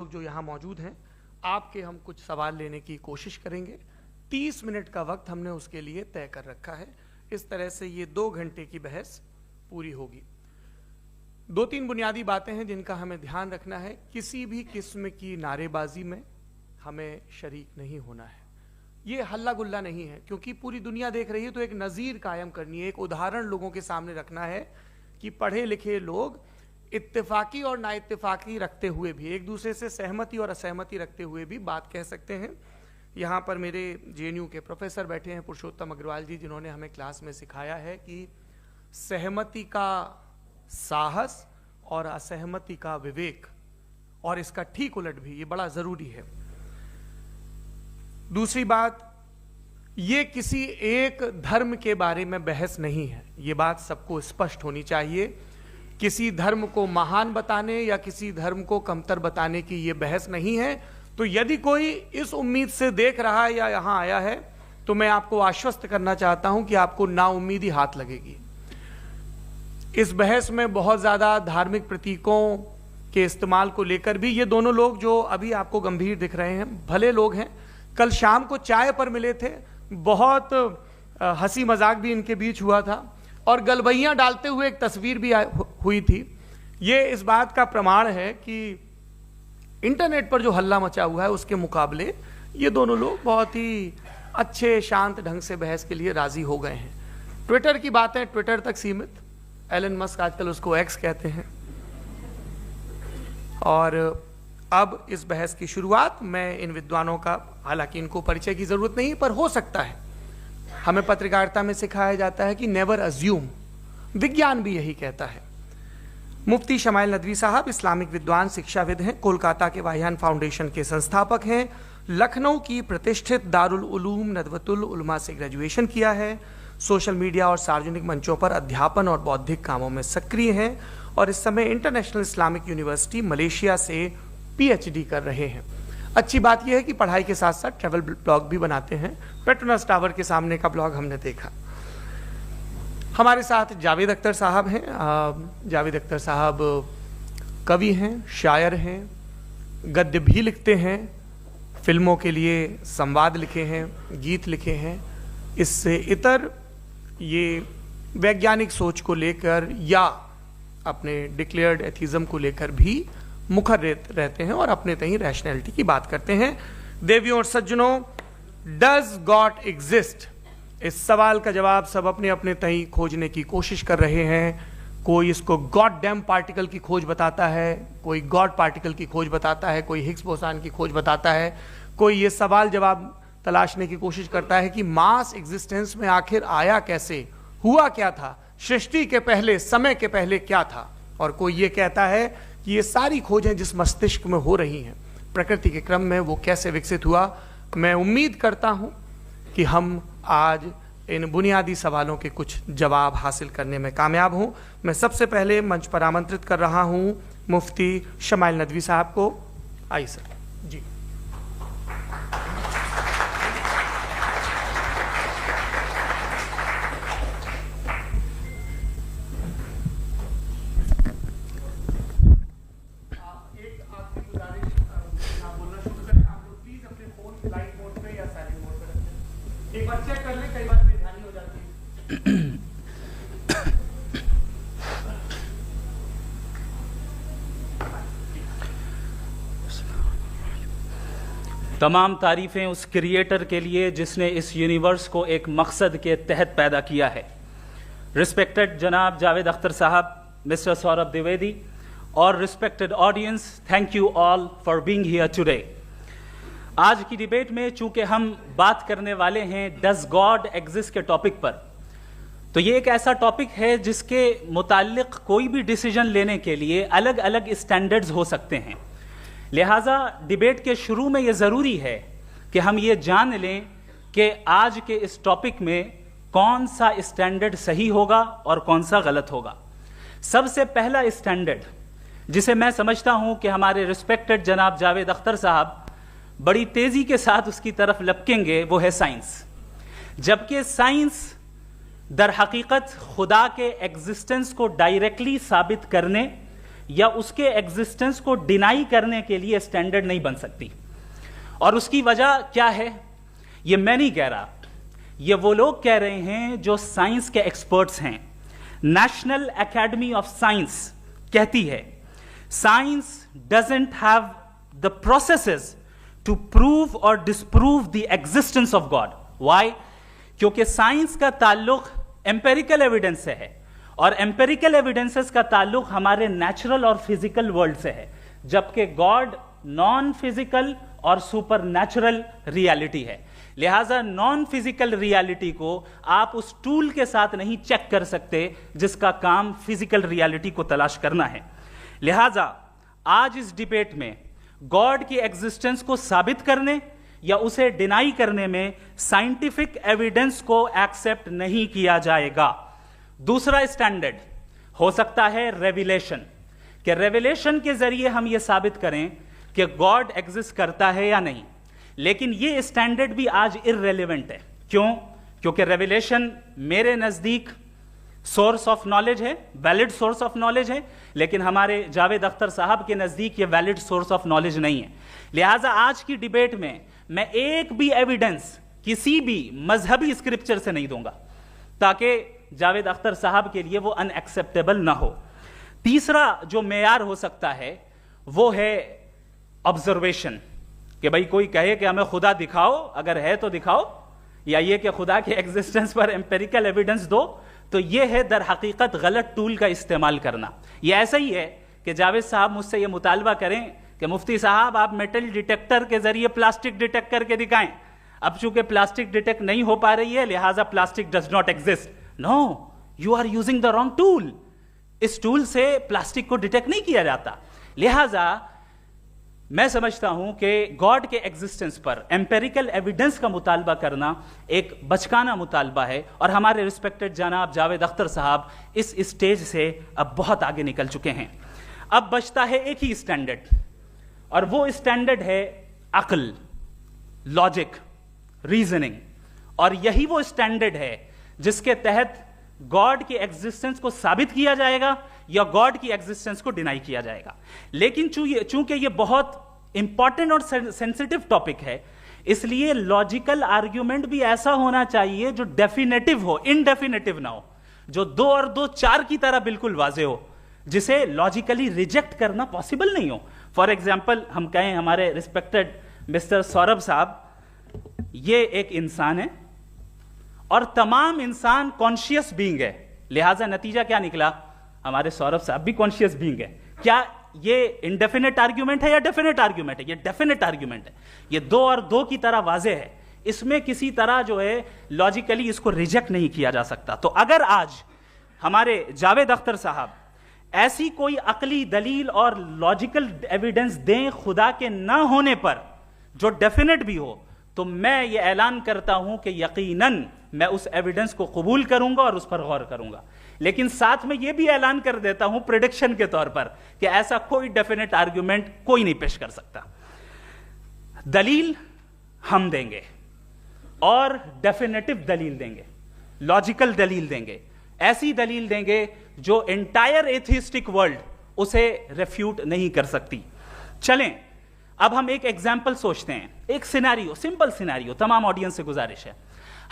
जो यहाँ मौजूद हैं आपके हम कुछ सवाल लेने की कोशिश करेंगे। 30 मिनट का वक्त हमने उसके लिए तय कर रखा है। इस तरह से ये 2 घंटे की बहस पूरी होगी। 2-3 बुनियादी बातें हैं जिनका हमें ध्यान रखना है। किसी भी किस्म की नारेबाजी में हमें शरीक नहीं होना है। ये हल्ला गुल्ला नहीं है, क्योंकि पूरी दुनिया देख रही है, तो एक नज़ीर कायम करनी है, एक उदाहरण लोगों के सामने रखना है कि पढ़े लिखे लोग इत्तेफाकी और नाइत्तेफाकी रखते हुए भी, एक दूसरे से सहमति और असहमति रखते हुए भी बात कह सकते हैं। यहाँ पर मेरे JNU के प्रोफेसर बैठे हैं, पुरुषोत्तम अग्रवाल जी, जिन्होंने हमें क्लास में सिखाया है कि सहमति का साहस और असहमति का विवेक, और इसका ठीक उलट भी, ये बड़ा ज़रूरी है। दूसरी बात, ये किसी एक धर्म के बारे में बहस नहीं है, ये बात सबको स्पष्ट होनी चाहिए। किसी धर्म को महान बताने या किसी धर्म को कमतर बताने की ये बहस नहीं है। तो यदि कोई इस उम्मीद से देख रहा है या यहाँ आया है, तो मैं आपको आश्वस्त करना चाहता हूं कि आपको नाउम्मीदी हाथ लगेगी। इस बहस में बहुत ज़्यादा धार्मिक प्रतीकों के इस्तेमाल को लेकर भी ये दोनों लोग जो अभी आपको गंभीर दिख रहे हैं, भले लोग हैं, कल शाम को चाय पर मिले थे, बहुत हंसी मजाक भी इनके बीच हुआ था और गलबैयां डालते हुए एक तस्वीर भी हुई थी। ये इस बात का प्रमाण है कि इंटरनेट पर जो हल्ला मचा हुआ है उसके मुकाबले ये दोनों लोग बहुत ही अच्छे शांत ढंग से बहस के लिए राजी हो गए हैं। ट्विटर की बातें ट्विटर तक सीमित, एलन मस्क आजकल उसको एक्स कहते हैं। और अब इस बहस की शुरुआत मैं इन विद्वानों का, हालांकि इनको परिचय की जरूरत नहीं, पर हो सकता है, हमें पत्रकारिता में सिखाया जाता है कि नेवर अज्यूम, विज्ञान भी यही कहता है। मुफ्ती शमाइल नदवी साहब इस्लामिक विद्वान, शिक्षाविद हैं, कोलकाता के वाहियान फाउंडेशन के संस्थापक हैं, लखनऊ की प्रतिष्ठित दारुल उलूम नदवतुल उलमा से ग्रेजुएशन किया है, सोशल मीडिया और सार्वजनिक मंचों पर अध्यापन और बौद्धिक कामों में सक्रिय हैं और इस समय इंटरनेशनल इस्लामिक यूनिवर्सिटी मलेशिया से PhD कर रहे हैं। अच्छी बात यह है कि पढ़ाई के साथ साथ ट्रैवल ब्लॉग भी बनाते हैं। पेट्रोनस टावर के सामने का ब्लॉग हमने देखा। हमारे साथ जावेद अख्तर साहब हैं। जावेद अख्तर साहब कवि हैं, शायर हैं, गद्य भी लिखते हैं, फिल्मों के लिए संवाद लिखे हैं, गीत लिखे हैं। इससे इतर ये वैज्ञानिक सोच को लेकर या अपने डिक्लेयर्ड एथिज्म को लेकर भी मुखर रहते हैं और अपने तहीं रैशनैलिटी की बात करते हैं। देवियों और सज्जनों, डज गॉड एग्जिस्ट? इस सवाल का जवाब सब अपने अपने तहीं खोजने की कोशिश कर रहे हैं। कोई इसको गॉड डैम पार्टिकल की खोज बताता है, कोई गॉड पार्टिकल की खोज बताता है, कोई हिग्स बोसान की खोज बताता है, कोई ये सवाल जवाब तलाशने की कोशिश करता है कि मास एग्जिस्टेंस में आखिर आया कैसे, हुआ क्या था, सृष्टि के पहले, समय के पहले क्या था। और कोई ये कहता है कि ये सारी खोजें जिस मस्तिष्क में हो रही हैं प्रकृति के क्रम में, वो कैसे विकसित हुआ। मैं उम्मीद करता हूं कि हम आज इन बुनियादी सवालों के कुछ जवाब हासिल करने में कामयाब हों। मैं सबसे पहले मंच पर आमंत्रित कर रहा हूं मुफ्ती शमाइल नदवी साहब को। आइए सर जी। एक बार चेक कर ले, कई बार बेध्यानी हो जाती है। तमाम तारीफ़ें उस क्रिएटर के लिए जिसने इस यूनिवर्स को एक मकसद के तहत पैदा किया है। रिस्पेक्टेड जनाब जावेद अख्तर साहब, मिस्टर सौरभ द्विवेदी और respected audience, thank you all for being here today. आज की डिबेट में चूंकि हम बात करने वाले हैं डज गॉड एग्जिस्ट के टॉपिक पर, तो ये एक ऐसा टॉपिक है जिसके मुताल्लिक कोई भी डिसीजन लेने के लिए अलग अलग स्टैंडर्ड्स हो सकते हैं। लिहाजा डिबेट के शुरू में ये ज़रूरी है कि हम ये जान लें कि आज के इस टॉपिक में कौन सा स्टैंडर्ड सही होगा और कौन सा गलत होगा। सबसे पहला स्टैंडर्ड जिसे मैं समझता हूं कि हमारे रिस्पेक्टेड जनाब जावेद अख्तर साहब बड़ी तेजी के साथ उसकी तरफ लपकेंगे, वो है साइंस। जबकि साइंस दर हकीकत खुदा के एग्जिस्टेंस को डायरेक्टली साबित करने या उसके एग्जिस्टेंस को डिनाई करने के लिए स्टैंडर्ड नहीं बन सकती। और उसकी वजह क्या है, ये मैं नहीं कह रहा, ये वो लोग कह रहे हैं जो साइंस के एक्सपर्ट्स हैं। नेशनल एकेडमी ऑफ साइंस कहती है science doesn't have the processes to prove or disprove the existence of God. Why? क्योंकि साइंस का ताल्लुक एम्पेरिकल एविडेंस से है और एम्पेरिकल एविडेंसेस का ताल्लुक हमारे नेचुरल और फिजिकल वर्ल्ड से है, जबकि गॉड नॉन फिजिकल और सुपर नेचुरल रियलिटी है। लिहाजा नॉन फिजिकल रियलिटी को आप उस टूल के साथ नहीं चेक कर सकते जिसका काम फिजिकल रियलिटी को तलाश करना है। लिहाजा आज इस डिबेट में गॉड की एग्जिस्टेंस को साबित करने या उसे डिनाई करने में साइंटिफिक एविडेंस को एक्सेप्ट नहीं किया जाएगा। दूसरा स्टैंडर्ड हो सकता है रेविलेशन, कि रेविलेशन के जरिए हम यह साबित करें कि गॉड एग्जिस्ट करता है या नहीं। लेकिन यह स्टैंडर्ड भी आज इररेलेवेंट है। क्यों? क्योंकि रेविलेशन मेरे नजदीक सोर्स ऑफ नॉलेज है, वैलिड सोर्स ऑफ नॉलेज है, लेकिन हमारे जावेद अख्तर साहब के नजदीक यह वैलिड सोर्स ऑफ नॉलेज नहीं है। लिहाजा आज की डिबेट में मैं एक भी एविडेंस किसी भी मजहबी स्क्रिप्चर से नहीं दूंगा ताकि जावेद अख्तर साहब के लिए वो अनएक्सेप्टेबल ना हो। तीसरा जो मेयार हो सकता है वो है ऑब्जर्वेशन, कि भाई कोई कहे कि हमें खुदा दिखाओ, अगर है तो दिखाओ, या ये कि खुदा के एग्जिस्टेंस पर एम्पेरिकल एविडेंस दो, तो ये है दर हकीकत गलत टूल का इस्तेमाल करना। ये ऐसा ही है कि जावेद साहब मुझसे ये मुतालबा करें कि मुफ्ती साहब आप मेटल डिटेक्टर के जरिए प्लास्टिक डिटेक्ट करके दिखाएं। अब चूंकि प्लास्टिक डिटेक्ट नहीं हो पा रही है लिहाजा plastic does not exist. No, you are using the wrong tool. इस टूल से प्लास्टिक को डिटेक्ट नहीं किया जाता। लिहाजा मैं समझता हूं कि गॉड के एग्जिस्टेंस पर एम्पेरिकल एविडेंस का मुतालबा करना एक बचकाना मुतालबा है, और हमारे रिस्पेक्टेड जनाब जावेद अख्तर साहब इस स्टेज से अब बहुत आगे निकल चुके हैं। अब बचता है एक ही स्टैंडर्ड, और वो स्टैंडर्ड है अक्ल, लॉजिक, रीजनिंग। और यही वो स्टैंडर्ड है जिसके तहत गॉड की एग्जिस्टेंस को साबित किया जाएगा या गॉड की एग्जिस्टेंस को डिनाई किया जाएगा। लेकिन चूंकि ये बहुत इंपॉर्टेंट और सेंसिटिव टॉपिक है, इसलिए लॉजिकल आर्ग्यूमेंट भी ऐसा होना चाहिए जो डेफिनेटिव हो, इनडेफिनेटिव ना हो, जो 2 और 2 4 की तरह बिल्कुल वाजे हो, जिसे लॉजिकली रिजेक्ट करना पॉसिबल नहीं हो। फॉर एग्जाम्पल हम कहें हमारे रिस्पेक्टेड मिस्टर सौरभ साहब, ये एक इंसान है और तमाम इंसान कॉन्शियस बीइंग है, लिहाजा नतीजा क्या निकला, हमारे सौरभ साहब भी कॉन्शियस बीइंग है। क्या ये इनडेफिनेट आर्ग्यूमेंट है या डेफिनेट आर्ग्यूमेंट है? ये डेफिनेट आर्ग्यूमेंट है। ये 2 और 2 की तरह वाजे है, इसमें किसी तरह जो है लॉजिकली इसको रिजेक्ट नहीं किया जा सकता। तो अगर आज हमारे जावेद अख्तर साहब ऐसी कोई अकली दलील और लॉजिकल एविडेंस दें खुदा के ना होने पर जो डेफिनेट भी हो, तो मैं ये ऐलान करता हूं कि यकीनन मैं उस एविडेंस को कबूल करूंगा और उस पर गौर करूंगा। लेकिन साथ में यह भी ऐलान कर देता हूं प्रेडिक्शन के तौर पर कि ऐसा कोई डेफिनेट आर्ग्यूमेंट कोई नहीं पेश कर सकता। दलील हम देंगे और डेफिनेटिव दलील देंगे, लॉजिकल दलील देंगे, ऐसी दलील देंगे जो एंटायर एथिस्टिक वर्ल्ड उसे रेफ्यूट नहीं कर सकती। चलें अब हम एक एग्जाम्पल सोचते हैं, एक सिनेरियो, सिंपल सिनेरियो, तमाम ऑडियंस से गुजारिश है,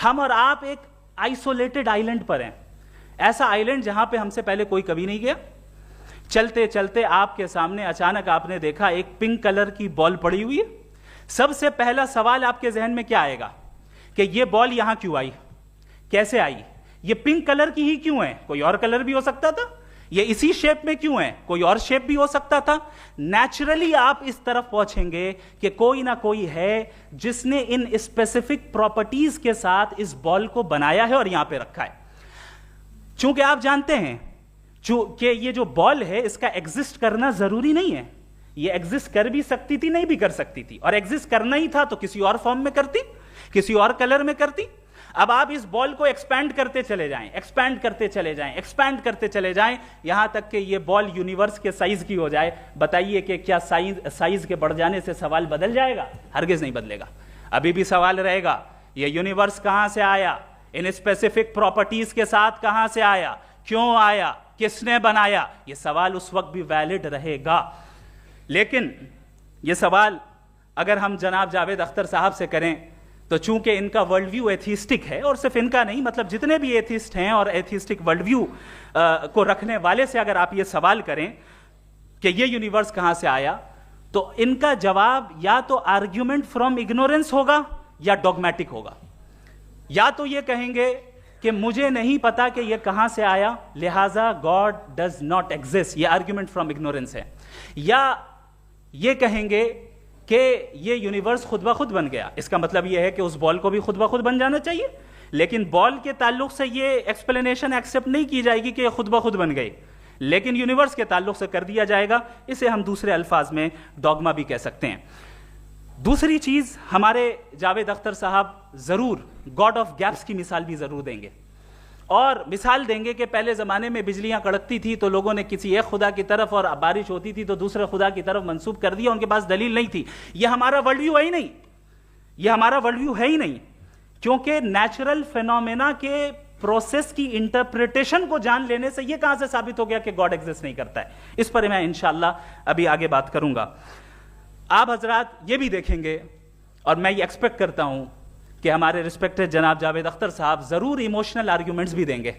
हम और आप एक आइसोलेटेड आइलैंड पर हैं, ऐसा आइलैंड जहां पे हमसे पहले कोई कभी नहीं गया। चलते चलते आपके सामने अचानक आपने देखा एक पिंक कलर की बॉल पड़ी हुई है। सबसे पहला सवाल आपके जहन में क्या आएगा कि यह बॉल यहां क्यों आई, कैसे आई, ये पिंक कलर की ही क्यों है, कोई और कलर भी हो सकता था, ये इसी शेप में क्यों है, कोई और शेप भी हो सकता था। नेचुरली आप इस तरफ पहुंचेंगे कि कोई ना कोई है जिसने इन स्पेसिफिक प्रॉपर्टीज के साथ इस बॉल को बनाया है और यहां पे रखा है। चूंकि आप जानते हैं कि ये जो बॉल है इसका एग्जिस्ट करना जरूरी नहीं है, ये एग्जिस्ट कर भी सकती थी, नहीं भी कर सकती थी, और एग्जिस्ट करना ही था तो किसी और फॉर्म में करती, किसी और कलर में करती। अब आप इस बॉल को एक्सपैंड करते चले जाएं, एक्सपैंड करते चले जाएं, एक्सपैंड करते चले जाएं, यहां तक कि ये बॉल यूनिवर्स के साइज की हो जाए। बताइए कि क्या साइज के बढ़ जाने से सवाल बदल जाएगा? हरगिज नहीं बदलेगा। अभी भी सवाल रहेगा ये यूनिवर्स कहां से आया, इन स्पेसिफिक प्रॉपर्टीज के साथ कहां से आया, क्यों आया, किसने बनाया, यह सवाल उस वक्त भी वैलिड रहेगा। लेकिन यह सवाल अगर हम जनाब जावेद अख्तर साहब से करें तो चूंकि इनका वर्ल्ड व्यू एथिस्टिक है, और सिर्फ इनका नहीं, मतलब जितने भी एथिस्ट हैं और एथिस्टिक वर्ल्ड व्यू को रखने वाले से अगर आप ये सवाल करें कि ये यूनिवर्स कहां से आया, तो इनका जवाब या तो आर्ग्यूमेंट फ्रॉम इग्नोरेंस होगा या डॉगमेटिक होगा। या तो ये कहेंगे कि मुझे नहीं पता कि ये कहां से आया, लिहाजा गॉड डज नॉट एग्जिस्ट, ये आर्ग्यूमेंट फ्रॉम इग्नोरेंस है, या ये कहेंगे कि ये यूनिवर्स खुद ब खुद बन गया। इसका मतलब ये है कि उस बॉल को भी खुद ब खुद बन जाना चाहिए, लेकिन बॉल के ताल्लुक से ये एक्सप्लेनेशन एक्सेप्ट नहीं की जाएगी कि ये खुद ब खुद बन गई, लेकिन यूनिवर्स के ताल्लुक से कर दिया जाएगा। इसे हम दूसरे अल्फाज में डॉगमा भी कह सकते हैं। दूसरी चीज, हमारे जावेद अख्तर साहब जरूर गॉड ऑफ गैप्स की मिसाल भी जरूर देंगे, और मिसाल देंगे कि पहले जमाने में बिजलियां कड़कती थी तो लोगों ने किसी एक खुदा की तरफ, और बारिश होती थी तो दूसरे खुदा की तरफ मंसूब कर दिया, उनके पास दलील नहीं थी। यह हमारा वर्ल्ड व्यू है ही नहीं, यह हमारा वर्ल्ड व्यू है ही नहीं, क्योंकि नेचुरल फिनोमेना के प्रोसेस की इंटरप्रिटेशन को जान लेने से यह कहां से साबित हो गया कि गॉड एग्जिस्ट नहीं करता है। इस पर मैं इंशाअल्लाह अभी आगे बात करूंगा। आप हजरात ये भी देखेंगे, और मैं ये एक्सपेक्ट करता हूं कि हमारे रिस्पेक्टेड जनाब जावेद अख्तर साहब जरूर इमोशनल आर्ग्यूमेंट्स भी देंगे,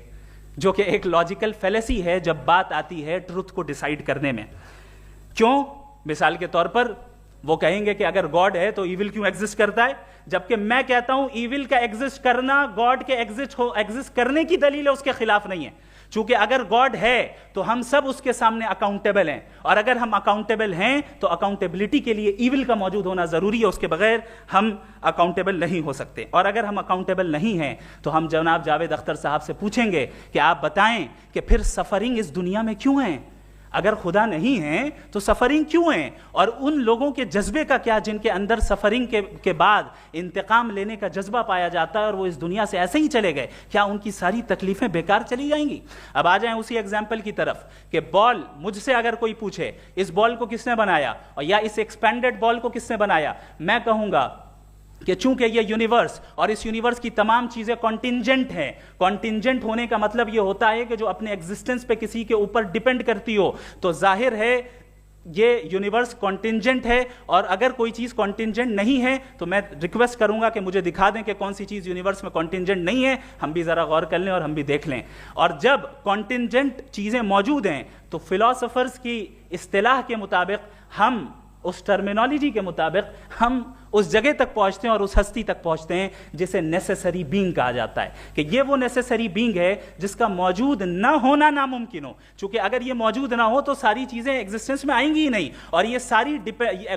जो कि एक लॉजिकल फेलेसी है जब बात आती है ट्रुथ को डिसाइड करने में। क्यों? मिसाल के तौर पर वो कहेंगे कि अगर गॉड है तो ईविल क्यों एग्जिस्ट करता है, जबकि मैं कहता हूं ईविल का एग्जिस्ट करना गॉड के एग्जिस्ट करने की दलील है, उसके खिलाफ नहीं है। चूंकि अगर गॉड है तो हम सब उसके सामने अकाउंटेबल हैं, और अगर हम अकाउंटेबल हैं तो अकाउंटेबिलिटी के लिए ईविल का मौजूद होना जरूरी है, उसके बगैर हम अकाउंटेबल नहीं हो सकते। और अगर हम अकाउंटेबल नहीं हैं तो हम जनाब जावेद अख्तर साहब से पूछेंगे कि आप बताएं कि फिर सफरिंग इस दुनिया में क्यों है? अगर खुदा नहीं है तो सफरिंग क्यों है? और उन लोगों के जज्बे का क्या जिनके अंदर सफरिंग के बाद इंतकाम लेने का जज्बा पाया जाता है और वो इस दुनिया से ऐसे ही चले गए, क्या उनकी सारी तकलीफें बेकार चली जाएंगी? अब आ जाएं उसी एग्जाम्पल की तरफ कि बॉल, मुझसे अगर कोई पूछे इस बॉल को किसने बनाया, और या इस एक्सपेंडेड बॉल को किसने बनाया, मैं कहूंगा कि चूंकि ये यूनिवर्स और इस यूनिवर्स की तमाम चीजें कॉन्टिंजेंट हैं। कॉन्टिंजेंट होने का मतलब ये होता है कि जो अपने एग्जिस्टेंस पे किसी के ऊपर डिपेंड करती हो, तो जाहिर है ये यूनिवर्स कॉन्टिंजेंट है। और अगर कोई चीज कॉन्टिंजेंट नहीं है तो मैं रिक्वेस्ट करूंगा कि मुझे दिखा दें कि कौन सी चीज यूनिवर्स में कॉन्टिंजेंट नहीं है, हम भी जरा गौर कर लें और हम भी देख लें। और जब कॉन्टिंजेंट चीजें मौजूद हैं तो फिलोसोफर्स की इस्तिलाह के मुताबिक, हम उस टर्मिनोलॉजी के मुताबिक हम उस जगह तक पहुंचते हैं और उस हस्ती तक पहुंचते हैं जिसे नेसेसरी बीइंग कहा जाता है, कि ये वो नेसेसरी बीइंग है जिसका मौजूद ना होना नामुमकिन हो। क्योंकि अगर ये मौजूद ना हो तो सारी चीजें एग्जिस्टेंस में आएंगी ही नहीं, और ये सारी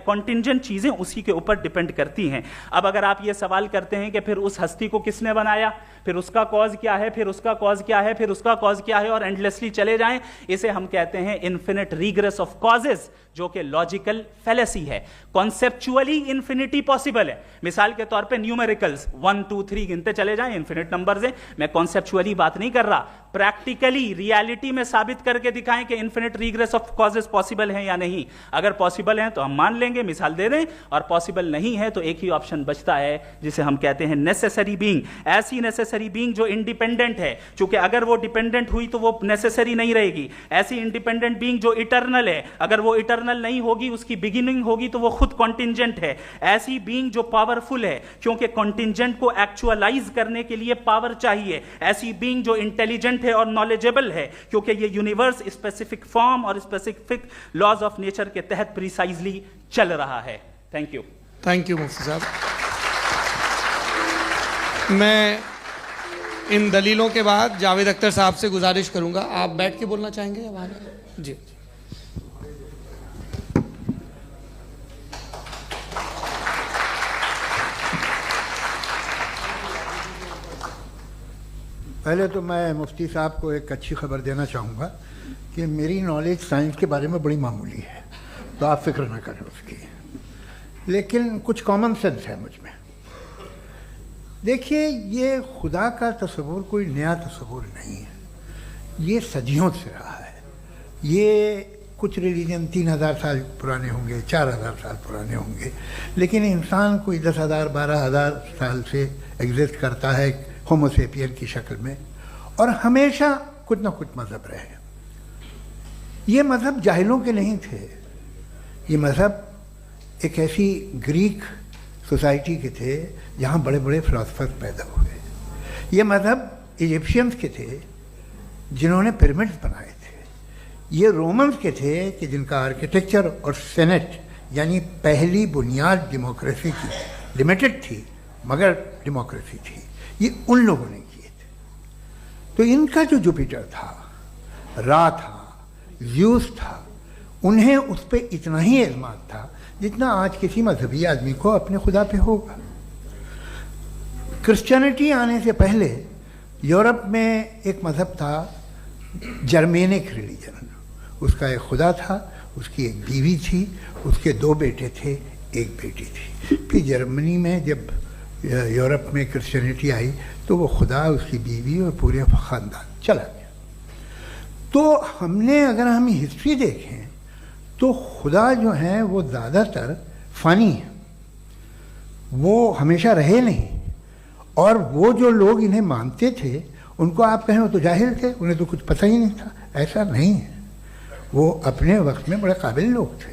कॉन्टिंजेंट चीजें उसी के ऊपर डिपेंड करती हैं। अब अगर आप ये सवाल करते हैं कि फिर उस हस्ती को किसने बनाया, फिर उसका कॉज क्या है, फिर उसका कॉज क्या है, फिर उसका कॉज क्या है, और एंडलेसली चले जाएं, इसे हम कहते हैं इन्फिनिट रीग्रेस ऑफ कॉजेस, जो कि लॉजिकल फेलेसी है। कॉन्सेप्चुअली इन्फिनिटी पॉसिबल है। मिसाल के तौर पे न्यूमेरिकल्स 1 2 3 गिनते चले जाएं, इन्फिनिट नंबर्स हैं। मैं कॉन्सेप्चुअली बात नहीं कर रहा, प्रैक्टिकली रियलिटी में साबित करके दिखाएं कि infinite regress of causes possible हैं या नहीं। अगर पॉसिबल हैं तो हम मान लेंगे, मिसाल दे दें, और पॉसिबल नहीं है तो एक ही ऑप्शन बचता है जिसे हम कहते हैं नेसेसरी बीइंग। ऐसी नेसेसरी बीइंग जो इंडिपेंडेंट है, क्योंकि अगर वो डिपेंडेंट हुई तो वो नेसेसरी नहीं रहेगी। ऐसी इंडिपेंडेंट बीइंग जो इटर्नल है, अगर वो इटर्नल नहीं होगी, उसकी बिगिनिंग होगी तो वो खुद कॉन्टिंजेंट है। ऐसी बीइंग जो पावरफुल है, क्योंकि कॉन्टिंजेंट को एक्चुअलाइज करने के लिए पावर चाहिए। ऐसी बीइंग जो इंटेलिजेंट है और नॉलेजेबल है, क्योंकि ये यूनिवर्स स्पेसिफिक फॉर्म और स्पेसिफिक लॉज ऑफ नेचर के तहत प्रिसाइजली चल रहा है। थैंक यू मुफ्ती साहब। मैं इन दलीलों के बाद जावेद अख्तर साहब से गुजारिश करूंगा, आप बैठ के बोलना चाहेंगे या वहां? जी। पहले तो मैं मुफ्ती साहब को एक अच्छी खबर देना चाहूँगा कि मेरी नॉलेज साइंस के बारे में बड़ी मामूली है, तो आप फिक्र ना करें उसकी, लेकिन कुछ कॉमन सेंस है मुझ में। देखिए, ये खुदा का तस्वुर कोई नया तस्वुर नहीं है, ये सदियों से रहा है। ये कुछ रिलीजन 3000 साल पुराने होंगे, 4000 साल पुराने होंगे, लेकिन इंसान कोई 10,000 12,000 साल से एग्जिस्ट करता है होमोसेपियन की शक्ल में, और हमेशा कुछ ना कुछ मज़हब रहे। ये मज़हब जाहिलों के नहीं थे, ये मज़हब एक ऐसी ग्रीक सोसाइटी के थे जहाँ बड़े बड़े फिलोसफर पैदा हुए। ये मज़हब इजिप्शियंस के थे जिन्होंने पिरामिड्स बनाए थे। ये रोमन्स के थे कि जिनका आर्किटेक्चर और सेनेट यानी पहली बुनियाद डेमोक्रेसी की लिमिटेड थी मगर डेमोक्रेसी थी, ये उन लोगों ने किए थे। तो इनका जो जुपिटर था, रा था, ज़्यूस था, उन्हें उस पर इतना ही एतमाद था जितना आज किसी मजहबी आदमी को अपने खुदा पे होगा। क्रिश्चियनिटी आने से पहले यूरोप में एक मज़हब था जर्मेनिक रिलीजन। उसका एक खुदा था, उसकी एक बीवी थी, उसके 2 बेटे थे, एक बेटी थी। फिर जर्मनी में जब यूरोप में क्रिश्चियनिटी आई तो वो खुदा, उसकी बीवी और पूरे ख़ानदान चला गया। तो अगर हम हिस्ट्री देखें तो खुदा जो हैं वो ज़्यादातर फ़नी है, वो हमेशा रहे नहीं। और वो जो लोग इन्हें मानते थे उनको आप कहें वो तो जाहिल थे, उन्हें तो कुछ पता ही नहीं था, ऐसा नहीं है। वो अपने वक्त में बड़े काबिल लोग थे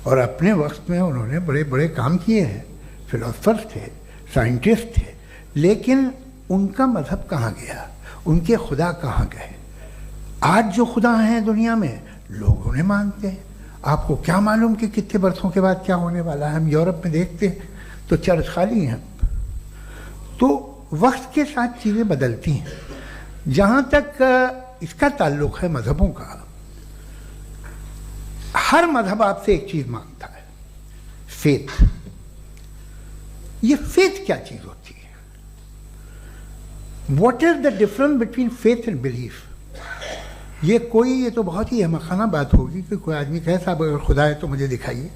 और अपने वक्त में उन्होंने बड़े बड़े काम किए हैं, फिलोसफर्स थे, साइंटिस्ट थे। लेकिन उनका मज़हब कहाँ गया, उनके खुदा कहाँ गए? आज जो खुदा हैं दुनिया में लोग उन्हें मानते हैं। आपको क्या मालूम कि कितने बरसों के बाद क्या होने वाला है? हम यूरोप में देखते हैं तो चर्च खाली हैं। तो वक्त के साथ चीज़ें बदलती हैं। जहाँ तक इसका ताल्लुक़ है मज़हबों का, हर मज़हब आपसे एक चीज़ मांगता है, फेथ। ये फेथ क्या चीज़ होती है? What is the difference between faith and belief? ये तो बहुत ही अहमखाना बात होगी कि कोई आदमी कहे साहब अगर खुदा है तो मुझे दिखाइए।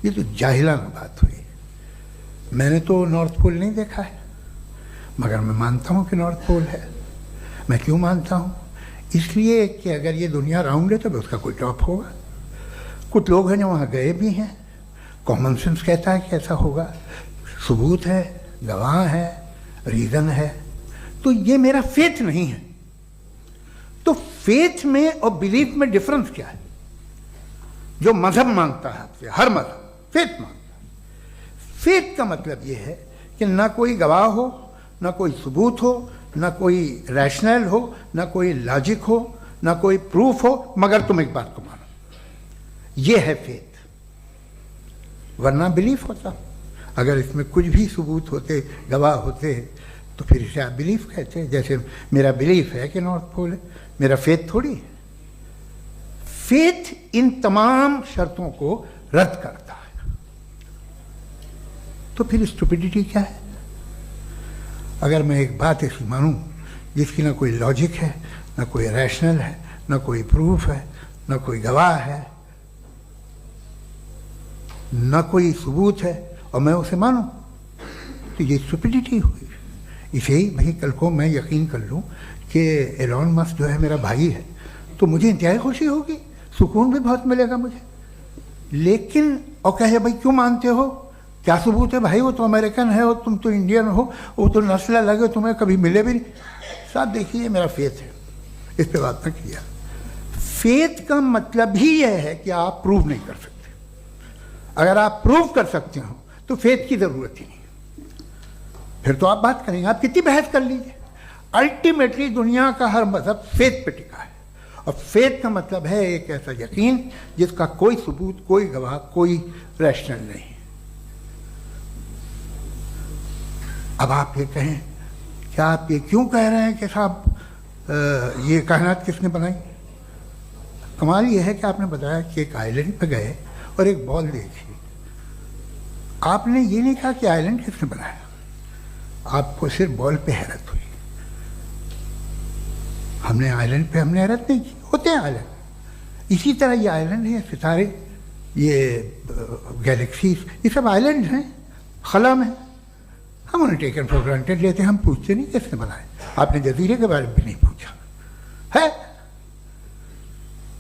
ये तो जाहिलाना बात हुई। मैंने तो नॉर्थ पोल नहीं देखा है मगर मैं मानता हूँ कि नॉर्थ पोल है। मैं क्यों मानता हूँ? इसलिए कि अगर ये दुनिया राउंड है तो उसका कोई टॉप होगा। कुछ लोग हैं जो वहाँ गए भी हैं, कॉमन सेंस कहता है कि ऐसा होगा, सबूत है, गवाह है, रीज़न है। तो ये मेरा फेथ नहीं है। तो फेथ में और बिलीफ में डिफरेंस क्या है? जो मजहब मांगता है आपसे, हर मजहब फेथ मांगता है। फेथ का मतलब ये है कि ना कोई गवाह हो, ना कोई सबूत हो, ना कोई रैशनल हो, ना कोई लॉजिक हो, ना कोई प्रूफ हो, मगर तुम एक बात को मानो। ये है फेथ। वरना बिलीफ होता। अगर इसमें कुछ भी सबूत होते, गवाह होते, तो फिर इसे आप बिलीफ कहते। जैसे मेरा बिलीफ है कि नॉर्थ पोल है, मेरा फेथ थोड़ी है। फेथ इन तमाम शर्तों को रद्द करता है। तो फिर स्टुपिडिटी क्या है? अगर मैं एक बात ऐसी मानूं जिसकी ना कोई लॉजिक है, ना कोई रैशनल है, ना कोई प्रूफ है, ना कोई गवाह है, ना कोई सबूत है, और मैं उसे मानूं, तो ये स्टुपिडिटी हुई। इसे ही भाई कल को मैं यकीन कर लूं कि एलॉन मस्क जो है मेरा भाई है, तो मुझे इंतहाई खुशी होगी, सुकून भी बहुत मिलेगा मुझे। लेकिन और कहे भाई क्यों मानते हो, क्या सबूत है? भाई वो तो अमेरिकन है और तुम तो इंडियन हो, वो तो नस्ल अलग है, तुम्हें कभी मिले भी नहीं। साहब देखिए मेरा फेथ है, इस पर बात न किया। फेथ का मतलब ही यह है कि आप प्रूव नहीं कर सकते। अगर आप प्रूव कर सकते हो तो फेथ की जरूरत ही नहीं, फिर तो आप बात करेंगे, आप कितनी बहस कर लीजिए। अल्टीमेटली दुनिया का हर मजहब फेथ पे टिका है, और फेथ का मतलब है एक ऐसा यकीन जिसका कोई सबूत, कोई गवाह, कोई रैशनल नहीं। अब आप ये कहें, क्या आप ये क्यों कह रहे हैं कि साहब ये कायनात किसने बनाई? कमाल ये है कि आपने बताया कि एक आइलैंड पे गए और एक बॉल देखी। आपने ये नहीं कहा कि आइलैंड किसने बनाया, आपको सिर्फ बॉल पे हैरत हुई। हमने आइलैंड पे हमने हैरत नहीं की, होते हैं आइलैंड। इसी तरह ये आइलैंड है, सितारे, ये गैलेक्सीज, ये सब आइलैंड हैं, खला में। हम उन्हें टेकन फॉर ग्रांटेड लेते हैं, हम पूछते नहीं किसने बनाए। आपने जजीरे के बारे में भी नहीं पूछा है।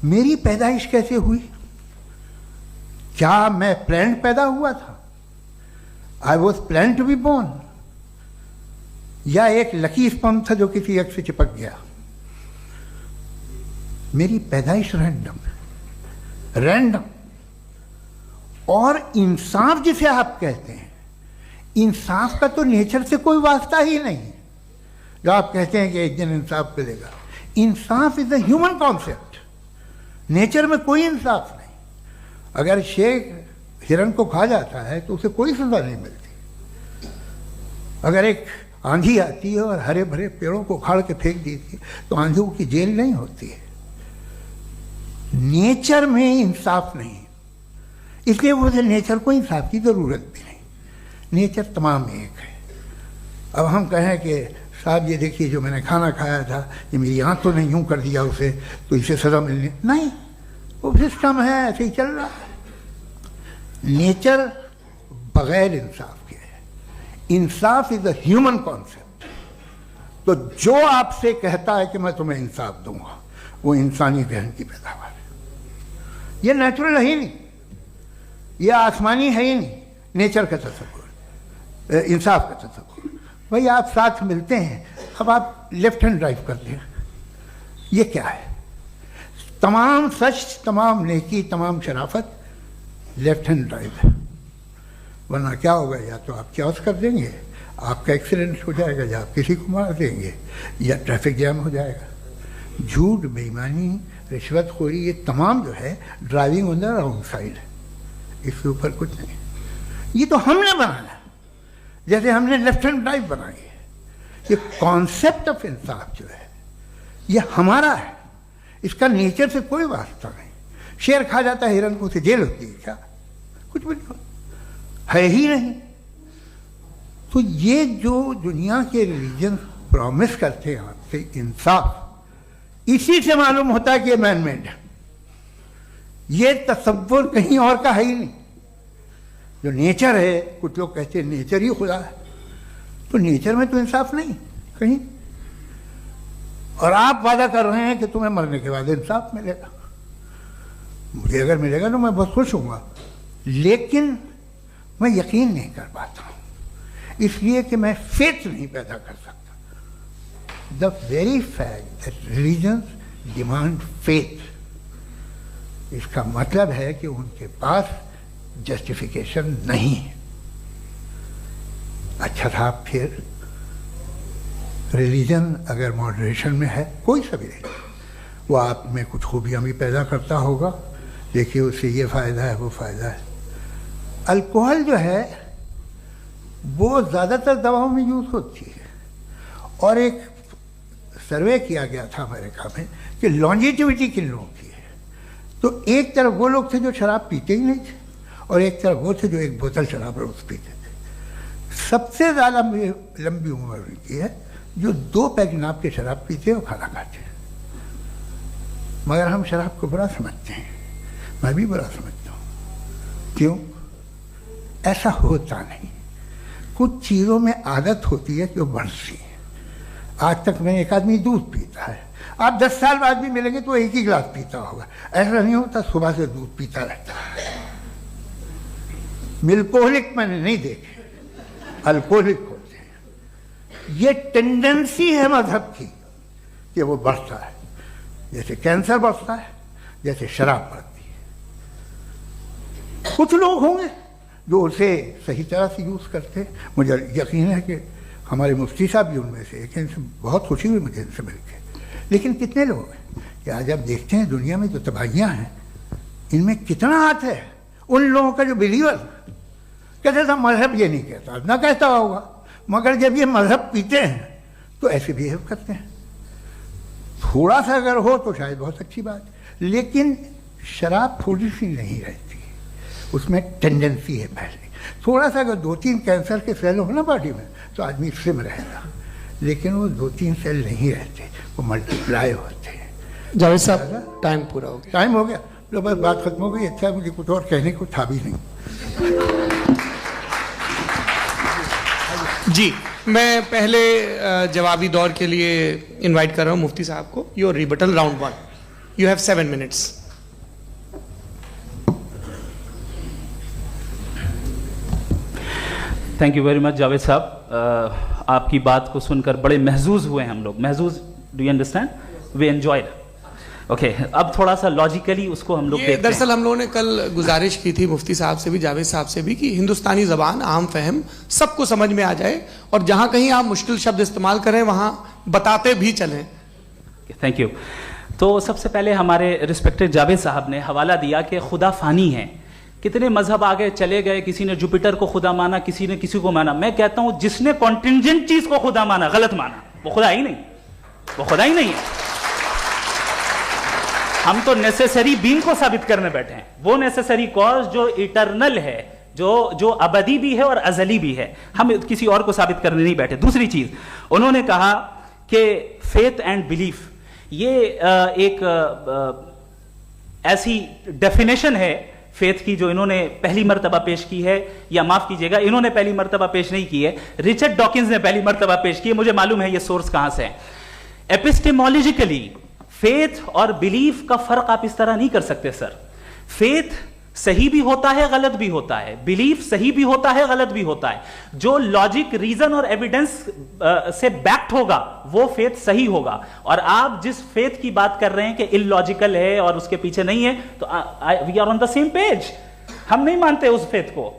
मेरी पैदाइश कैसे हुई? क्या मैं प्लान्ड पैदा हुआ था? I was plan to be born, या एक लकी स्पर्म था जो किसी एक से चिपक गया? मेरी पैदाइश रैंडम है। रैंडम। और इंसाफ जिसे आप कहते हैं, इंसाफ का तो नेचर से कोई वास्ता ही नहीं है। जो आप कहते हैं कि एक दिन इंसाफ मिलेगा, इंसाफ is a human concept, nature में कोई इंसाफ नहीं। अगर शेर हिरन को खा जाता है तो उसे कोई सजा नहीं मिलती। अगर एक आंधी आती है और हरे भरे पेड़ों को उखाड़ के फेंक देती है तो आंधियों की जेल नहीं होती है। नेचर में इंसाफ नहीं, इसलिए वो नेचर को इंसाफ की जरूरत भी नहीं। नेचर तमाम एक है। अब हम कहें कि साहब ये देखिए जो मैंने खाना खाया था ये मेरी आँख तो नहीं यूँ कर दिया उसे, तो इसे सज़ा मिलनी नहीं, वो सिस्टम है, ऐसे ही चल रहा है। नेचर बगैर इंसाफ के है। इंसाफ इज अ ह्यूमन कॉन्सेप्ट। तो जो आपसे कहता है कि मैं तुम्हें इंसाफ दूंगा, वो इंसानी जहन की पैदावार है। ये नेचुरल है ही नहीं, ये आसमानी है ही नहीं। नेचर का तसव्वुर, इंसाफ का तसव्वुर। भाई आप साथ मिलते हैं, अब आप लेफ्ट हैंड ड्राइव करते हैं, ये क्या है? तमाम सच, तमाम नेकी, तमाम शराफत लेफ्ट हैंड ड्राइव है। वरना क्या होगा, या तो आप क्रॉस कर देंगे, आपका एक्सीडेंट हो जाएगा, या आप किसी को मार देंगे, या ट्रैफिक जैम हो जाएगा। झूठ, बेईमानी, रिश्वतखोरी, ये तमाम जो है driving on the wrong side है। इसके ऊपर कुछ नहीं। ये तो हमने बनाया, जैसे हमने लेफ्ट हैंड ड्राइव बनाई है। ये कॉन्सेप्ट ऑफ इंसाफ जो है ये हमारा है, इसका नेचर से कोई वास्ता नहीं। शेर खा जाता है हिरन को, उसे जेल होती है क्या? कुछ भी नहीं, है ही नहीं। तो ये जो दुनिया के रिलीजन प्रॉमिस करते हैं आपसे इंसाफ, इसी से मालूम होता है कि ये मैन मेड है। ये तसव्वुर कहीं और का है ही नहीं। जो नेचर है, कुछ लोग कहते हैं नेचर ही खुदा है, तो नेचर में तो इंसाफ नहीं कहीं। और आप वादा कर रहे हैं कि तुम्हें मरने के बाद इंसाफ मिलेगा। मुझे अगर मिलेगा तो मैं बहुत खुश होऊंगा, लेकिन मैं यकीन नहीं कर पाता हूँ, इसलिए कि मैं फेथ नहीं पैदा कर सकता। The very fact that religions demand faith, इसका मतलब है कि उनके पास जस्टिफिकेशन नहीं है। अच्छा था, फिर रिलीजन अगर मॉडरेशन में है, कोई सा भी नहीं, वो आप में कुछ खूबियाँ भी पैदा करता होगा, देखिए उससे ये फ़ायदा है, वो फ़ायदा है। अल्कोहल जो है वो ज़्यादातर दवाओं में यूज़ होती है, और एक सर्वे किया गया था अमेरिका में कि लॉन्जेटिविटी किन लोगों की है। तो एक तरफ वो लोग थे जो शराब पीते ही नहीं थे, और एक तरफ वो थे जो एक बोतल शराब रोज़ पीते थे। सबसे ज़्यादा लंबी उम्र की है जो 2 पैक नाप के शराब पीते हैं और खाना खाते हैं। मगर हम शराब को बुरा समझते हैं, मैं भी बुरा समझता हूँ। क्यों? ऐसा होता नहीं। कुछ चीज़ों में आदत होती है जो बढ़ती है। आज तक में एक आदमी दूध पीता है, आप 10 साल बाद भी मिलेंगे तो एक ही गिलास पीता होगा। ऐसा नहीं होता, सुबह से दूध पीता रहता है। मिल्कोहलिक मैंने नहीं देखे, अल्कोहलिक होते हैं। ये टेंडेंसी है मजहब की कि वो बढ़ता है, जैसे कैंसर बढ़ता है, जैसे शराब बढ़ती है। कुछ लोग होंगे जो उसे सही तरह से यूज़ करते हैं। मुझे यकीन है कि हमारे मुफ्ती साहब भी उनमें से एक, इनसे बहुत खुशी हुई मुझे इनसे मिलकर। लेकिन कितने लोग हैं कि आज आप देखते हैं दुनिया में जो तबाहियाँ हैं, इनमें कितना हाथ है उन लोगों का जो बिलीवर कहते था मजहब ये नहीं कहता, ना कहता होगा, मगर जब ये मजहब पीते हैं तो ऐसे बिहेव करते हैं। थोड़ा सा अगर हो तो शायद बहुत अच्छी बात, लेकिन शराब थोड़ी सी नहीं रहती, उसमें टेंडेंसी है पहले। थोड़ा सा अगर 2-3 कैंसर के सेल हो ना बॉडी में तो आदमी स्लिम रहेगा, लेकिन वो 2-3 सेल नहीं रहते, वो मल्टीप्लाई होते हैं। जावेद साहब टाइम पूरा हो गया। टाइम हो गया, तो बस बात खत्म हो गई। अच्छा, मुझे कुछ और कहने को था भी नहीं। जी, मैं पहले जवाबी दौर के लिए इनवाइट कर रहा हूं मुफ्ती साहब को। Your rebuttal round 1, you have 7 minutes. Thank you very much Javed साहब। आपकी बात को सुनकर बड़े महजूज हुए हम लोग। महजूज, do you understand? We enjoyed. Okay, अब थोड़ा सा लॉजिकली उसको हम लोग देखते हैं। दरअसल हम लोगों ने कल गुजारिश की थी मुफ्ती साहब से भी, जावेद साहब से भी, कि हिंदुस्तानी ज़बान आम फहम सबको समझ में आ जाए और जहां कहीं आप मुश्किल शब्द इस्तेमाल करें वहां बताते भी चलें। Thank you. तो सबसे पहले हमारे रिस्पेक्टेड जावेद साहब ने हवाला दिया कि खुदा फानी है, कितने मजहब आगे चले गए, किसी ने जुपिटर को खुदा माना, किसी ने किसी को माना। मैं कहता हूं जिसने कॉन्टिंजेंट चीज को खुदा माना, गलत माना, वो खुदा ही नहीं, वो खुदा ही नहीं है। हम तो नेसेसरी बीइंग को साबित करने बैठे हैं, वो नेसेसरी कॉज जो इटरनल है, जो अबदी भी है और अजली भी है, हम किसी और को साबित करने नहीं बैठे। दूसरी चीज उन्होंने कहा कि फेथ एंड बिलीफ, ये एक ऐसी डेफिनेशन है फेथ की जो इन्होंने पहली मर्तबा पेश की है, या माफ कीजिएगा इन्होंने पहली मर्तबा पेश नहीं की है, रिचर्ड डॉकिंस ने पहली मर्तबा पेश की है। मुझे मालूम है ये सोर्स कहां से है। एपिस्टेमोलॉजिकली फेथ और बिलीफ का फर्क आप इस तरह नहीं कर सकते सर। फेथ सही भी होता है, गलत भी होता है, बिलीफ सही भी होता है, गलत भी होता है। जो लॉजिक, रीजन और एविडेंस से बैक्ड होगा वो फेथ सही होगा। और आप जिस फेथ की बात कर रहे हैं कि इलॉजिकल है और उसके पीछे नहीं है, तो we are on the same page. हम नहीं मानते उस फेथ को,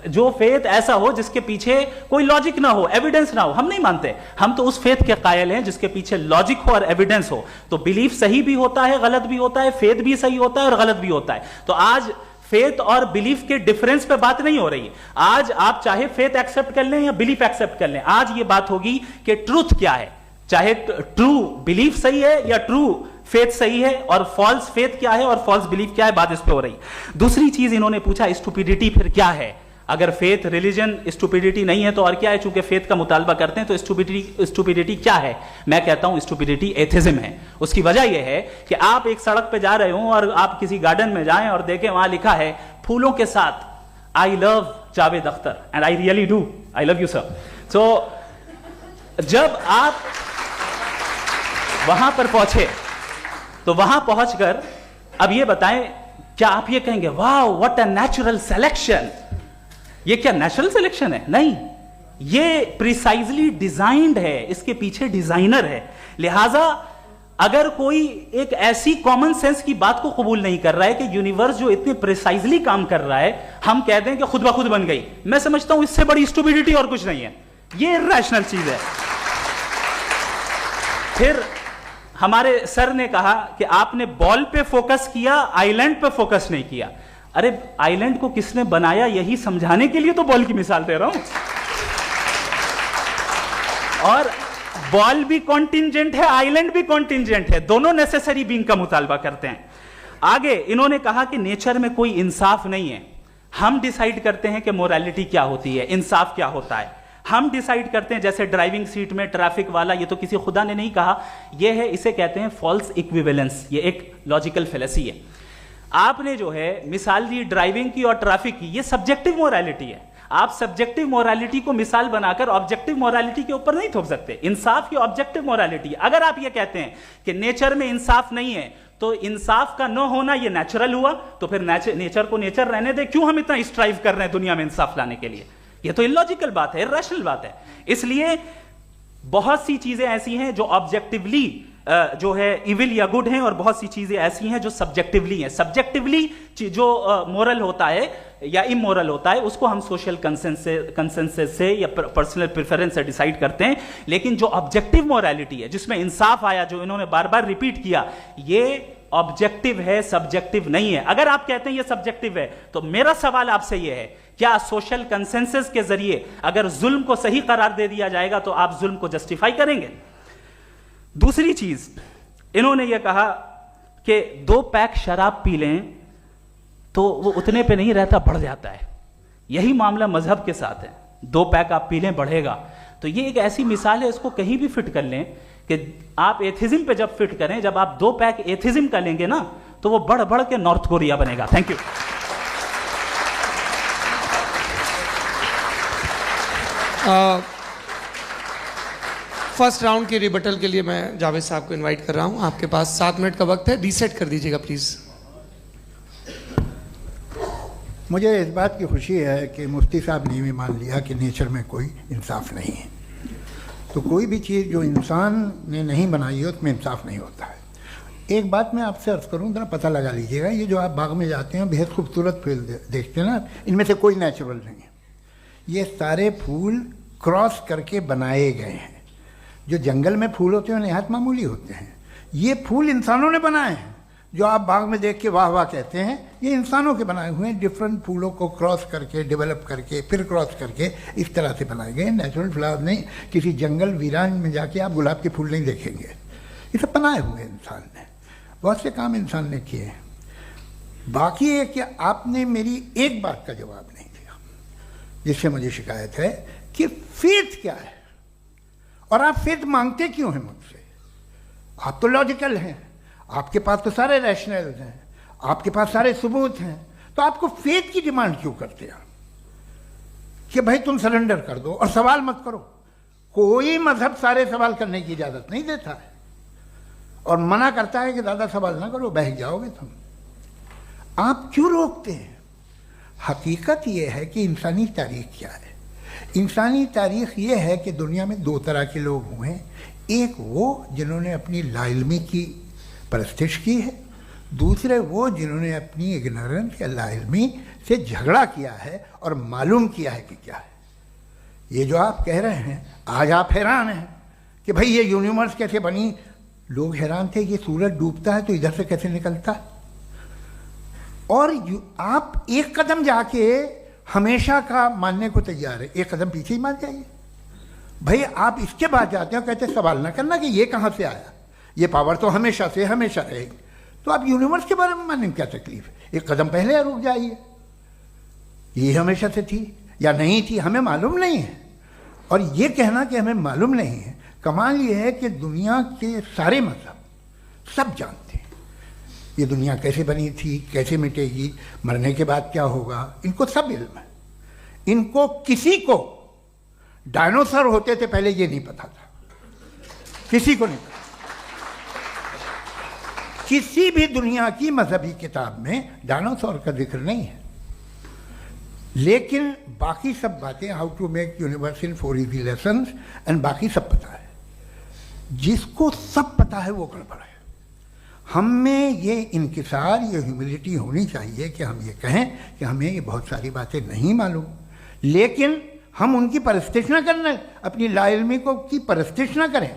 जो फेथ ऐसा हो जिसके पीछे कोई लॉजिक ना हो, एविडेंस ना हो, हम नहीं मानते। हम तो उस फेथ के कायल हैं जिसके पीछे लॉजिक हो और एविडेंस हो। तो बिलीफ सही भी होता है, गलत भी होता है, फेथ भी सही होता है और गलत भी होता है। तो आज फेथ और बिलीफ के डिफरेंस पे बात नहीं हो रही। आज आप चाहे फेथ एक्सेप्ट कर लें या बिलीफ एक्सेप्ट कर लें, आज ये बात होगी कि ट्रूथ क्या है, चाहे ट्रू बिलीफ सही है या ट्रू फेथ सही है, और फॉल्स फेथ क्या है और फॉल्स बिलीफ क्या है, बात इस पे हो रही। दूसरी चीज इन्होंने पूछा स्टुपिडिटी फिर क्या है। अगर फेथ रिलीजन स्टुपिडिटी नहीं है तो और क्या है? चूंकि फेथ का मुतालबा करते हैं तो स्टुपिडिटी क्या है? मैं कहता हूं स्टुपिडिटी एथिज्म है। उसकी वजह यह है कि आप एक सड़क पे जा रहे हो और आप किसी गार्डन में जाएं और देखें वहां लिखा है फूलों के साथ I love Javed Akhtar, and I really do, I love you sir. So जब आप वहां पर पहुंचे तो वहां पहुंचकर अब ये बताएं, क्या आप ये कहेंगे वाह व्हाट अ नेचुरल सिलेक्शन? ये क्या नेचुरल सिलेक्शन है? नहीं, ये प्रिसाइजली डिजाइंड है, इसके पीछे डिजाइनर है। लिहाजा अगर कोई एक ऐसी कॉमन सेंस की बात को कबूल नहीं कर रहा है कि यूनिवर्स जो इतने प्रिसाइजली काम कर रहा है, हम कह दें कि खुद ब खुद बन गई, मैं समझता हूं इससे बड़ी स्टुपिडिटी और कुछ नहीं है। ये इरैशनल चीज है। फिर हमारे सर ने कहा कि आपने बॉल पे फोकस किया, आइलैंड पे फोकस नहीं किया। अरे आइलैंड को किसने बनाया यही समझाने के लिए तो बॉल की मिसाल दे रहा हूं। और बॉल भी कॉन्टिंजेंट है, आइलैंड भी कॉन्टिंजेंट है, दोनों नेसेसरी बीइंग का मुतालबा करते हैं। आगे इन्होंने कहा कि नेचर में कोई इंसाफ नहीं है। हम डिसाइड करते हैं कि मोरालिटी क्या होती है, इंसाफ क्या होता है। हम डिसाइड करते हैं, जैसे ड्राइविंग सीट में ट्रैफिक वाला, ये तो किसी खुदा ने नहीं कहा, ये है, इसे कहते हैं फॉल्स इक्विवेलेंस। ये एक लॉजिकल फेलेसी है। आपने जो है मिसाल दी ड्राइविंग की और ट्रैफिक की, ये सब्जेक्टिव मोरालिटी है। आप सब्जेक्टिव मोरालिटी को मिसाल बनाकर ऑब्जेक्टिव मोरालिटी के ऊपर नहीं थोप सकते। इंसाफ की ऑब्जेक्टिव मोरालिटी। अगर आप ये कहते हैं कि नेचर में इंसाफ नहीं है, तो इंसाफ का न होना ये नेचुरल हुआ, तो फिर नेचर को नेचर रहने दे। क्यों हम इतना स्ट्राइव कर रहे हैं दुनिया में इंसाफ लाने के लिए? ये तो इलॉजिकल बात है, इरैशनल बात है। इसलिए बहुत सी चीजें ऐसी हैं जो ऑब्जेक्टिवली जो है इविल या गुड हैं, और बहुत सी चीजें ऐसी हैं जो सब्जेक्टिवली हैं। सब्जेक्टिवली जो मोरल होता है या इमोरल होता है, उसको हम सोशल कंसेंसस से या पर्सनल प्रेफरेंस से डिसाइड करते हैं। लेकिन जो ऑब्जेक्टिव मोरालिटी है, जिसमें इंसाफ आया, जो इन्होंने बार बार रिपीट किया, ये ऑब्जेक्टिव है, सब्जेक्टिव नहीं है। अगर आप कहते हैं ये सब्जेक्टिव है, तो मेरा सवाल आपसे ये है, क्या सोशल कंसेंसस के जरिए अगर जुल्म को सही करार दे दिया जाएगा तो आप जुल्म को जस्टिफाई करेंगे? दूसरी चीज इन्होंने यह कहा कि 2 पैक शराब पी लें तो वो उतने पे नहीं रहता, बढ़ जाता है। यही मामला मजहब के साथ है। 2 पैक आप पी लें, बढ़ेगा। तो ये एक ऐसी मिसाल है, इसको कहीं भी फिट कर लें कि आप एथिज्म पे जब फिट करें, जब आप 2 पैक एथिज्म का लेंगे ना, तो वो बढ़ बढ़ के नॉर्थ कोरिया बनेगा। Thank you. फर्स्ट राउंड के रिबटल के लिए मैं जावेद साहब को इनवाइट कर रहा हूं। आपके पास 7 मिनट का वक्त है, रीसेट कर दीजिएगा प्लीज। मुझे इस बात की खुशी है कि मुफ्ती साहब ने भी मान लिया कि नेचर में कोई इंसाफ नहीं है। तो कोई भी चीज़ जो इंसान ने नहीं बनाई है उसमें इंसाफ नहीं होता है। एक बात मैं आपसे अर्ज करूं, जरा पता लगा लीजिएगा, ये जो आप बाग में जाते हैं बेहद खूबसूरत फूल देखते हैं ना, इनमें से कोई नेचुरल नहीं है। ये सारे फूल क्रॉस करके बनाए गए हैं। जो जंगल में फूल होते हैं नहायत मामूली होते हैं, ये फूल इंसानों ने बनाए हैं। जो आप बाग में देख के वाह वाह कहते हैं, ये इंसानों के बनाए हुए हैं। डिफरेंट फूलों को क्रॉस करके, डेवलप करके, फिर क्रॉस करके इस तरह से बनाए गए। नेचुरल फ्लावर नहीं। किसी जंगल वीरान में जाके आप गुलाब के फूल नहीं देखेंगे। ये सब बनाए हुए इंसान ने, बहुत से काम इंसान ने किए हैं। बाकी है कि आपने मेरी एक बात का जवाब नहीं दिया, जिससे मुझे शिकायत है कि फेथ क्या है और आप फेथ मांगते क्यों हैं मुझसे। आप तो लॉजिकल हैं, आपके पास तो सारे रैशनल हैं, आपके पास सारे सबूत हैं, तो आपको फेथ की डिमांड क्यों करते हैं कि भाई तुम सरेंडर कर दो और सवाल मत करो। कोई मजहब सारे सवाल करने की इजाजत नहीं देता है और मना करता है कि दादा सवाल ना करो, बह जाओगे तुम। आप क्यों रोकते हैं? हकीकत यह है कि इंसानी तारीख क्या है। इंसानी तारीख ये है कि दुनिया में दो तरह के लोग हुए हैं। एक वो जिन्होंने अपनी लाइल्मी की परस्तिश की है, दूसरे वो जिन्होंने अपनी इग्नोरेंस या लाइल्मी से झगड़ा किया है और मालूम किया है कि क्या है। ये जो आप कह रहे हैं, आज आप हैरान हैं कि भाई ये यूनिवर्स कैसे बनी। लोग हैरान थे कि सूरज डूबता है तो इधर से कैसे निकलता है। और आप एक कदम जाके हमेशा का मानने को तैयार है, एक कदम पीछे ही मान जाइए। भाई आप इसके बाद जाते हो, कहते सवाल ना करना कि ये कहाँ से आया, ये पावर तो हमेशा से हमेशा रहेगी। तो आप यूनिवर्स के बारे में मानने में क्या तकलीफ है? एक कदम पहले रुक जाइए। ये हमेशा से थी या नहीं थी, हमें मालूम नहीं है। और ये कहना कि हमें मालूम नहीं है, कमाल ये है कि दुनिया के सारे मजहब सब जानते हैं ये दुनिया कैसे बनी थी, कैसे मिटेगी, मरने के बाद क्या होगा, इनको सब इल्म है। इनको किसी को डायनासोर होते थे पहले ये नहीं पता था, किसी को नहीं पता। किसी भी दुनिया की मजहबी किताब में डायनासोर का जिक्र नहीं है। लेकिन बाकी सब बातें, how to make universe in 4 easy lessons and बाकी सब पता है। जिसको सब पता है वो गड़बड़ है। हम में ये इनकिसार, ये ह्यूमिलिटी होनी चाहिए कि हम ये कहें कि हमें ये बहुत सारी बातें नहीं मालूम, लेकिन हम उनकी परस्तिश ना करना, अपनी लाइल्मी को की परस्तिश ना करें,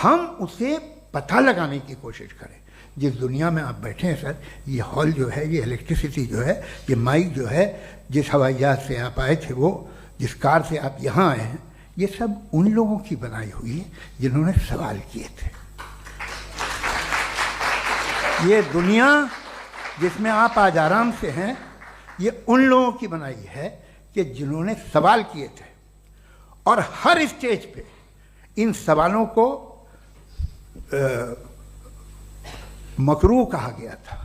हम उसे पता लगाने की कोशिश करें। जिस दुनिया में आप बैठे हैं सर, ये हॉल जो है, ये इलेक्ट्रिसिटी जो है, ये माइक जो है, जिस हवाई जहाज से आप आए थे, वो जिस कार से आप यहाँ आए हैं, ये सब उन लोगों की बनाई हुई है जिन्होंने सवाल किए थे। ये दुनिया जिसमें आप आज आराम से हैं, ये उन लोगों की बनाई है कि जिन्होंने सवाल किए थे। और हर स्टेज पे इन सवालों को मकरूह कहा गया था,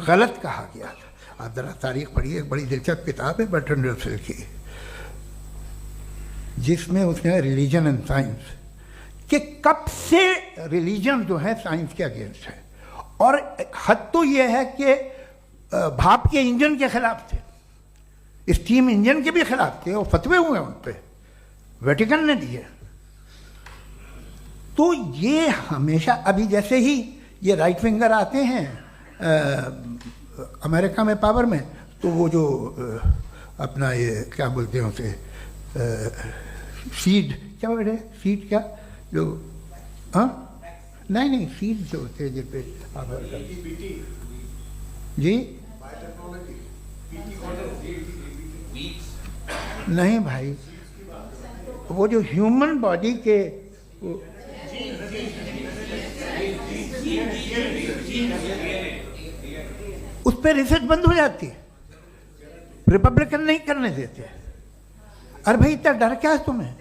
गलत कहा गया था। आप जरा तारीख पढ़िए, एक बड़ी दिलचस्प किताब है बर्ट्रैंड रसेल की, जिसमें उसने रिलीजन एंड साइंस कि कब से रिलीजन जो है साइंस के अगेंस्ट है। और हद तो यह है कि भाप के इंजन के खिलाफ थे, स्टीम इंजन के भी खिलाफ थे, और फतवे हुए उन पर, वेटिकन ने दिए। तो ये हमेशा, अभी जैसे ही ये राइट विंगर आते हैं अमेरिका में पावर में, तो वो जो अपना ये क्या बोलते हैं उसे, सीड क्या बोलते हैं, सीड क्या जो, हाँ नहीं सीड जो होते हैं जिन पे जी, नहीं भाई, वो जो ह्यूमन बॉडी के उस पर रिसर्च बंद हो जाती है, रिपब्लिकन नहीं करने देते। अरे भाई इतना डर क्या है तुम्हें?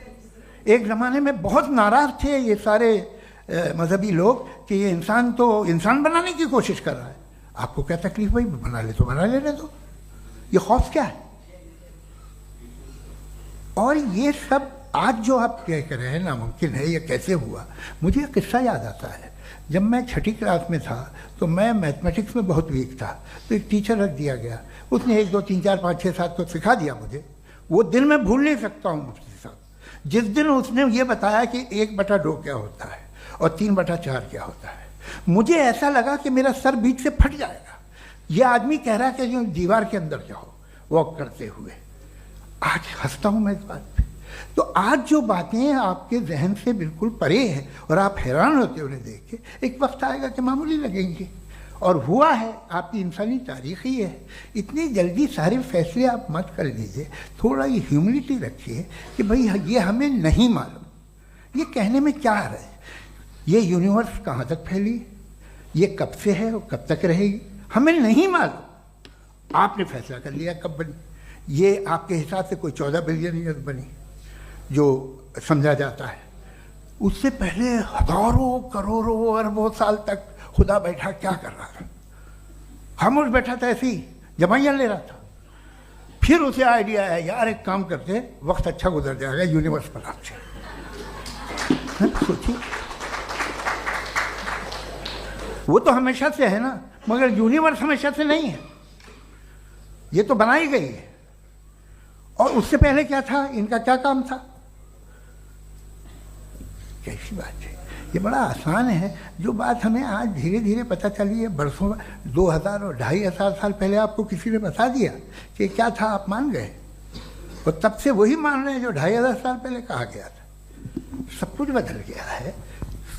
एक ज़माने में बहुत नाराज थे ये सारे मजहबी लोग कि ये इंसान तो इंसान बनाने की कोशिश कर रहा है। आपको क्या तकलीफ भाई, बना ले तो बना लेने दो, ये खौफ क्या है? और ये सब आज जो आप कह रहे हैं नामुमकिन है, ये कैसे हुआ? मुझे एक किस्सा याद आता है। जब मैं 6ठी क्लास में था तो मैं मैथमेटिक्स में बहुत वीक था, तो एक टीचर रख दिया गया, उसने 1 2 3 4 5 6 7 को सिखा दिया मुझे। वो दिन मैं भूल नहीं सकता हूँ मुफ्ती साहब, जिस दिन उसने ये बताया कि 1/2 क्या होता है और 3/4 क्या होता है। मुझे ऐसा लगा कि मेरा सर बीच से फट जाएगा। ये आदमी कह रहा है कि जो दीवार के अंदर जाओ वॉक करते हुए। आज हंसता हूं मैं इस बात पे। तो आज जो बातें आपके जहन से बिल्कुल परे हैं और आप हैरान होते हो उन्हें देख के, एक वक्त आएगा कि मामूली लगेंगे। और हुआ है, आपकी इंसानी तारीख ही है। इतनी जल्दी सारे फैसले आप मत कर लीजिए, थोड़ा ये ह्यूमिलिटी रखिए कि भाई ये हमें नहीं मालूम। ये कहने में क्या है, ये यूनिवर्स कहाँ तक फैली, ये कब से है और कब तक रहेगी, हमें नहीं मालूम। आपने फैसला कर लिया कब बनी। ये आपके हिसाब से कोई 14 बिलियन ईयर बनी जो समझा जाता है। उससे पहले हजारों करोड़ों अरबों साल तक खुदा बैठा क्या कर रहा था? खामोश बैठा था, ऐसी जमाइयाँ ले रहा था। फिर उसे आइडिया आया, यार एक काम करते, वक्त अच्छा गुजर जाएगा, यूनिवर्स पर आपसे सोचिए। वो तो हमेशा से है ना, मगर यूनिवर्स हमेशा से नहीं है, ये तो बनाई गई है। और उससे पहले क्या था, इनका क्या काम था? कैसी बात है, ये बड़ा आसान है। जो बात हमें आज धीरे धीरे पता चली है, बरसों 2000 और 2500 साल पहले आपको किसी ने बता दिया कि क्या था, आप मान गए और तब से वही मान रहे हैं जो 2500 साल पहले कहा गया था। सब कुछ बदल गया है,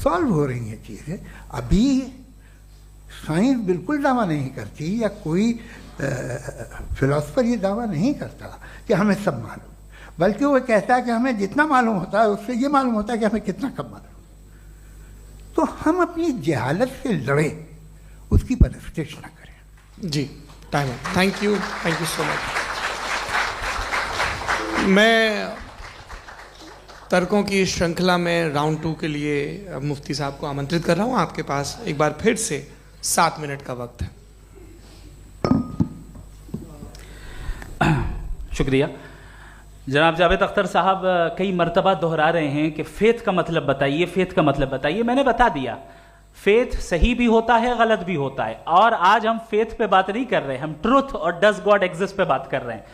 सॉल्व हो रही हैं चीज़ें। अभी साइंस बिल्कुल दावा नहीं करती, या कोई फिलोसफर ये दावा नहीं करता कि हमें सब मालूम, बल्कि वो कहता है कि हमें जितना मालूम होता है उससे ये मालूम होता है कि हमें कितना कम मालूम। तो हम अपनी जहालत से लड़ें, उसकी परस्तिश न करें। जी, टाइम है। Thank you so much. मैं तर्कों की श्रृंखला में राउंड 2 के लिए मुफ्ती साहब को आमंत्रित कर रहा हूँ। आपके पास एक बार फिर से 7 मिनट का वक्त है। शुक्रिया। जनाब जावेद अख्तर साहब कई मर्तबा दोहरा रहे हैं कि फेथ का मतलब बताइए, फेथ का मतलब बताइए। मैंने बता दिया, फेथ सही भी होता है, गलत भी होता है। और आज हम फेथ पे बात नहीं कर रहे, हम ट्रुथ और डज गॉड एग्जिस्ट पे बात कर रहे हैं।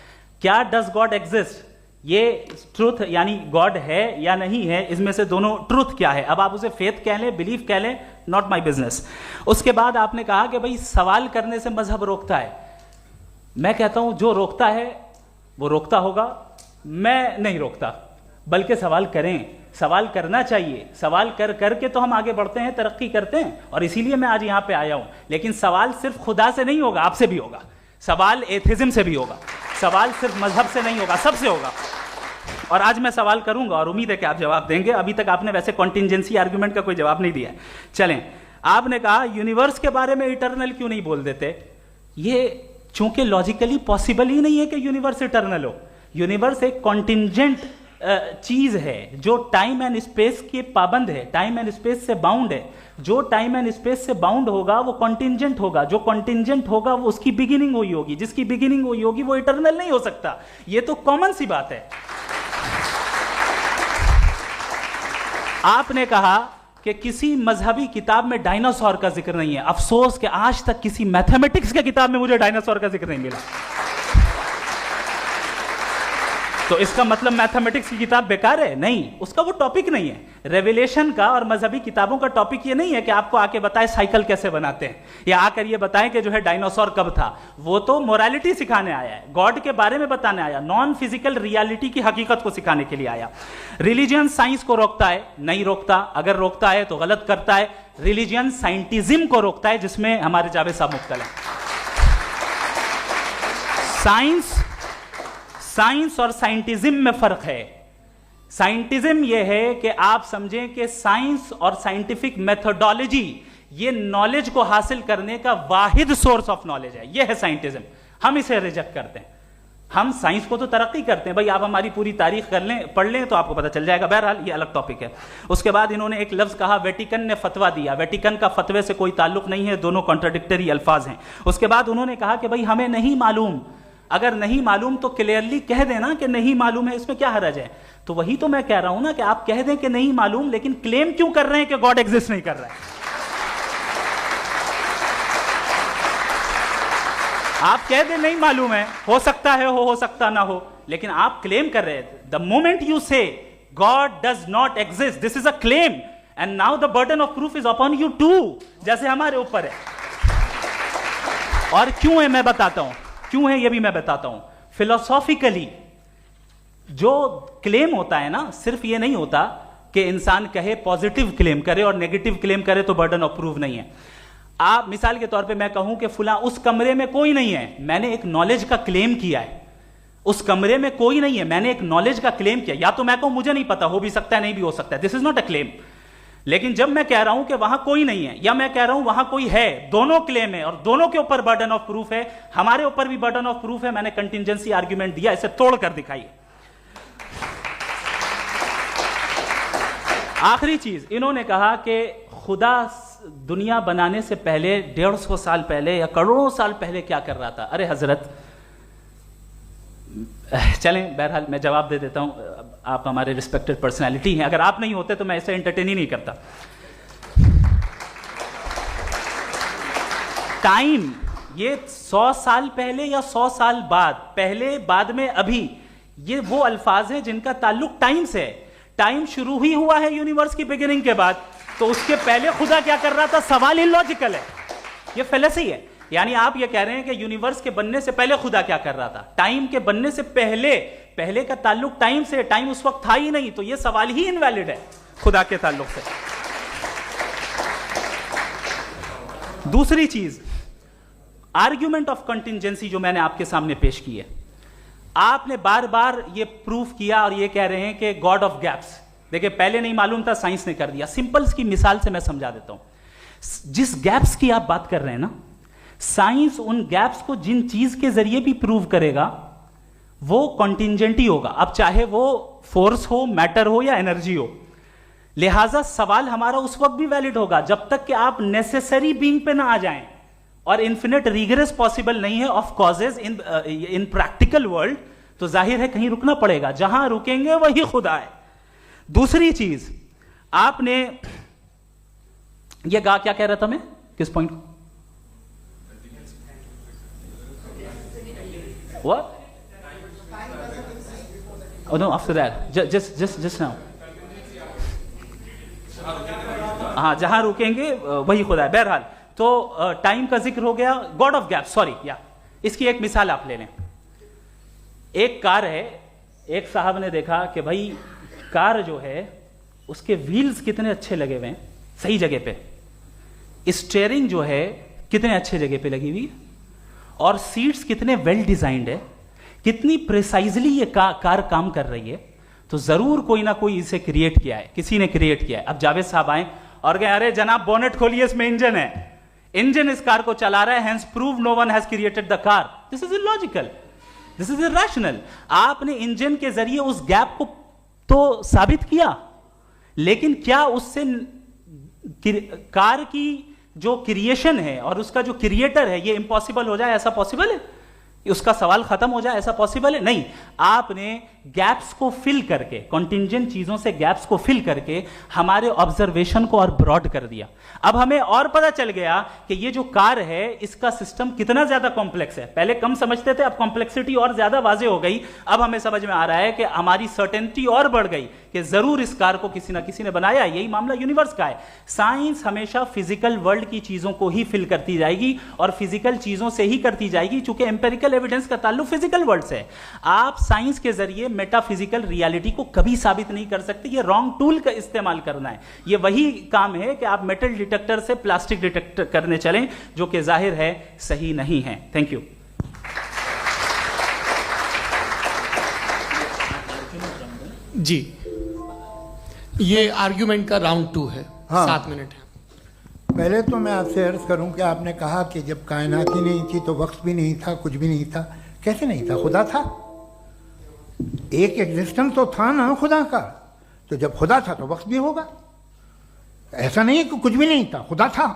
क्या डज गॉड एग्जिस्ट, ये ट्रुथ यानी गॉड है या नहीं है, इसमें से दोनों ट्रुथ क्या है। अब आप उसे फेथ कह लें, बिलीफ कह लें, नॉट माई बिजनेस। उसके बाद आपने कहा कि भाई सवाल करने से मजहब रोकता है। मैं कहता हूं जो रोकता है वो रोकता होगा, मैं नहीं रोकता, बल्कि सवाल करें, सवाल करना चाहिए। सवाल कर करके तो हम आगे बढ़ते हैं, तरक्की करते हैं, और इसीलिए मैं आज यहां पे आया हूं। लेकिन सवाल सिर्फ खुदा से नहीं होगा, आपसे भी होगा। सवाल एथिज्म से भी होगा, सवाल सिर्फ मजहब से नहीं होगा, सबसे होगा। और आज मैं सवाल करूंगा और उम्मीद है कि आप जवाब देंगे। अभी तक आपने वैसे कॉन्टिंजेंसी आर्ग्यूमेंट का कोई जवाब नहीं दिया। चलें, आपने कहा यूनिवर्स के बारे में इटर्नल क्यों नहीं बोल देते। ये चूंकि लॉजिकली पॉसिबल ही नहीं है कि यूनिवर्स इटर्नल हो। यूनिवर्स एक कॉन्टिंजेंट चीज है जो टाइम एंड स्पेस के पाबंद है, टाइम एंड स्पेस से बाउंड है। जो टाइम एंड स्पेस से बाउंड होगा वो कॉन्टिंजेंट होगा, जो कॉन्टिंजेंट होगा वो उसकी बिगिनिंग हुई होगी, जिसकी बिगिनिंग हुई होगी वो इटर्नल नहीं हो सकता। ये तो कॉमन सी बात है। आपने कहा कि किसी मजहबी किताब में डायनासोर का जिक्र नहीं है। अफसोस कि आज तक किसी मैथमेटिक्स के किताब में मुझे डायनासोर का जिक्र नहीं मिला। तो इसका मतलब मैथमेटिक्स की किताब बेकार है? नहीं, उसका वो टॉपिक नहीं है। रेवलेशन का और मजहबी किताबों का टॉपिक ये नहीं है कि आपको आके बताए साइकिल कैसे बनाते हैं, या आकर ये बताएं कि जो है डायनासोर कब था। वो तो मोरालिटी सिखाने आया है, गॉड के बारे में बताने आया, नॉन फिजिकल रियलिटी की हकीकत को सिखाने के लिए आया। रिलीजियन साइंस को रोकता है? नहीं रोकता। अगर रोकता है तो गलत करता है। रिलीजियन साइंटिज्म को रोकता है, जिसमें हमारे जावेद साहब मुब्तला है। साइंस और साइंटिज्म में फर्क है। साइंटिज्म यह है कि आप समझें कि साइंस और साइंटिफिक मेथोडोलॉजी ये नॉलेज को हासिल करने का वाहिद सोर्स ऑफ नॉलेज है। यह है साइंटिज्म। हम इसे रिजेक्ट करते हैं। हम साइंस को तो तरक्की करते हैं, भाई आप हमारी पूरी तारीख कर लें, पढ़ लें तो आपको पता चल जाएगा। बहरहाल ये अलग टॉपिक है। उसके बाद इन्होंने एक लफ्ज कहा, वेटिकन ने फतवा दिया। वेटिकन का फतवे से कोई ताल्लुक नहीं है, दोनों कॉन्ट्राडिक्टरी अल्फाज हैं। उसके बाद उन्होंने कहा कि भाई हमें नहीं मालूम। अगर नहीं मालूम तो क्लियरली कह देना कि नहीं मालूम है, इसमें क्या हरज है। तो वही तो मैं कह रहा हूं ना कि आप कह दें कि नहीं मालूम, लेकिन क्लेम क्यों कर रहे हैं कि गॉड एग्जिस्ट नहीं कर रहा है। आप कह दें नहीं मालूम है, हो सकता है हो सकता ना हो, लेकिन आप क्लेम कर रहे हैं। The moment you say God does not exist, this is a claim. And now the burden of proof is upon you too, जैसे हमारे ऊपर है। और क्यों है मैं बताता हूं, क्यों है ये भी मैं बताता हूं। फिलोसॉफिकली जो क्लेम होता है ना, सिर्फ ये नहीं होता कि इंसान कहे पॉजिटिव क्लेम करे और नेगेटिव क्लेम करे तो बर्डन ऑफ प्रूफ नहीं है। आप मिसाल के तौर पे मैं कहूं कि फुला उस कमरे में कोई नहीं है, मैंने एक नॉलेज का क्लेम किया है, उस कमरे में कोई नहीं है, मैंने एक नॉलेज का क्लेम किया। या तो मैं कहूं मुझे नहीं पता, हो भी सकता है नहीं भी हो सकता है, this is not a claim. लेकिन जब मैं कह रहा हूं कि वहां कोई नहीं है या मैं कह रहा हूं वहां कोई है, दोनों क्लेम है और दोनों के ऊपर बर्डन ऑफ प्रूफ है। हमारे ऊपर भी बर्डन ऑफ प्रूफ है, मैंने कंटिजेंसी आर्ग्यूमेंट दिया, इसे तोड़कर दिखाइए। आखिरी चीज, इन्होंने कहा कि खुदा दुनिया बनाने से पहले 150 साल पहले या करोड़ों साल पहले क्या कर रहा था। अरे हजरत, चलें बहरहाल मैं जवाब दे देता हूं, आप हमारे रिस्पेक्टेड पर्सनालिटी हैं, अगर आप नहीं होते तो मैं ऐसे एंटरटेन ही नहीं करता। टाइम, ये 100 साल पहले या 100 साल बाद, पहले बाद में अभी, ये वो अल्फाज हैं जिनका ताल्लुक टाइम से है। टाइम शुरू ही हुआ है यूनिवर्स की बिगिनिंग के बाद, तो उसके पहले खुदा क्या कर रहा था, सवाल इलॉजिकल है, ये फेलेसी है। यानी आप ये कह रहे हैं कि यूनिवर्स के बनने से पहले खुदा क्या कर रहा था, टाइम के बनने से पहले, पहले का ताल्लुक टाइम से, टाइम उस वक्त था ही नहीं, तो ये सवाल ही इनवैलिड है खुदा के ताल्लुक से। दूसरी चीज, आर्ग्यूमेंट ऑफ कंटिजेंसी जो मैंने आपके सामने पेश की है, आपने बार बार ये प्रूफ किया और ये कह रहे हैं कि गॉड ऑफ गैप्स। देखिए पहले नहीं मालूम था, साइंस ने कर दिया। सिंपल्स की मिसाल से मैं समझा देता हूं। जिस गैप्स की आप बात कर रहे हैं ना, साइंस उन गैप्स को जिन चीज के जरिए भी प्रूव करेगा वो कॉन्टिंजेंट ही होगा, अब चाहे वो फोर्स हो, मैटर हो या एनर्जी हो। लिहाजा सवाल हमारा उस वक्त भी वैलिड होगा जब तक कि आप नेसेसरी बीइंग पे ना आ जाएं, और इन्फिनिट रिगरेस पॉसिबल नहीं है of causes in practical world, तो जाहिर है कहीं रुकना पड़ेगा, जहां रुकेंगे वही खुदा है। दूसरी चीज, आपने ये क्या कह रहा था मैं, किस पॉइंट को? What? Oh no, after that. Just now. हाँ, जहां रुकेंगे वही खुदा है। बहरहाल, तो टाइम का जिक्र हो गया, गॉड ऑफ गैप, सॉरी या इसकी एक मिसाल आप ले लें। एक कार है, एक साहब ने देखा कि भाई कार जो है उसके व्हील्स कितने अच्छे लगे हुए हैं सही जगह पे, स्टीयरिंग जो है कितने अच्छे जगह पे लगी हुई है, और सीट्स कितने वेल डिजाइंड है, कितनी प्रिसाइजली ये कार काम कर रही है, तो जरूर कोई ना कोई इसे क्रिएट किया है, किसी ने क्रिएट किया है। अब जावेद साहब आए और कहे अरे जनाब बोनेट खोलिए, इसमें इंजन है, इंजन इस कार को चला रहा है, hence prove no one has created the car. This is illogical, this is irrational. आपने इंजन के जरिए उस गैप को तो साबित किया, लेकिन क्या उससे कार की जो क्रिएशन है और उसका जो क्रिएटर है ये इम्पॉसिबल हो जाए, ऐसा पॉसिबल है? उसका सवाल खत्म हो जाए, ऐसा पॉसिबल है? नहीं। आपने गैप्स को फिल करके, कॉन्टिंजेंट चीजों से गैप्स को फिल करके हमारे ऑब्जर्वेशन को और ब्रॉड कर दिया। अब हमें और पता चल गया कि ये जो कार है इसका सिस्टम कितना ज्यादा कॉम्प्लेक्स है। पहले कम समझते थे, अब कॉम्प्लेक्सिटी और ज्यादा वाजे हो गई। अब हमें समझ में आ रहा है कि हमारी सर्टेनिटी और बढ़ गई कि जरूर इस कार को किसी ना किसी ने बनाया। यही मामला यूनिवर्स का है। साइंस हमेशा फिजिकल वर्ल्ड की चीजों को ही फिल करती जाएगी और फिजिकल चीजों से ही करती जाएगी, चूंकि एम्पेरिकल एविडेंस का ताल्लुक फिजिकल वर्ल्ड से है। आप साइंस के जरिए मेटाफिजिकल रियलिटी को कभी साबित नहीं कर सकते। ये रॉन्ग टूल का इस्तेमाल करना है। ये वही काम है कि आप मेटल डिटेक्टर से प्लास्टिक डिटेक्टर करने चलें, जो कि जाहिर है सही नहीं है। Thank you. जी, ये आर्ग्यूमेंट का राउंड 2 है। हाँ। 7 मिनट है। पहले तो मैं आपसे अर्ज करूं कि आपने कहा कि जब कायनात ही नहीं थी तो वक्त भी नहीं था, कुछ भी नहीं था। कैसे नहीं था? खुदा था, एक एग्जिस्टेंस तो था ना खुदा का। तो जब खुदा था तो वक्त भी होगा। ऐसा नहीं है कि कुछ भी नहीं था, खुदा था।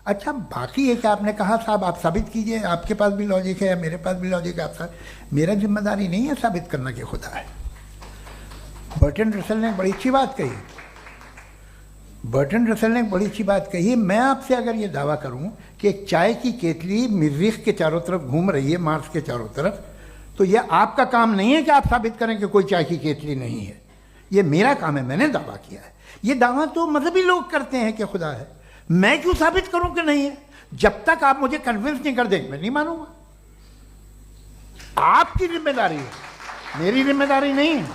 अच्छा, बाकी एक आपने कहा साहब आप साबित कीजिए, आपके पास भी लॉजिक है या मेरे पास भी लॉजिक है। आप मेरा जिम्मेदारी नहीं है साबित करना कि खुदा है। बर्टन रसल ने बड़ी अच्छी बात कही। बर्टन रसल ने बड़ी अच्छी बात कही। मैं आपसे अगर ये दावा करूं कि एक चाय की केतली मरीख के चारों तरफ घूम रही है, मार्स के चारों तरफ, तो ये आपका काम नहीं है कि आप साबित करें कि कोई चाय की केतली नहीं है। ये मेरा काम है, मैंने दावा किया है। ये दावा तो मजहबी लोग करते हैं कि खुदा है, मैं क्यों साबित करूं कि नहीं है? जब तक आप मुझे कन्विंस नहीं कर देंगे मैं नहीं मानूंगा। आपकी जिम्मेदारी है, मेरी जिम्मेदारी नहीं है।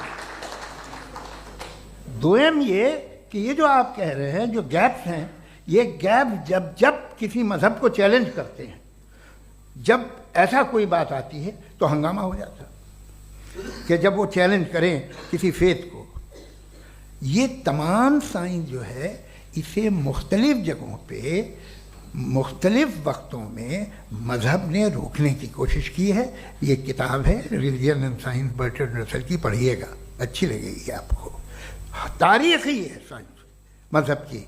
दोयम ये कि ये जो आप कह रहे हैं, जो गैप्स हैं, ये गैप जब जब किसी मजहब को चैलेंज करते हैं, जब ऐसा कोई बात आती है तो हंगामा हो जाता है कि जब वो चैलेंज करें किसी फेथ को। ये तमाम साइंस जो है इसे मुख्तलिफ जगहों पे मुख्तलिफ वक्तों में मजहब ने रोकने की कोशिश की है। ये किताब है religion and science Bertrand Russell की, पढ़िएगा, अच्छी लगेगी आपको। तारीख ही है साइंस, मजहब की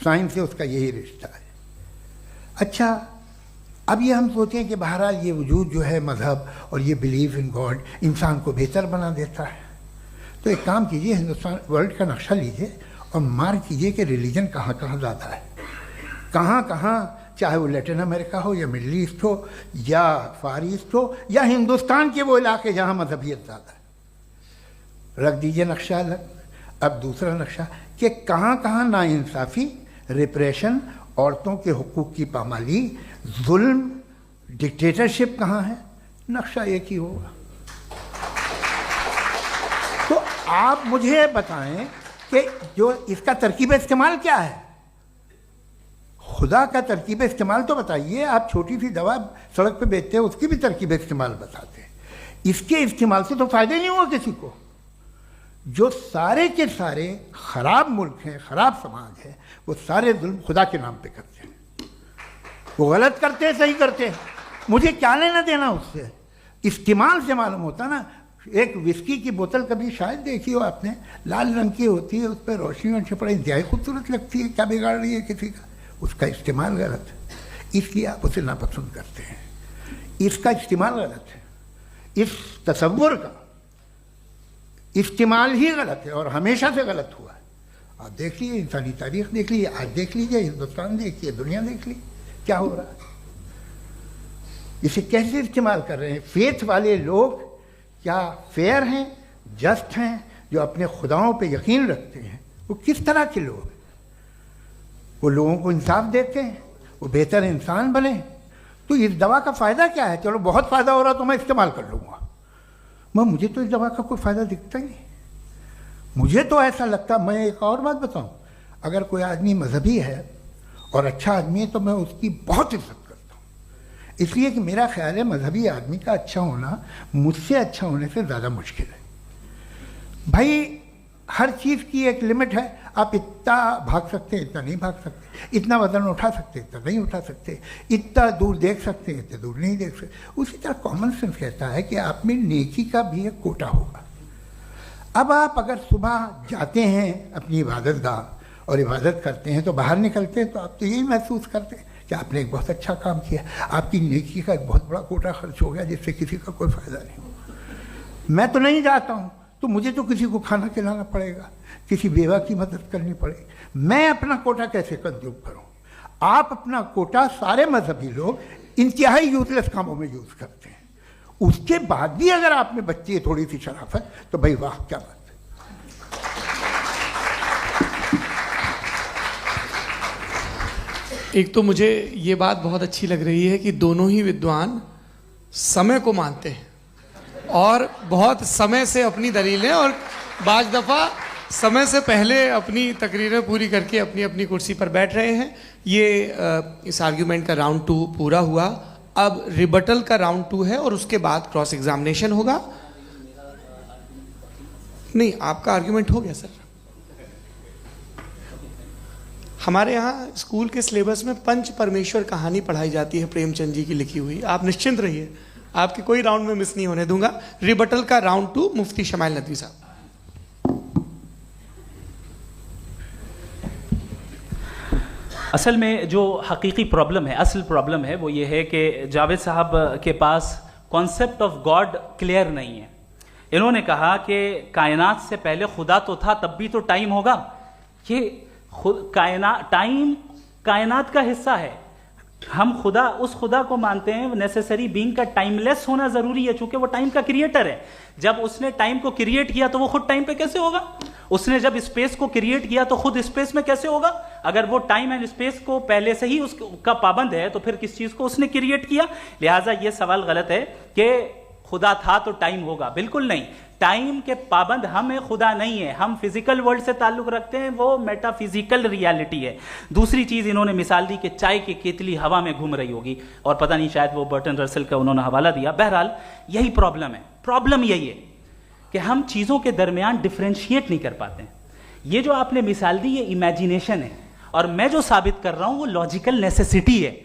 साइंस से उसका यही रिश्ता है। अच्छा, अब ये हम सोचें कि बहरहाल ये वजूद जो है मजहब और ये बिलीव इन गॉड इंसान को बेहतर बना देता है, तो एक काम कीजिए, हिंदुस्तान वर्ल्ड का नक्शा लीजिए और मार्क कीजिए कि रिलीजन कहाँ कहाँ ज़्यादा है, कहाँ कहाँ, चाहे वो लैटिन अमेरिका हो या मिडल ईस्ट हो या फार ईस्ट हो या हिंदुस्तान के वो इलाके जहाँ मजहबियत ज़्यादा है। रख दीजिए नक्शा अलग। अब दूसरा नक्शा कि कहाँ कहाँ नाइंसाफ़ी, रिप्रेशन, औरतों के हुकूक की पामाली, जुल्म, डिक्टेटरशिप कहाँ है, नक्शा एक ही होगा। तो आप मुझे बताएं कि जो इसका तरकीब इस्तेमाल क्या है, खुदा का तरकीब इस्तेमाल तो बताइए। आप छोटी सी दवा सड़क पे बेचते हैं, उसकी भी तरकीब इस्तेमाल बताते हैं। इसके इस्तेमाल से तो फायदे नहीं हुआ किसी को। जो सारे के सारे खराब मुल्क हैं, खराब समाज है, वो सारे जुल्म खुदा के नाम पे करते हैं। वो गलत करते हैं, सही करते हैं, मुझे क्या लेना देना उससे। इस्तेमाल से मालूम होता ना। एक विस्की की बोतल कभी शायद देखी हो आपने, लाल रंग की होती है, उस पर रोशनी और छपड़ा इंतहाई खूबसूरत लगती है, क्या बिगाड़ रही है किसी का? उसका इस्तेमाल गलत है, इसलिए आप उसे नापसंद करते हैं। इसका इस्तेमाल गलत है, इस तसव्वुर का इस्तेमाल ही गलत है और हमेशा से गलत हुआ है। आप देख लीजिए, इंसानी तारीख देख लीजिए, आज देख लीजिए, हिंदुस्तान देखिए, दुनिया देख लीजिए क्या हो रहा है। इसे कैसे इस्तेमाल कर रहे हैं फेथ वाले लोग? क्या फेयर हैं, जस्ट हैं, जो अपने खुदाओं पे यकीन रखते हैं? वो किस तरह के लोग हैं? वो लोगों को इंसाफ देते हैं, वो बेहतर इंसान बने। तो इस दवा का फ़ायदा क्या है? चलो बहुत फ़ायदा हो रहा तो मैं इस्तेमाल कर लूँगा, मुझे तो इस दवा का कोई फ़ायदा दिखता ही नहीं। मुझे तो ऐसा लगता, मैं एक और बात बताऊं, अगर कोई आदमी मजहबी है और अच्छा आदमी है तो मैं उसकी बहुत इज्जत करता हूँ, इसलिए कि मेरा ख्याल है मजहबी आदमी का अच्छा होना मुझसे अच्छा होने से ज़्यादा मुश्किल है। भाई हर चीज़ की एक लिमिट है। आप इतना भाग सकते हैं, इतना नहीं भाग सकते, इतना वजन उठा सकते, इतना नहीं उठा सकते, इतना दूर देख सकते हैं, इतना दूर नहीं देख सकते। उसी तरह कॉमन सेंस कहता है कि आप में नेकी का भी एक कोटा होगा। अब आप अगर सुबह जाते हैं अपनी इबादत गाह और इबादत करते हैं तो बाहर निकलते हैं तो आप तो यही महसूस करते हैं कि आपने एक बहुत अच्छा काम किया, आपकी नेकी का एक बहुत बड़ा कोटा खर्च हो गया जिससे किसी का कोई फ़ायदा नहीं हो। मैं तो नहीं जाता हूँ तो मुझे तो किसी को खाना खिलाना पड़ेगा, किसी बेवा की मदद करनी पड़ेगी। मैं अपना कोटा कैसे कंज्यूम करूं? आप अपना कोटा, सारे मजहबी लोग इंतहाई यूजलेस कामों में यूज करते हैं। उसके बाद भी अगर आप में बच्ची है थोड़ी सी शराफत, तो भाई वाह क्या बात है। एक तो मुझे ये बात बहुत अच्छी लग रही है कि दोनों ही विद्वान समय को मानते हैं और बहुत समय से अपनी दलीलें और बाज़ दफ़ा समय से पहले अपनी तकरीरें पूरी करके अपनी अपनी कुर्सी पर बैठ रहे हैं। ये इस आर्ग्यूमेंट का राउंड 2 पूरा हुआ। अब रिबटल का राउंड 2 है और उसके बाद क्रॉस एग्जामिनेशन होगा। नहीं, आपका आर्ग्यूमेंट हो गया सर। हमारे यहाँ स्कूल के सिलेबस में पंच परमेश्वर कहानी पढ़ाई जाती है, प्रेमचंद जी की लिखी हुई। आप निश्चिंत रहिए, आपके कोई राउंड में मिस नहीं होने दूंगा। रिबटल का राउंड 2, मुफ्ती शमाइल नदवी साहब। असल में जो हकीकी प्रॉब्लम है, असल प्रॉब्लम है वो ये है कि जावेद साहब के पास कॉन्सेप्ट ऑफ गॉड क्लियर नहीं है। इन्होंने कहा कि कायनात से पहले खुदा तो था, तब भी तो टाइम होगा। ये टाइम कायनात का हिस्सा है। हम खुदा, उस खुदा को मानते हैं, नेसेसरी बीइंग का टाइमलेस होना जरूरी है, चूंकि वो टाइम का क्रिएटर है। जब उसने टाइम को क्रिएट किया तो वो खुद टाइम पे कैसे होगा? उसने जब स्पेस को क्रिएट किया तो खुद स्पेस में कैसे होगा? अगर वो टाइम एंड स्पेस को पहले से ही उसका पाबंद है तो फिर किस चीज को उसने क्रिएट किया? लिहाजा ये सवाल गलत है कि खुदा था तो टाइम होगा, बिल्कुल नहीं। टाइम के पाबंद हम है, खुदा नहीं है। हम फिजिकल वर्ल्ड से ताल्लुक रखते हैं, वो मेटाफिजिकल रियलिटी है। दूसरी चीज इन्होंने मिसाल दी कि चाय की केतली हवा में घूम रही होगी, और पता नहीं शायद वो बर्टन रसल का उन्होंने हवाला दिया। बहरहाल यही प्रॉब्लम है। प्रॉब्लम यही है कि हम चीजों के दरमियान डिफरेंशिएट नहीं कर पाते। ये जो आपने मिसाल दी ये इमेजिनेशन है, और मैं जो साबित कर रहा हूं वो लॉजिकल नेसेसिटी है।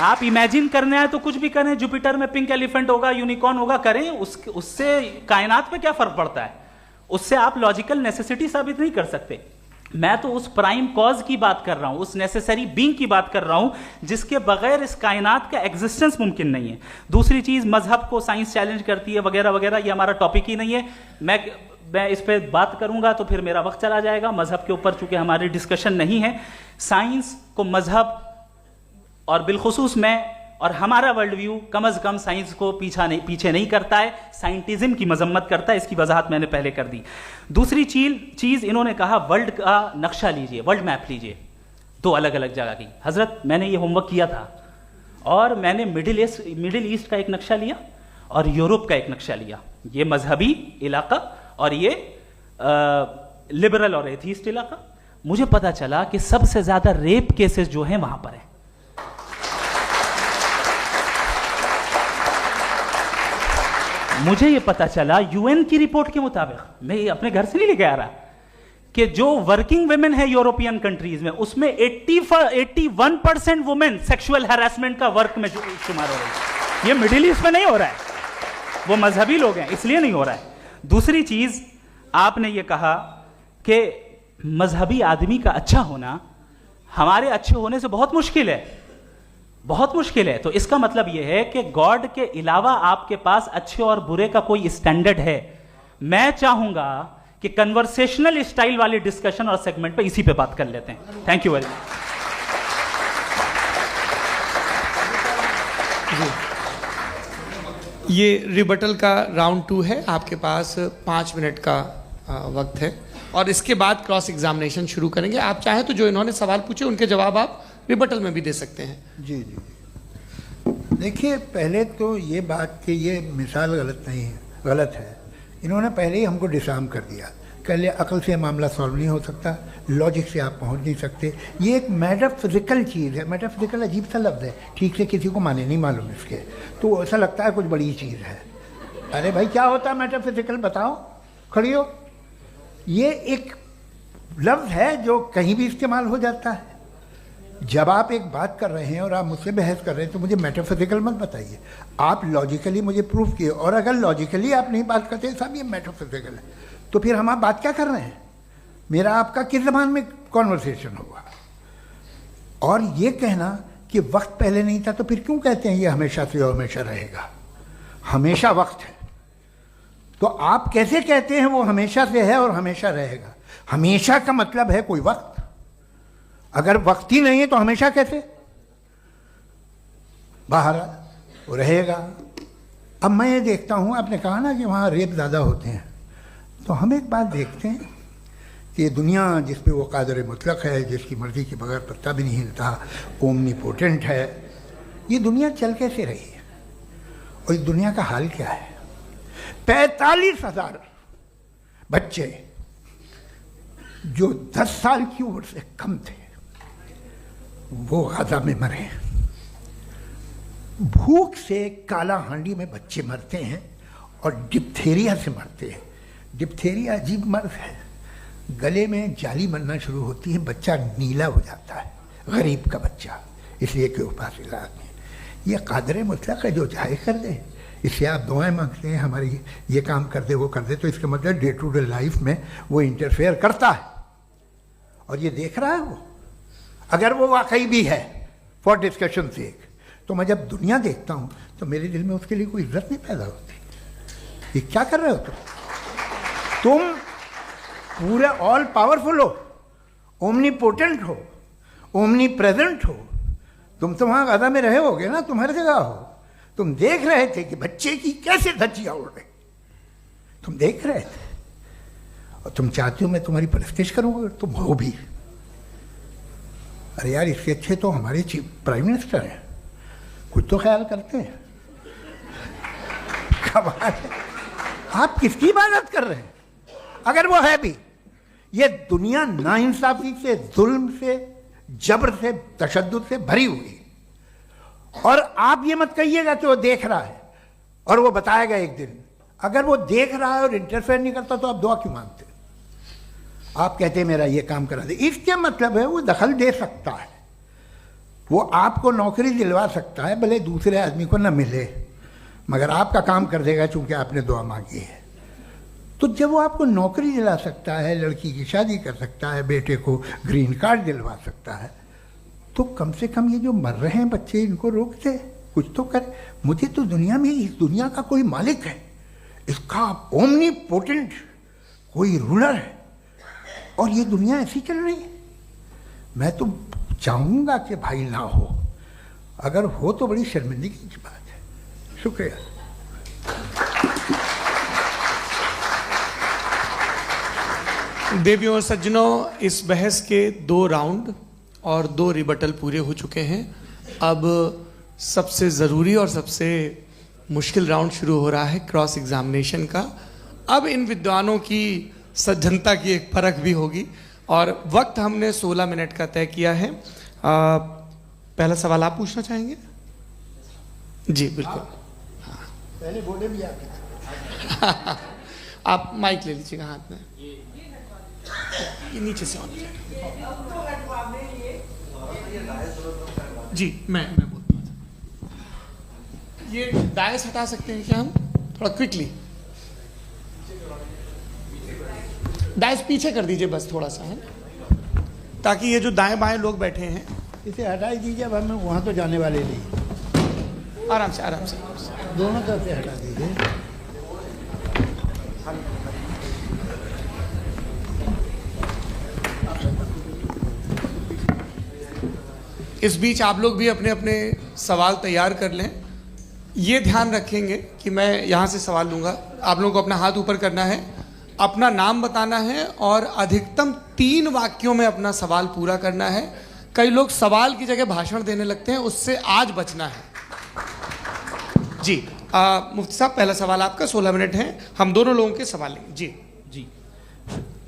आप इमेजिन करने आए तो कुछ भी करें, जुपिटर में पिंक एलिफेंट होगा, यूनिकॉर्न होगा, करें, उससे कायनात पे क्या फर्क पड़ता है? उससे आप लॉजिकल नेसेसिटी साबित नहीं कर सकते। मैं तो उस प्राइम कॉज की बात कर रहा हूं, उस नेसेसरी बीइंग की बात कर रहा हूं जिसके बगैर इस कायनात का एग्जिस्टेंस मुमकिन नहीं है। दूसरी चीज, मजहब को साइंस चैलेंज करती है वगैरह वगैरह, ये हमारा टॉपिक ही नहीं है। मैं इस पर बात करूंगा तो फिर मेरा वक्त चला जाएगा। मजहब के ऊपर चूंकि हमारी डिस्कशन नहीं है, साइंस को मजहब और बिलखुसूस मैं और हमारा वर्ल्ड व्यू कम अज कम साइंस को पीछे नहीं करता है, साइंटिज्म की मजम्मत करता है। इसकी वजाहत मैंने पहले कर दी। दूसरी चीज इन्होंने कहा वर्ल्ड का नक्शा लीजिए, वर्ल्ड मैप लीजिए, दो अलग अलग जगह की। हजरत मैंने ये होमवर्क किया था, और मैंने मिडिल ईस्ट का एक नक्शा लिया और यूरोप का एक नक्शा लिया, ये मजहबी इलाका और ये लिबरल और एथीस्ट इलाका। मुझे पता चला कि सबसे ज्यादा रेप केसेस जो हैं वहां पर है। मुझे ये पता चला यूएन की रिपोर्ट के मुताबिक, मैं ये अपने घर से नहीं लेके आ रहा, कि जो वर्किंग वुमेन है यूरोपियन कंट्रीज में, उसमें 81% वुमेन सेक्सुअल हैरेसमेंट का वर्क में शुमार हो रही है। ये मिडिल ईस्ट में नहीं हो रहा है, वो मजहबी लोग हैं इसलिए नहीं हो रहा है। दूसरी चीज, आपने ये कहा कि मजहबी आदमी का अच्छा होना हमारे अच्छे होने से बहुत मुश्किल है, बहुत मुश्किल है। तो इसका मतलब यह है कि गॉड के अलावा आपके पास अच्छे और बुरे का कोई स्टैंडर्ड है। मैं चाहूंगा कि कन्वर्सेशनल स्टाइल वाली डिस्कशन और सेगमेंट पे इसी पे बात कर लेते हैं। Thank you very much. ये रिबटल का राउंड 2 है। आपके पास 5 मिनट का वक्त है, और इसके बाद क्रॉस एग्जामिनेशन शुरू करेंगे। आप चाहें तो जो इन्होंने सवाल पूछे उनके जवाब आप रिबटल में भी दे सकते हैं। जी जी, देखिए, पहले तो ये बात कि ये मिसाल गलत है। इन्होंने पहले ही हमको डिसार्म कर दिया। कह लिया अकल से मामला सॉल्व नहीं हो सकता, लॉजिक से आप पहुंच नहीं सकते। ये एक मेटाफिजिकल चीज़ है। मेटाफिजिकल अजीब सा लफ्ज़ है, ठीक से किसी को माने नहीं मालूम इसके, तो ऐसा लगता है कुछ बड़ी चीज़ है। अरे भाई, क्या होता है मेटाफिजिकल, बताओ, खड़ी हो। ये एक लफ्ज़ है जो कहीं भी इस्तेमाल हो जाता है। जब आप एक बात कर रहे हैं और आप मुझसे बहस कर रहे हैं तो मुझे मेटाफिजिकल मत बताइए, आप लॉजिकली मुझे प्रूफ किए। और अगर लॉजिकली आप नहीं बात करते साहब ये मेटाफिजिकल है, तो फिर हम आप बात क्या कर रहे हैं? मेरा आपका किस ज़बान में कॉन्वर्सेशन होगा? और ये कहना कि वक्त पहले नहीं था, तो फिर क्यों कहते हैं ये हमेशा से और हमेशा रहेगा? हमेशा वक्त है, तो आप कैसे कहते हैं वो हमेशा से है और हमेशा रहेगा? हमेशा का मतलब है कोई वक्त, अगर वक्त ही नहीं है तो हमेशा कैसे? बाहर वो रहेगा। अब मैं ये देखता हूँ, आपने कहा ना कि वहाँ रेप ज़्यादा होते हैं, तो हम एक बात देखते हैं कि ये दुनिया जिस पे वो कादर मुतलक है, जिसकी मर्ज़ी के बगैर पत्ता भी नहीं हिलता, ओमनीपोटेंट है, ये दुनिया चल कैसे रही है? और इस दुनिया का हाल क्या है? 45,000 बच्चे जो 10 साल की उम्र से कम थे वो गाजा में मरे। भूख से काला हांडी में बच्चे मरते हैं और डिप्थेरिया से मरते हैं। डिप्थेरिया अजीब मर्ज है, गले में जाली बनना शुरू होती है, बच्चा नीला हो जाता है, गरीब का बच्चा, इसलिए कि उपास इलाज में। ये कादर मुतलक है जो चाहे कर दे, इससे आप दुआएं मांगते हैं हमारी ये काम कर दे वो कर दे, तो इसका मतलब डे टू डे लाइफ में वो इंटरफेयर करता है और ये देख रहा है वो। अगर वो वाकई भी है फॉर डिस्कशन सेक, तो मैं जब दुनिया देखता हूँ तो मेरे दिल में उसके लिए कोई इज्जत नहीं पैदा होती। ये क्या कर रहे हो तुम पूरे ऑल पावरफुल हो ओमनीपोटेंट हो, ओमनी प्रेजेंट हो। तुम तो वहाँ गाजा में रहे होगे ना, तुम हर जगह हो। तुम देख रहे थे कि बच्चे की कैसे धज्जियाँ उड़ रही, तुम देख रहे थे, और तुम चाहते हो मैं तुम्हारी परस्तिश करूँगा, तुम हो भी। अरे यार, इससे अच्छे तो हमारे चीफ प्राइम मिनिस्टर हैं, कुछ तो ख्याल करते हैं। कमाल है, आप किसकी इबादत कर रहे हैं? अगर वो है भी, ये दुनिया नाइंसाफी से, जुल्म से, जबर से, तशद्दुद से भरी हुई। और आप ये मत कहिएगा कि वो देख रहा है और वो बताएगा एक दिन। अगर वो देख रहा है और इंटरफेयर नहीं करता तो आप दुआ क्यों मांगते? आप कहते हैं मेरा ये काम करा दे, इसके मतलब है वो दखल दे सकता है, वो आपको नौकरी दिलवा सकता है, भले दूसरे आदमी को न मिले, मगर आपका काम कर देगा चूंकि आपने दुआ मांगी है। तो जब वो आपको नौकरी दिला सकता है, लड़की की शादी कर सकता है, बेटे को ग्रीन कार्ड दिलवा सकता है, तो कम से कम ये जो मर रहे हैं बच्चे, इनको रोक दे, कुछ तो करे। मुझे तो दुनिया में, इस दुनिया का कोई मालिक है, इसका ओमनीपोटेंट कोई रूलर है, और ये दुनिया ऐसी चल रही है। मैं तो चाहूँगा कि भाई ना हो, अगर हो तो बड़ी शर्मिंदगी की बात है। शुक्रिया। देवियों और सज्जनों, इस बहस के 2 राउंड और 2 रिबटल पूरे हो चुके हैं। अब सबसे ज़रूरी और सबसे मुश्किल राउंड शुरू हो रहा है, क्रॉस एग्जामिनेशन का। अब इन विद्वानों की सज्जनता की एक परख भी होगी, और वक्त हमने 16 मिनट का तय किया है। पहला सवाल आप पूछना चाहेंगे? जी बिल्कुल। पहले बोले भी आप माइक ले लीजिएगा हाथ में, ये नीचे से ऑन जी। मैं बोलता हूँ, ये डायस हटा सकते हैं क्या हम थोड़ा क्विकली? डायस पीछे कर दीजिए बस थोड़ा सा, है, ताकि ये जो दाएं बाएं लोग बैठे हैं, इसे हटा ही दीजिए। अब हम वहाँ तो जाने वाले नहीं। आराम से आराम से दोनों तरफ से हटा दीजिए। इस बीच आप लोग भी अपने अपने सवाल तैयार कर लें। ये ध्यान रखेंगे कि मैं यहाँ से सवाल लूँगा, आप लोगों को अपना हाथ ऊपर करना है, अपना नाम बताना है, और अधिकतम 3 वाक्यों में अपना सवाल पूरा करना है। कई लोग सवाल की जगह भाषण देने लगते हैं, उससे आज बचना है। जी मुफ्ती साहब, पहला सवाल आपका, 16 मिनट हैं, हम दोनों लोगों के सवाल लेंगे। जी जी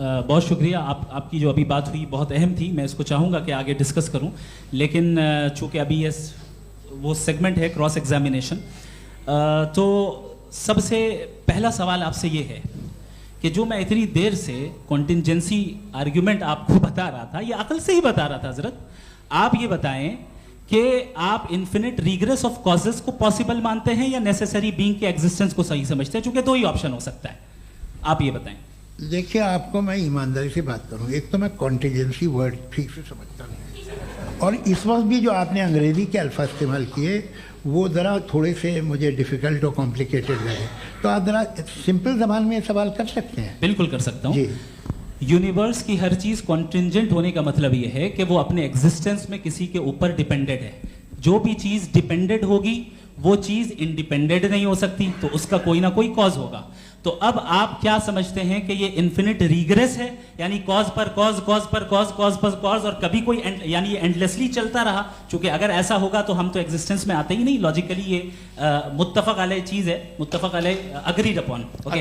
बहुत शुक्रिया। आपकी जो अभी बात हुई बहुत अहम थी, मैं इसको चाहूँगा कि आगे डिस्कस करूँ, लेकिन चूँकि अभी ये वो सेगमेंट है क्रॉस एग्जामिनेशन, तो सबसे पहला सवाल आपसे ये है कि जो मैं इतनी देर से कॉन्टिंजेंसी आर्ग्यूमेंट आपको बता रहा था, ये अकल से ही बता रहा था हजरत, आप ये बताएं कि आप इन्फिनिट रिग्रेस ऑफ कॉजेस को पॉसिबल मानते हैं या नेसेसरी बीइंग के एग्जिस्टेंस को सही समझते हैं? चूंकि 2 ही ऑप्शन हो सकता है, आप ये बताएं। देखिए, आपको मैं ईमानदारी से बात करूं, एक तो मैं कॉन्टिजेंसी वर्ड ठीक से समझता नहीं, और इस वक्त भी जो आपने अंग्रेजी के अल्फाज इस्तेमाल किए वो ज़रा थोड़े से मुझे डिफ़िकल्ट और कॉम्प्लिकेटेड लगे, तो आप ज़रा सिंपल ज़बान में सवाल कर सकते हैं? बिल्कुल कर सकता हूँ जी। यूनिवर्स की हर चीज़ कॉन्टिंजेंट होने का मतलब ये है कि वो अपने एग्जिस्टेंस में किसी के ऊपर डिपेंडेड है। जो भी चीज़ डिपेंडेड होगी वो चीज़ इंडिपेंडेंट नहीं हो सकती, तो उसका कोई ना कोई कॉज होगा। तो अब आप क्या समझते हैं कि ये इन्फिनिट रिग्रेस है, यानी कॉज पर कॉज, कॉज पर कॉज, कॉज पर कॉज, और कभी कोई यानी ये एंडलेसली चलता रहा? क्योंकि अगर ऐसा होगा तो हम तो एग्जिस्टेंस में आते ही नहीं। लॉजिकली ये मुत्तफक अलैह चीज़ है, मुत्तफक अलैह अग्रीड अपॉन। ओके,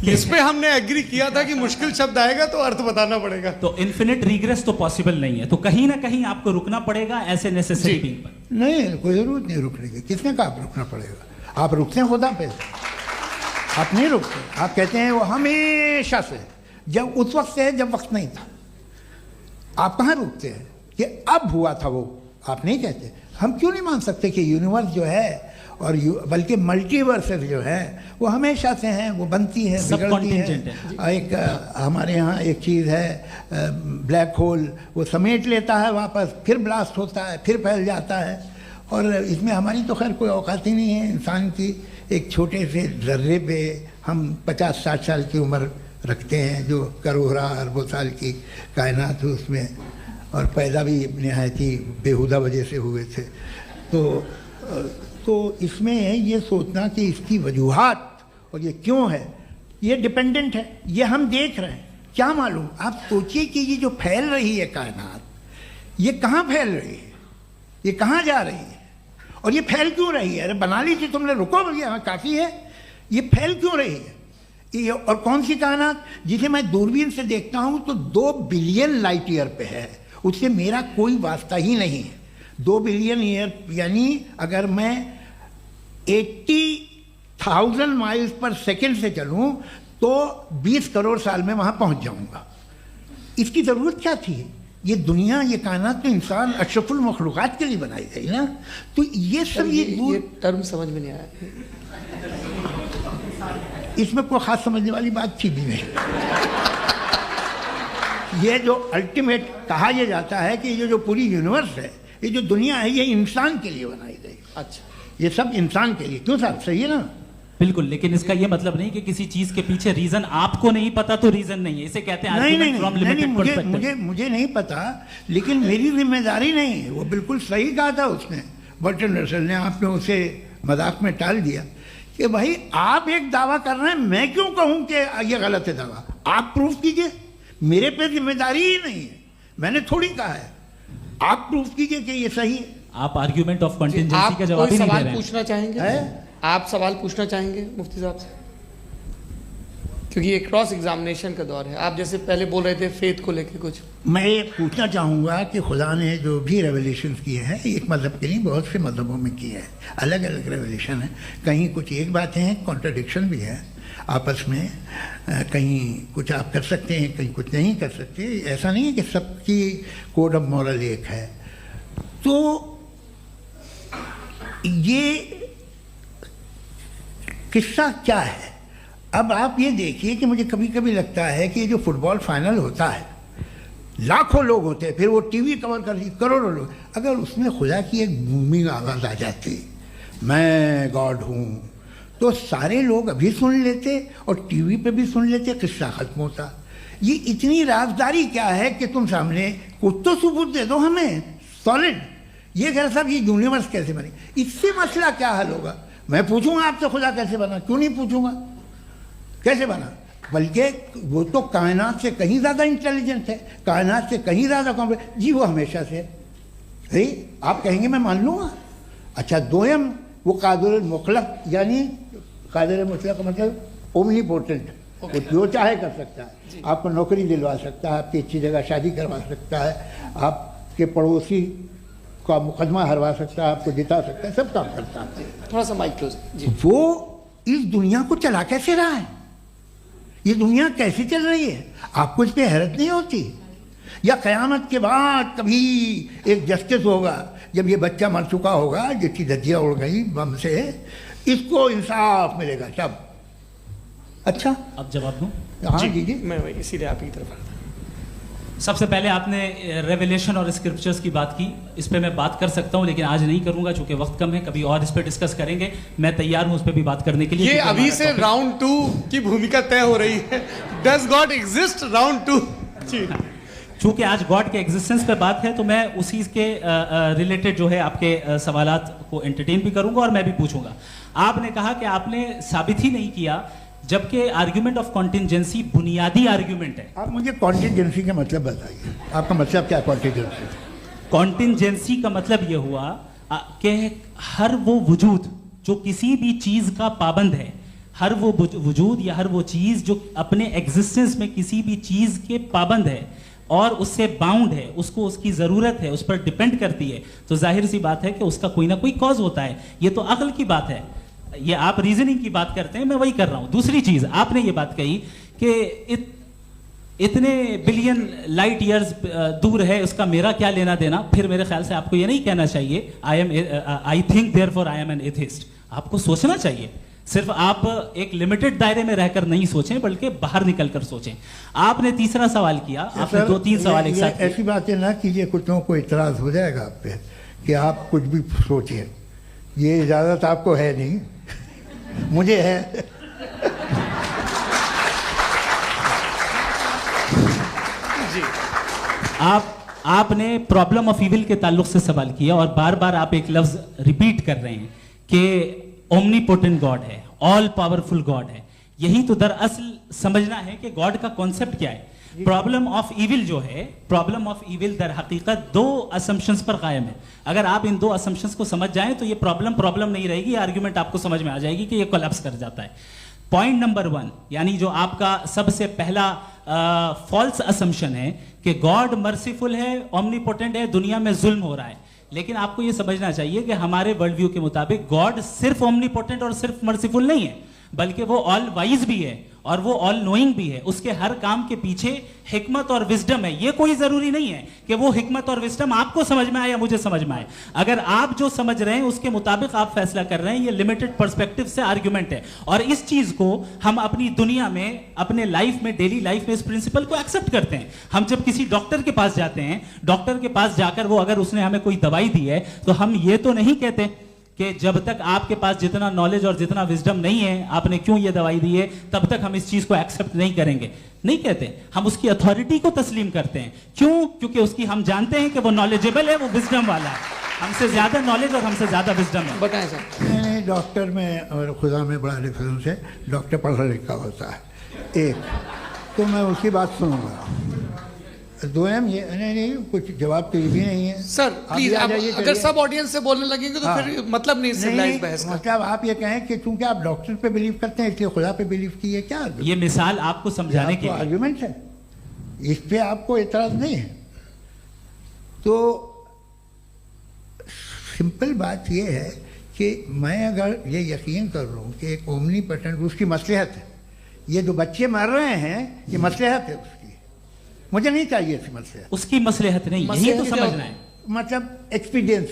इस पे हमने एग्री किया था कि मुश्किल शब्द आएगा तो अर्थ बताना पड़ेगा। तो इन्फिनिट रिग्रेस तो पॉसिबल नहीं है, तो कहीं ना कहीं आपको रुकना पड़ेगा ऐसे नेसेसरी बीइंग पर। नहीं, कोई जरूरत नहीं रुकने की। किसने कहा आप रुकना पड़ेगा? आप रुकते हैं खुदा पे, आप नहीं रुकते। आप कहते हैं वो हमेशा से, जब उस वक्त से जब वक्त नहीं था। आप कहाँ रुकते हैं कि अब हुआ था वो? आप नहीं कहते। हम क्यों नहीं मान सकते कि यूनिवर्स जो है और बल्कि मल्टीवर्सेस जो है वो हमेशा से हैं, वो बनती है, बिगड़ती है। एक हमारे यहाँ एक चीज़ है ब्लैक होल, वो समेट लेता है वापस, फिर ब्लास्ट होता है, फिर फैल जाता है। और इसमें हमारी तो खैर कोई औकात ही नहीं है इंसान की। एक छोटे से जर्रे पे हम 50-60 साल की उम्र रखते हैं, जो करोड़ों अरबों साल की कायनात है उसमें, और पैदा भी नहायत ही बेहुदा वजह से हुए थे। तो इसमें ये सोचना कि इसकी वजूहात और ये क्यों है, ये डिपेंडेंट है, ये हम देख रहे हैं, क्या मालूम। आप सोचिए कि ये जो फैल रही है कायनात, ये कहाँ फैल रही है, ये कहाँ जा रही है, और ये फैल क्यों रही है? अरे बना ली थी तुमने, रुको भैया, काफ़ी है। ये फैल क्यों रही है? ये और कौन सी कायनात जिसे मैं दूरबीन से देखता हूँ तो 2 बिलियन लाइट ईयर पे है, उससे मेरा कोई वास्ता ही नहीं है। 2 बिलियन ईयर यानी अगर मैं 80,000 माइल्स पर सेकेंड से चलूँ तो 20 करोड़ साल में वहाँ पहुँच जाऊँगा। इसकी ज़रूरत क्या थी? ये दुनिया, ये कायनात तो इंसान अशरफुल मखलूक़ात के लिए बनाई गई ना। तो ये सब ये टर्म समझ में नहीं आया, इसमें कोई ख़ास समझने वाली बात थी भी नहीं। ये जो अल्टीमेट कहा यह जाता है कि ये जो पूरी यूनिवर्स है, ये जो दुनिया है, ये इंसान के लिए बनाई गई। अच्छा, ये सब इंसान के लिए। क्यों साहब, सही है ना? बिल्कुल, लेकिन इसका ये मतलब नहीं कि किसी चीज के पीछे रीजन आपको नहीं पता तो रीजन नहीं है, इसे कहते हैं नहीं, मुझे नहीं पता, लेकिन मेरी जिम्मेदारी नहीं है। वो बिल्कुल सही कहा था उसने, बर्टन रसल ने। आपने उसे मजाक में टाल दिया कि भाई आप एक दावा कर रहे हैं, मैं क्यों कहूं कि ये गलत है दावा? आप प्रूफ कीजिए, मेरे पे जिम्मेदारी ही नहीं है, मैंने थोड़ी कहा है। आप प्रूफ कीजिए कि ये सही है। आप आर्ग्यूमेंट ऑफ कंटिंजेंसी का जवाब ही नहीं दे रहे हैं। पूछना चाहेंगे? आप सवाल पूछना चाहेंगे मुफ्ती साहब से? क्योंकि ये क्रॉस एग्जामिनेशन का दौर है। आप जैसे पहले बोल रहे थे फेथ को लेके कुछ, मैं ये पूछना चाहूँगा कि खुदा ने जो भी रेवलेशन किए हैं, एक मज़हब के लिए बहुत से मज़हबों में किए हैं, अलग अलग रेवलेशन है। कहीं कुछ एक बातें हैं, कॉन्ट्रडिक्शन भी है आपस में, कहीं कुछ आप कर सकते हैं, कहीं कुछ नहीं कर सकते। ऐसा नहीं है कि सबकी कोड ऑफ मॉरल एक है। तो ये किस्सा क्या है? अब आप ये देखिए कि मुझे कभी कभी लगता है कि जो फुटबॉल फाइनल होता है, लाखों लोग होते हैं, फिर वो टीवी कवर कर करोड़ों लोग, अगर उसमें खुदा की एक बूमिंग आवाज़ आ जाती, मैं गॉड हूँ, तो सारे लोग अभी सुन लेते और टीवी पे भी सुन लेते, किस्सा ख़त्म होता। ये इतनी राजदारी क्या है कि तुम सामने कुछ तो सबूत दे दो हमें सॉलिड। ये कह साहब ये यूनिवर्स कैसे बनी, इससे मसला क्या हल होगा? मैं पूछूंगा आपसे खुदा कैसे बना? क्यों नहीं पूछूंगा कैसे बना? बल्कि वो तो कायनात से कहीं ज़्यादा इंटेलिजेंट है, कायनात से कहीं ज़्यादा कॉम्प्लेक्स। जी वो हमेशा से है, आप कहेंगे मैं मान लूँगा। अच्छा, दोयम वो कादिर मुतलक, यानी कादिर मुतलक का मतलब ओमनीपोटेंट, वो जो चाहे कर सकता है। आपको नौकरी दिलवा सकता है, आपकी अच्छी जगह शादी करवा सकता है, आपके पड़ोसी का मुकदमा हरवा सकता है, आपको जिता सकता है, सब काम करता है। थोड़ा सा माइक क्लोज जी। वो इस दुनिया को चला कैसे रहा है? ये दुनिया कैसे चल रही है? आपको इस पर हैरत नहीं होती? या क़यामत के बाद कभी एक जस्टिस होगा, जब ये बच्चा मर चुका होगा, जिसकी धज्जियाँ उड़ गई बम से, इसको इंसाफ मिलेगा तब? अच्छा, अब जवाब दूं? हाँ जी, मैं इसीलिए आप की तरफ। सबसे पहले आपने रेवलेशन और स्क्रिप्चर्स की बात की, इस पे मैं बात कर सकता हूं, लेकिन आज नहीं करूंगा चूंकि वक्त कम है, कभी और इस पे डिस्कस करेंगे। मैं तैयार हूं उस पे भी बात करने के लिए। ये अभी से राउंड 2 की भूमिका तय हो रही है। Does God exist round 2? चूंकि आज गॉड के एग्जिस्टेंस पे बात है, तो मैं उसी के रिलेटेड जो है आपके सवालात को एंटरटेन भी करूंगा और मैं भी पूछूंगा। आपने कहा कि आपने साबित ही नहीं किया, जबकि आर्ग्यूमेंट ऑफ कॉन्टिंजेंसी बुनियादी आर्ग्यूमेंट है। आप मुझे कॉन्टिंजेंसी का मतलब बताइए, आपका मतलब क्या? कॉन्टिंजेंसी कॉन्टिंजेंसी का मतलब यह हुआ कि हर वो वजूद जो किसी भी चीज का पाबंद है, हर वो वजूद या हर वो चीज जो अपने एग्जिस्टेंस में किसी भी चीज के पाबंद है और उससे बाउंड है, उसको उसकी जरूरत है, उस पर डिपेंड करती है, तो जाहिर सी बात है कि उसका कोई ना कोई कॉज होता है। ये तो अक्ल की बात है। ये आप रीजनिंग की बात करते हैं, मैं वही कर रहा हूं। दूसरी चीज, आपने ये बात कही कि इतने बिलियन लाइट ईयर्स दूर है, उसका मेरा क्या लेना देना। फिर मेरे ख्याल से आपको ये नहीं कहना चाहिए I think therefore I am an atheist. आपको सोचना चाहिए, सिर्फ आप एक लिमिटेड दायरे में रहकर नहीं सोचें, बल्कि बाहर निकलकर सोचें। आपने तीसरा सवाल किया, आपने 2-3 सवाल एक साथ। ऐसी बातें ना कीजिए, कुछ लोगों को इतराज हो जाएगा आप पे कि आप कुछ भी सोचिए। ये इजाज़त आपको है नहीं, मुझे है। आपने प्रॉब्लम ऑफ इविल के ताल्लुक से सवाल किया और बार बार आप एक लफ्ज रिपीट कर रहे हैं कि ओमनीपोटेंट गॉड है, ऑल पावरफुल गॉड है। यही तो दरअसल समझना है कि गॉड का कॉन्सेप्ट क्या है। प्रॉब्लम ऑफ इविल जो है, प्रॉब्लम ऑफ इविल दर हकीकत दो असम्पशंस पर कायम है। अगर आप इन दो असम्पशंस को समझ जाएं तो ये प्रॉब्लम नहीं रहेगी, आर्ग्यूमेंट आपको समझ में आ जाएगी कि ये कोलैप्स कर जाता है। पॉइंट नंबर 1, यानी जो आपका सबसे पहला फॉल्स असम्पशन है कि गॉड मर्सीफुल है, ओमनीपोटेंट है, दुनिया में जुल्म हो रहा है। लेकिन आपको यह समझना चाहिए कि हमारे वर्ल्ड व्यू के मुताबिक गॉड सिर्फ ओमनीपोटेंट और सिर्फ मर्सीफुल नहीं है, बल्कि वो ऑल वाइज भी है और वो ऑल नोइंग भी है। उसके हर काम के पीछे हिकमत और विजडम है। ये कोई जरूरी नहीं है कि वो हिकमत और विजडम आपको समझ में आए या मुझे समझ में आए। अगर आप जो समझ रहे हैं उसके मुताबिक आप फैसला कर रहे हैं, ये लिमिटेड पर्सपेक्टिव से आर्गुमेंट है। और इस चीज को हम अपनी दुनिया में, अपने लाइफ में, डेली लाइफ में इस प्रिंसिपल को एक्सेप्ट करते हैं। हम जब किसी डॉक्टर के पास जाते हैं, डॉक्टर के पास जाकर वो अगर उसने हमें कोई दवाई दी है तो हम ये तो नहीं कहते कि जब तक आपके पास जितना नॉलेज और जितना विजडम नहीं है, आपने क्यों ये दवाई दी है, तब तक हम इस चीज को एक्सेप्ट नहीं करेंगे। नहीं कहते, हम उसकी अथॉरिटी को तस्लीम करते हैं। क्यों? क्योंकि उसकी हम जानते हैं कि वो नॉलेजेबल है, वो विजडम वाला है, हमसे ज्यादा नॉलेज और हमसे ज्यादा विजडम है। बताएं सर। नहीं, डॉक्टर में और खुदा में बड़ा डिफरेंस है। डॉक्टर पढ़ा लिखा होता है, एक तो मैं उसकी बात सुनूंगा। दोयम ये नहीं, कुछ जवाब तो ये भी नहीं है सर। प्लीज आप अगर सब ऑडियंस से बोलने लगेंगे तो फिर मतलब नहीं सिविलाइज्ड बहस का। मतलब आप ये कहें कि चूंकि आप डॉक्टर पे बिलीव करते हैं इसलिए खुदा पे बिलीव किए, क्या ये मिसाल आपको समझाने के लिए आर्गुमेंट है, इस पे आपको एतराज नहीं है। तो सिंपल बात ये है कि मैं अगर ये यकीन कर लूँ कि एक ओमनीपोटेंट, उसकी मसलहत है, ये जो बच्चे मर रहे हैं ये मसलहत है उसकी, मुझे नहीं चाहिए थी मसलहत। उसकी मसलहत नहीं, यही तो समझना है, मतलब एक्सपीरियंस।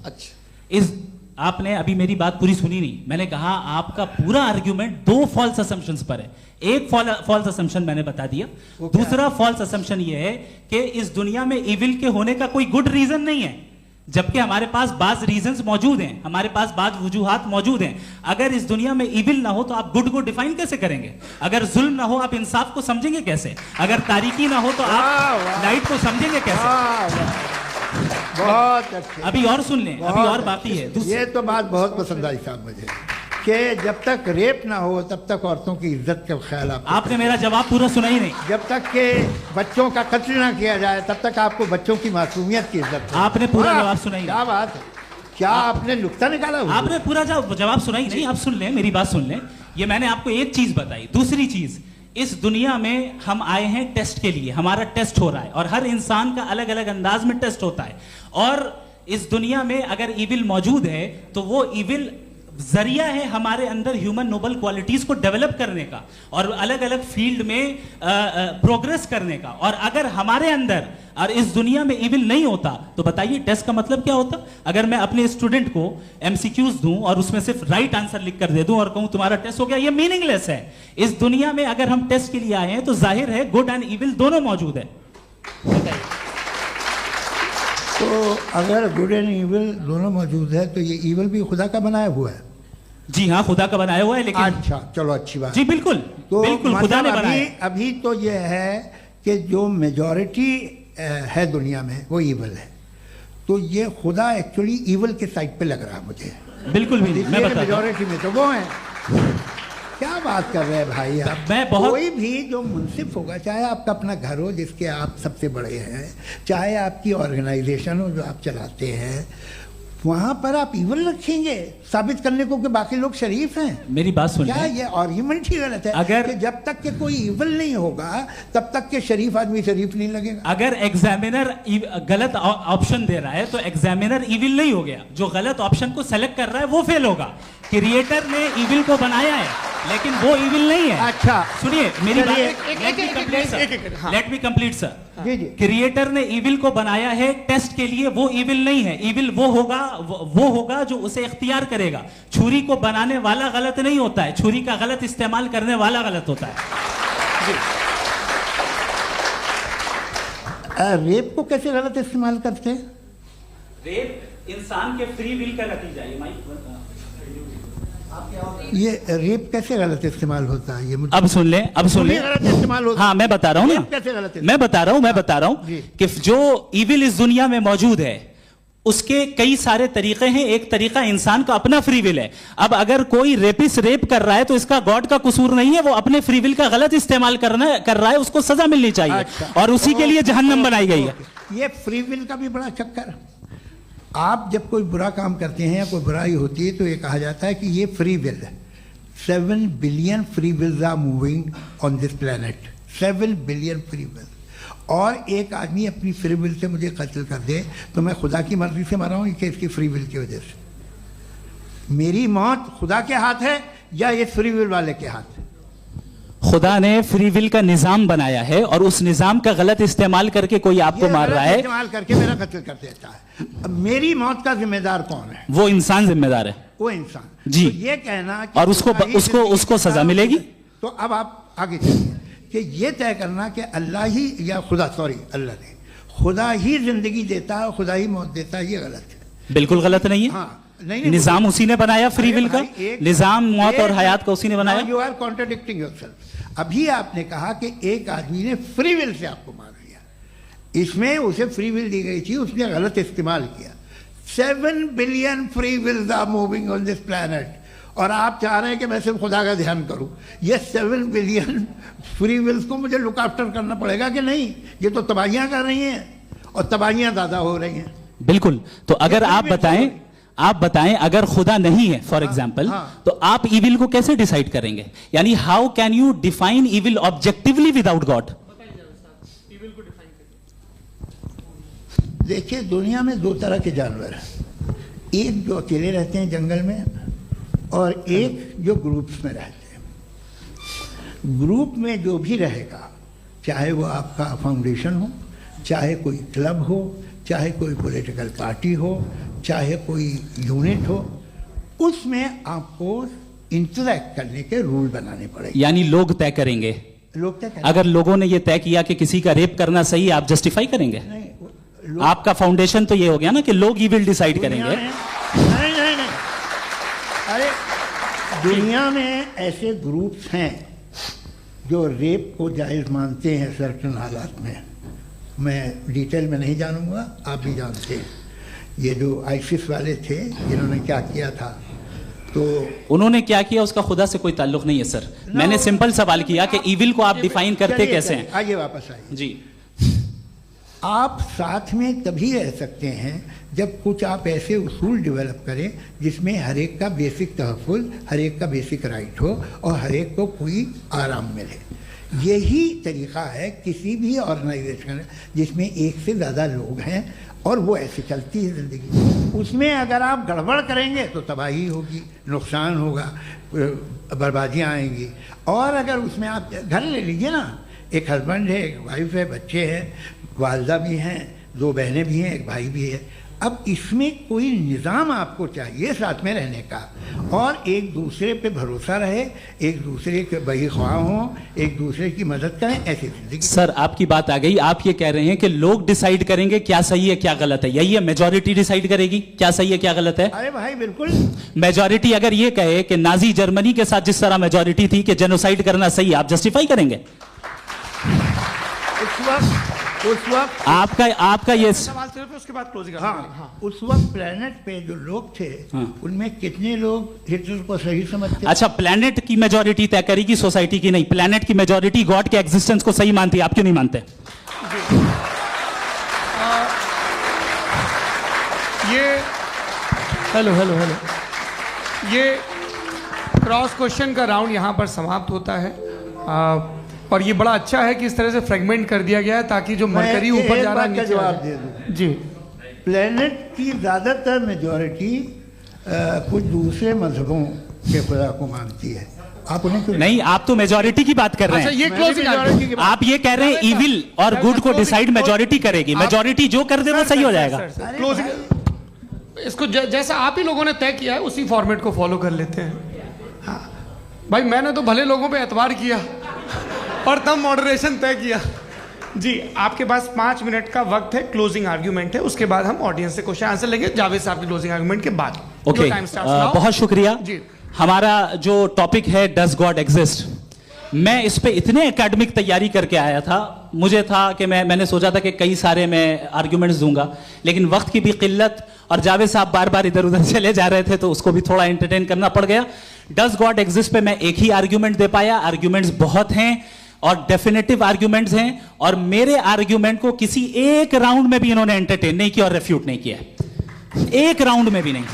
अच्छा, इस आपने अभी मेरी बात पूरी सुनी नहीं। मैंने कहा आपका पूरा आर्ग्यूमेंट दो फॉल्स असम्पशंस पर है। एक फॉल्स असम्पशन मैंने बता दिया, दूसरा फॉल्स असम्पशन ये है कि इस दुनिया में इविल के होने का कोई गुड रीजन नहीं है, जबकि हमारे पास बाज रीजंस मौजूद हैं, हमारे पास बाज वजूहात मौजूद हैं। अगर इस दुनिया में इविल ना हो तो आप गुड को डिफाइन कैसे करेंगे? अगर जुल्म ना हो आप इंसाफ को समझेंगे कैसे? अगर तारीकी ना हो तो आप लाइट को समझेंगे कैसे? बहुत अच्छे। अभी और सुन लें, अभी और बाकी है। ये तो बात बहुत पसंद आई साहब मुझे कि जब तक रेप ना हो तब तक औरतों की इज्जत का ख्याल आपने मेरा जवाब पूरा सुना ही नहीं। जब तक के बच्चों का कत्ल ना किया जाए तब तक आपको बच्चों की मासूमियत की इज्जत। आपने पूरा जवाब सुना ही नहीं। क्या बात है, क्या आपने नुक्ता निकाला? आपने पूरा जवाब सुना ही नहीं। आप सुन लें, मेरी बात सुन लें। ये मैंने आपको एक चीज बताई। दूसरी चीज, इस दुनिया में हम आए हैं टेस्ट के लिए, हमारा टेस्ट हो रहा है और हर इंसान का अलग अलग अंदाज में टेस्ट होता है। और इस दुनिया में अगर इविल मौजूद है तो वो इविल जरिया है हमारे अंदर ह्यूमन नोबल क्वालिटीज को डेवलप करने का और अलग अलग फील्ड में प्रोग्रेस करने का। और अगर हमारे अंदर और इस दुनिया में इविल नहीं होता तो बताइए टेस्ट का मतलब क्या होता? अगर मैं अपने स्टूडेंट को एमसीक्यूज दूं और उसमें सिर्फ राइट आंसर लिख कर दे दूं और कहूं तुम्हारा टेस्ट हो गया, ये मीनिंगलेस है। इस दुनिया में अगर हम टेस्ट के लिए आए हैं तो जाहिर है गुड एंड इविल दोनों मौजूद है। तो अगर गुड एंड इविल दोनों मौजूद है तो ये इविल भी खुदा का बनाया हुआ है? जी हाँ, खुदा का बनाया हुआ है। लेकिन अच्छा, चलो अच्छी बात। जी बिल्कुल, तो बिल्कुल खुदा ने बनाया। अभी तो ये है कि जो मेजॉरिटी है दुनिया में वो इविल है, तो ये खुदा एक्चुअली इविल के साइड पे लग रहा है मुझे। बिल्कुल भी नहीं, मैं बताता हूं। मेजॉरिटी में तो वो है। क्या बात कर रहे हैं भाई आप? कोई भी जो मुंसिफ होगा, चाहे आपका अपना घर हो जिसके आप सबसे बड़े हैं, चाहे आपकी ऑर्गेनाइजेशन हो जो आप चलाते हैं, वहां पर आप इविल रखेंगे साबित करने को कि बाकी लोग शरीफ हैं? मेरी बात सुनिए। क्या ये आर्ग्यूमेंट ही गलत है? अगर कि जब तक के कोई इविल नहीं होगा तब तक के शरीफ आदमी शरीफ नहीं लगेगा। अगर एग्जामिनर गलत ऑप्शन दे रहा है तो एग्जामिनर इविल नहीं हो गया। जो गलत ऑप्शन को सेलेक्ट कर रहा है वो फेल होगा। क्रिएटर ने इविल को बनाया है लेकिन वो इविल नहीं है। अच्छा सुनिए मेरी बात, लेट मी कंप्लीट सर। जी जी। क्रिएटर ने इविल को बनाया है टेस्ट के लिए, वो इविल नहीं है। इविल वो होगा जो उसे इख्तियार करेगा। छुरी को बनाने वाला गलत नहीं होता है, छुरी का गलत इस्तेमाल करने वाला गलत होता है। रेप को कैसे गलत इस्तेमाल करते हैं? रेप इंसान के फ्री विल का नतीजा है। ये रेप कैसे गलत इस्तेमाल होता है? ये मुझे अब सुन लें, अब सुन लें। गलत इस्तेमाल होता है। हाँ, मैं बता रहा हूँ ना, कैसे गलत मैं बता रहा हूँ जी। कि जो इविल इस दुनिया में मौजूद है उसके कई सारे तरीके हैं। एक तरीका इंसान का अपना फ्री विल है। अब अगर कोई रेपिस्ट रेप कर रहा है तो इसका गॉड का कसूर नहीं है, वो अपने फ्री विल का गलत इस्तेमाल कर रहा है, उसको सजा मिलनी चाहिए। अच्छा। और उसी के लिए जहन्नम बनाई गई है। ये फ्री विल का भी बड़ा चक्कर। आप जब कोई बुरा काम करते हैं या कोई बुराई होती है तो ये कहा जाता है कि ये फ्री विल है। 7 billion free wills are moving on this planet. 7 billion free will. और एक आदमी अपनी फ्री विल से मुझे कत्ल कर दे तो मैं खुदा की मर्जी से मरा हूँ कि इसकी फ्री विल की वजह से? मेरी मौत खुदा के हाथ है या ये फ्री विल वाले के हाथ है? खुदा ने फ्री विल का निजाम बनाया है और उस निजाम का गलत इस्तेमाल करके कोई आपको मार रहा है, इस्तेमाल करके मेरा कत्ल कर देता है। अब मेरी मौत का जिम्मेदार कौन है? वो इंसान जिम्मेदार है। वो इंसान। जी। तो ये कहना कि और उसको सजा मिलेगी। तो अब आप आगे चलिए कि ये तय करना कि अल्लाह ही या खुदा, सॉरी अल्लाह ने, खुदा ही जिंदगी देता है, खुदा ही मौत देता है, ये गलत है। बिल्कुल गलत नहीं है। हाँ, नहीं, निजाम उसी ने बनाया फ्री विल का। निजाम मौत और हयात का उसी ने बनाया। You are contradicting yourself. अभी आपने कहा कि एक आदमी ने फ्री विल से आपको मार दिया, इसमें उसे फ्री विल दी गई थी, उसने गलत इस्तेमाल किया। 7 billion free wills are moving on this planet और आप चाह रहे हैं कि मैं सिर्फ खुदा का ध्यान करूं। ये 7 बिलियन फ्री विल्स को मुझे लुक आफ्टर करना पड़ेगा कि नहीं? ये तो तबाहियां कर रही हैं और तबाहियां ज़्यादा हो रही हैं। बिल्कुल। तो अगर आप बताएं अगर खुदा नहीं है फॉर एग्जाम्पल, तो आप इविल को कैसे डिसाइड करेंगे? यानी how can you define evil objectively without God? देखिए, दुनिया में 2 तरह के जानवर हैं। एक जो अकेले रहते हैं जंगल में और एक जो ग्रुप्स में रहते हैं। ग्रुप में जो भी रहेगा, चाहे वो आपका फाउंडेशन हो, चाहे कोई क्लब हो, चाहे कोई पॉलिटिकल पार्टी हो, चाहे कोई यूनिट हो, उसमें आपको इंटरैक्ट करने के रूल बनाने पड़ेंगे। यानी लोग तय करेंगे। लोग तय करेंगे। अगर लोगों ने यह तय किया कि किसी का रेप करना सही है, आप जस्टिफाई करेंगे? नहीं, आपका फाउंडेशन तो ये हो गया ना कि लोग ही विल डिसाइड करेंगे। नहीं। अरे दुनिया में ऐसे ग्रुप्स हैं जो रेप को जायज़ मानते हैं सर्टेन हालात में। मैं डिटेल में नहीं जानूंगा, आप भी जानते हैं। ये जो आईसिस वाले थे जिन्होंने क्या किया था, तो उन्होंने क्या किया उसका खुदा से कोई ताल्लुक नहीं है सर। मैंने सिंपल सवाल किया कि इविल को आप डिफाइन करते कैसे हैं? आइए वापस आइए जी। आप साथ में तभी रह सकते हैं जब कुछ आप ऐसे उसूल डेवलप करें जिसमें हर एक का बेसिक तहफ़्फ़ुज़, हर एक का बेसिक राइट हो और हर एक को कोई आराम मिले। यही तरीक़ा है किसी भी ऑर्गेनाइजेशन जिसमें एक से ज़्यादा लोग हैं और वो ऐसे चलती है ज़िंदगी। उसमें अगर आप गड़बड़ करेंगे तो तबाही होगी, नुकसान होगा, बर्बादियाँ आएंगी। और अगर उसमें आप घर ले लीजिए ना, एक हस्बैंड है, एक वाइफ है, बच्चे हैं, वालदा भी हैं, 2 बहनें भी हैं, एक भाई भी है। अब इसमें कोई निज़ाम आपको चाहिए साथ में रहने का, और एक दूसरे पे भरोसा रहे, एक दूसरे के बहीख्वाह हों, एक दूसरे की मदद करें, ऐसी जिंदगी। सर आपकी बात आ गई। आप ये कह रहे हैं कि लोग डिसाइड करेंगे क्या सही है क्या गलत है, यही है? मेजॉरिटी डिसाइड करेगी क्या सही है क्या गलत है? अरे भाई बिल्कुल। मेजॉरिटी अगर ये कहे कि नाजी जर्मनी के साथ जिस तरह मेजॉरिटी थी कि जेनोसाइड करना सही, आप जस्टिफाई करेंगे? उस वक्त आपका ये सवाल सिर्फ उसके बाद क्लोजिंग। हाँ, उस वक्त प्लेनेट पे जो लोग थे, उनमें कितने लोग हिटलर को सही समझते? अच्छा, प्लेनेट की मेजॉरिटी तय करेगी, सोसाइटी की नहीं। प्लेनेट की मेजॉरिटी गॉड के एग्जिस्टेंस को सही मानती है, आप क्यों नहीं मानते? हेलो ये क्रॉस क्वेश्चन का राउंड यहाँ पर समाप्त होता है। और ये बड़ा अच्छा है कि इस तरह से फ्रेगमेंट कर दिया गया है ताकि जो मरकरी ऊपर जा रहा है नीचे जवाब दे दूं जी। प्लेनेट की ज़्यादातर मेजॉरिटी कुछ दूसरे मजहबों के खुदा को मानती है। आप उन्हें क्यों नहीं? आप तो मेजॉरिटी की बात कर रहे हैं। ये क्लोजिंग आप ये कह रहे हैं इविल और गुड को डिसाइड मेजॉरिटी करेगी। मेजॉरिटी जो कर दे वो सही हो जाएगा। क्लोजिंग इसको जैसा आप ही लोगों ने तय किया है उसी फॉर्मेट को फॉलो कर लेते हैं। हाँ भाई, मैंने तो भले लोगों पे एतबार किया और तब मॉडरेशन तय किया जी। आपके पास 5 मिनट का वक्त है, क्लोजिंग आर्ग्यूमेंट है, उसके बाद हम ऑडियंस से क्वेश्चन आंसर लेंगे जावेद साहब के क्लोजिंग आर्ग्यूमेंट के बाद। ओके, बहुत शुक्रिया जी। हमारा जो टॉपिक है डज गॉड एग्जिस्ट, मैं इस पे इतने एकेडमिक तैयारी करके आया था, मुझे था कि मैंने सोचा था कि कई सारे मैं आर्ग्यूमेंट्स दूंगा, लेकिन वक्त की भी किल्लत और जावेद साहब बार बार इधर उधर चले जा रहे थे तो उसको भी थोड़ा एंटरटेन करना पड़ गया। डज गॉड एग्जिस्ट पे मैं एक ही आर्ग्यूमेंट दे पाया। आर्ग्यूमेंट्स बहुत हैं और डेफिनेटिव आर्ग्यूमेंट्स हैं, और मेरे आर्ग्यूमेंट को किसी एक राउंड में भी इन्होंने एंटरटेन नहीं किया और रेफ्यूट नहीं किया, एक राउंड में भी नहीं,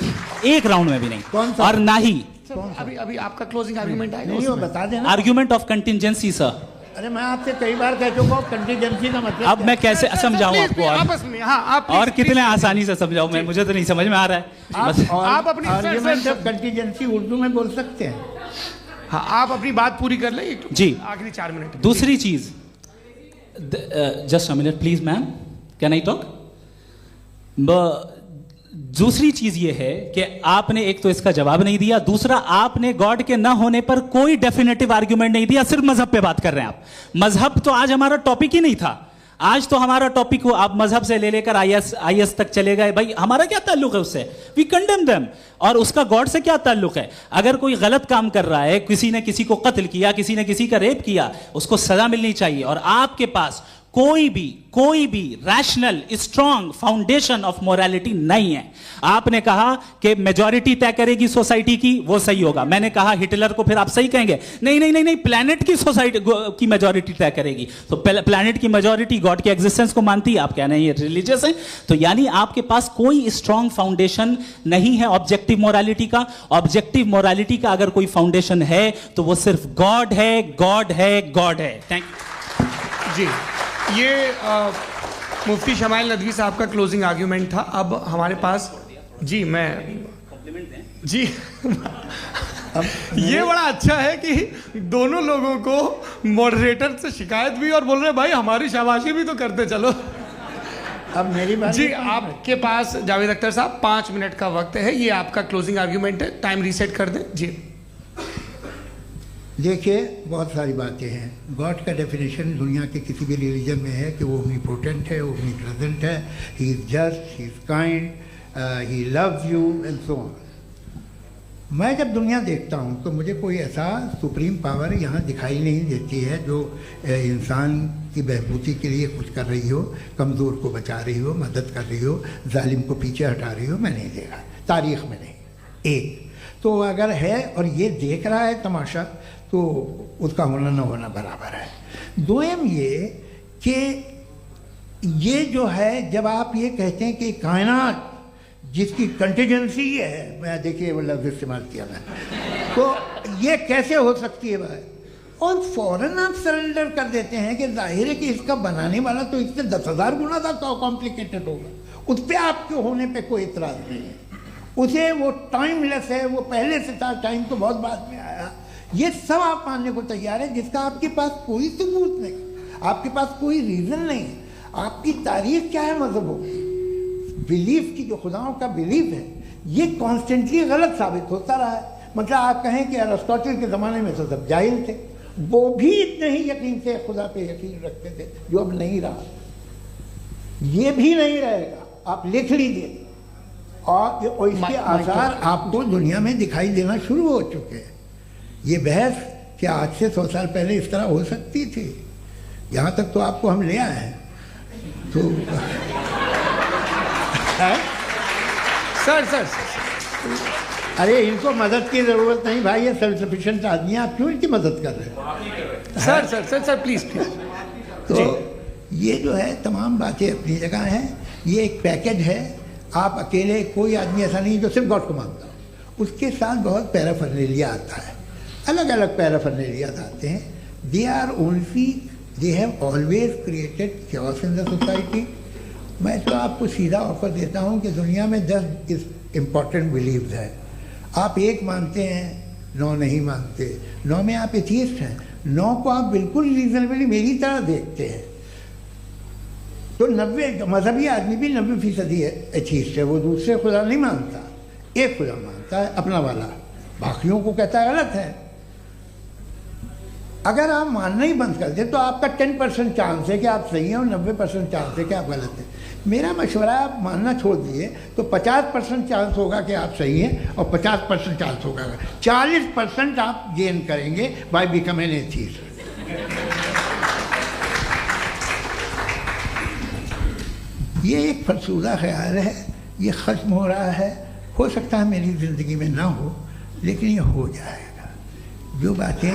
एक राउंड में भी नहीं। और ना ही अभी आपका क्लोजिंग आर्गुमेंट आएगा, नहीं वो बता देना। Argument of contingency sir. अरे मैं आपसे कई बार कह चुका हूँ कंटीजेंसी का मतलब अब मैं कैसे समझाऊं आपको आपस में? हाँ, आप और कितने आसानी से समझाऊं मैं, मुझे तो नहीं समझ में आ रहा है। आप अपनी आर्ग्यूमेंट ऑफ कंटीजेंसी उर्दू में बोल सकते हैं। हाँ, आप अपनी बात पूरी कर लें जी, आखिरी 4 मिनट। दूसरी चीज, just a minute please ma'am, can I talk? दूसरी चीज ये है कि आपने एक तो इसका जवाब नहीं दिया, दूसरा आपने गॉड के ना होने पर कोई डेफिनेटिव आर्ग्यूमेंट नहीं दिया, सिर्फ मजहब पे बात कर रहे हैं आप। मजहब तो आज हमारा टॉपिक ही नहीं था, आज तो हमारा टॉपिक हो, आप मजहब से ले लेकर आईएस तक चले गए। भाई हमारा क्या ताल्लुक है उससे? We condemn them. और उसका गॉड से क्या ताल्लुक है? अगर कोई गलत काम कर रहा है, किसी ने किसी को कत्ल किया, किसी ने किसी का रेप किया, उसको सजा मिलनी चाहिए। और आपके पास कोई भी rational strong foundation of morality नहीं है। आपने कहा कि मेजॉरिटी तय करेगी सोसाइटी की, वो सही होगा। मैंने कहा हिटलर को फिर आप सही कहेंगे, नहीं नहीं नहीं नहीं, प्लैनेट की सोसाइटी की मेजॉरिटी तय करेगी। तो प्लैनेट की मेजॉरिटी गॉड के एग्जिस्टेंस को मानती है, आप कह रहे हैं ये रिलीजियस है। तो यानी आपके पास कोई स्ट्रॉन्ग फाउंडेशन नहीं है ऑब्जेक्टिव मोरालिटी का। ऑब्जेक्टिव मोरालिटी का अगर कोई फाउंडेशन है तो वो सिर्फ गॉड है, गॉड है, गॉड है। थैंक यू जी। ये मुफ्ती शमाइल नदवी साहब का क्लोजिंग आर्ग्यूमेंट था। अब हमारे पास जी, मैं जी ये बड़ा अच्छा है कि दोनों लोगों को मॉडरेटर से शिकायत भी और बोल रहे भाई हमारी शाबाशी भी तो करते चलो। अब मेरी बात जी, आपके पास जावेद अख्तर साहब 5 मिनट का वक्त है, ये आपका क्लोजिंग आर्ग्यूमेंट है, टाइम रीसेट कर दें जी। देखिए, बहुत सारी बातें हैं। गॉड का डेफिनेशन दुनिया के किसी भी रिलीजन में है कि वो ओमनीपोटेंट है, ओमनीप्रेजेंट है, he is just, he is kind, he loves you and so on. मैं जब दुनिया देखता हूँ तो मुझे कोई ऐसा सुप्रीम पावर यहाँ दिखाई नहीं देती है जो इंसान की बहबूदी के लिए कुछ कर रही हो, कमज़ोर को बचा रही हो, मदद कर रही हो, जालिम को पीछे हटा रही हो। मैं नहीं देखा, तारीख़ में नहीं। एक तो अगर है और ये देख रहा है तमाशा, तो उसका होना न होना बराबर है। दोयम ये कि ये जो है, जब आप ये कहते हैं कि कायनात जिसकी कंटीजेंसी है, मैं देखिए वो लफ्ज़ इस्तेमाल किया मैं, तो ये कैसे हो सकती है भाई? और फ़ौरन आप सरेंडर कर देते हैं कि जाहिर है कि इसका बनाने वाला तो इससे 10,000 गुना ज़्यादा कॉम्प्लिकेटेड होगा। उस पर आपके होने पे कोई इतराज़ नहीं है, उसे वो टाइमलेस है, वो पहले से था, टाइम तो बहुत बाद में आया। ये सब आप मानने को तैयार है जिसका आपके पास कोई सबूत नहीं, आपके पास कोई रीज़न नहीं। आपकी तारीफ क्या है मज़हबों की? बिलीफ की, जो खुदाओं का बिलीफ है, ये कॉन्स्टेंटली गलत साबित होता रहा है। मतलब आप कहें कि अरिस्टोटल के ज़माने में तो सब जाहिल थे, वो भी इतने ही यकीन से खुदा पे यकीन रखते थे, जो अब नहीं रहा। ये भी नहीं रहेगा, आप लिख लीजिए। और इसके आसार आपको दुनिया में दिखाई देना शुरू हो चुके हैं। ये बहस क्या आज से 100 साल पहले इस तरह हो सकती थी? यहाँ तक तो आपको हम ले आए हैं। तो सर अरे इनको मदद की ज़रूरत नहीं भाई, ये सेल्फ सफिशिएंट आदमी है, आप क्यों इनकी मदद कर रहे हैं? Sir please. तो ये जो है तमाम बातें अपनी जगह हैं। ये एक पैकेज है। आप अकेले, कोई आदमी ऐसा नहीं जो सिर्फ गॉड को मानता हो, उसके साथ बहुत पैराफर्नेलिया आता है, अलग अलग पैराफर्नेलियाज आते हैं। They are only, they have always created chaos in the society. मैं तो आपको सीधा ऑफर देता हूँ कि दुनिया में 10 इम्पॉर्टेंट बिलीव्स हैं। आप 1 मानते हैं, 9 नहीं मानते, 9 में आप एथियस्ट हैं, 9 को आप बिल्कुल रीजनेबली मेरी तरह देखते हैं। तो 90 मजहबी आदमी भी 90% एथियस्ट है, वो दूसरे खुदा नहीं मानता, एक खुदा मानता है अपना वाला, बाकियों को कहता है गलत है। अगर आप मानना ही बंद कर दें तो आपका 10% चांस है कि आप सही हैं और 90% चांस है कि आप गलत हैं। मेरा मशवरा आप मानना छोड़ दिए तो 50% चांस होगा कि आप सही हैं और 50% चांस होगा, 40% आप गेन करेंगे बाय बिकमिंग एन एथीस्ट। ये एक फरसूदा ख्याल है, ये ख़त्म हो रहा है। हो सकता है मेरी ज़िंदगी में ना हो, लेकिन ये हो जाएगा। जो बातें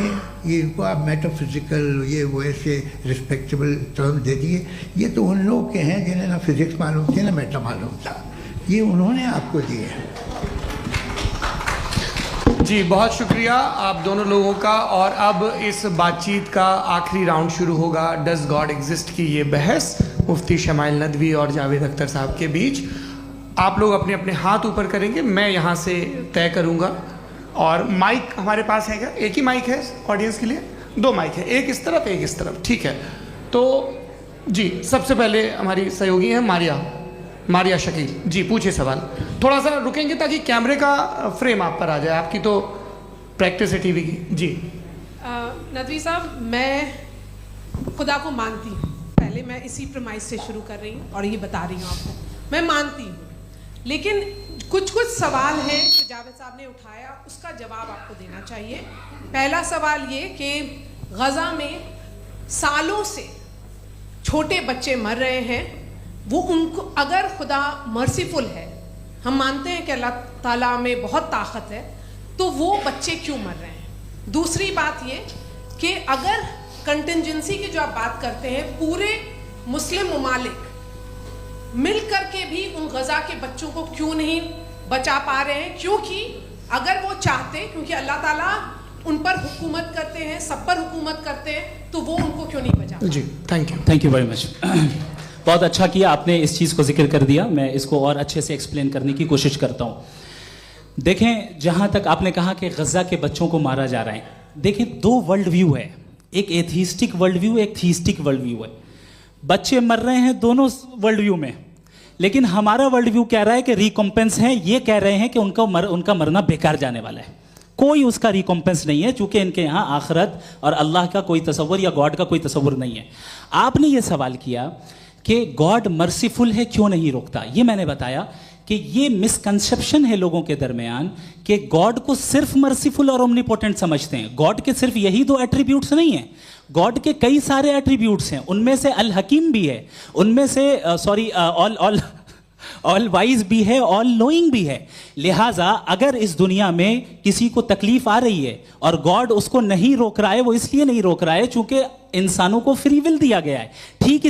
ये इनको आप मेटाफिज़िकल ये वो ऐसे रिस्पेक्टेबल टर्म दे दिए, ये तो उन लोग के हैं जिन्हें ना फिज़िक्स मालूम थी ना मेटा मालूम था, ये उन्होंने आपको दिए हैं। जी बहुत शुक्रिया आप दोनों लोगों का। और अब इस बातचीत का आखिरी राउंड शुरू होगा, डज गॉड एग्जिस्ट की ये बहस मुफ्ती शमाइल नदवी और जावेद अख्तर साहब के बीच। आप लोग अपने अपने हाथ ऊपर करेंगे, मैं यहाँ से तय करूँगा। और माइक हमारे पास है क्या? एक ही माइक है ऑडियंस के लिए? 2 माइक है, एक इस तरफ एक इस तरफ, ठीक है। तो जी सबसे पहले हमारी सहयोगी हैं मारिया शकील जी, पूछिए सवाल। थोड़ा सा रुकेंगे ताकि कैमरे का फ्रेम आप पर आ जाए, आपकी तो प्रैक्टिस है टीवी की। जी नदवी साहब, मैं खुदा को मानती हूँ, पहले मैं इसी प्रमाइस से शुरू कर रही हूँ और ये बता रही हूँ आपको, मैं मानती हूँ। लेकिन कुछ सवाल हैं जो जावेद साहब ने उठाया, उसका जवाब आपको देना चाहिए। पहला सवाल ये कि गज़ा में सालों से छोटे बच्चे मर रहे हैं, वो उनको अगर खुदा मर्सीफुल है, हम मानते हैं कि अल्लाह ताला में बहुत ताकत है, तो वो बच्चे क्यों मर रहे हैं? दूसरी बात ये कि अगर कंटिजेंसी की जो आप बात करते हैं, पूरे मुस्लिम ममालिक मिल करके भी उन गज़ा के बच्चों को क्यों नहीं बचा पा रहे हैं? क्योंकि अगर वो चाहते, क्योंकि अल्लाह ताला उन पर हुकूमत करते हैं, सब पर हुकूमत करते हैं, तो वो उनको क्यों नहीं बचा? जी थैंक यू वेरी मच। बहुत अच्छा किया आपने इस चीज़ को जिक्र कर दिया, मैं इसको और अच्छे से एक्सप्लेन करने की कोशिश करता हूँ। देखें, जहाँ तक आपने कहा कि गज़ा के बच्चों को मारा जा रहा है, देखें 2 वर्ल्ड व्यू है, एक एथीस्टिक वर्ल्ड व्यू, एक थीस्टिक वर्ल्ड व्यू है। बच्चे मर रहे हैं दोनों वर्ल्ड व्यू में, लेकिन हमारा वर्ल्ड व्यू कह रहा है कि रिकॉम्पेंस है, ये कह रहे हैं कि उनका मरना बेकार जाने वाला है, कोई उसका रिकॉम्पेंस नहीं है, चूंकि इनके यहाँ आखिरत और अल्लाह का कोई तसव्वुर या गॉड का कोई तसव्वुर नहीं है। आपने ये सवाल किया कि गॉड मर्सीफुल है, क्यों नहीं रोकता? ये मैंने बताया कि ये मिसकंसेप्शन है लोगों के दरमियान कि गॉड को सिर्फ मर्सीफुल और ओमनीपोटेंट समझते हैं। गॉड के सिर्फ यही 2 एट्रीब्यूट्स नहीं हैं, गॉड के कई सारे एट्रीब्यूट्स हैं, उनमें से अल हकीम भी है, उनमें से ऑल वाइज भी है, ऑल नोइंग भी है। लिहाजा अगर इस दुनिया में किसी को तकलीफ आ रही है और गॉड उसको नहीं रोक रहा है, वो इसलिए नहीं रोक रहा है चूंकि इंसानों को फ्री विल दिया गया है। ठीक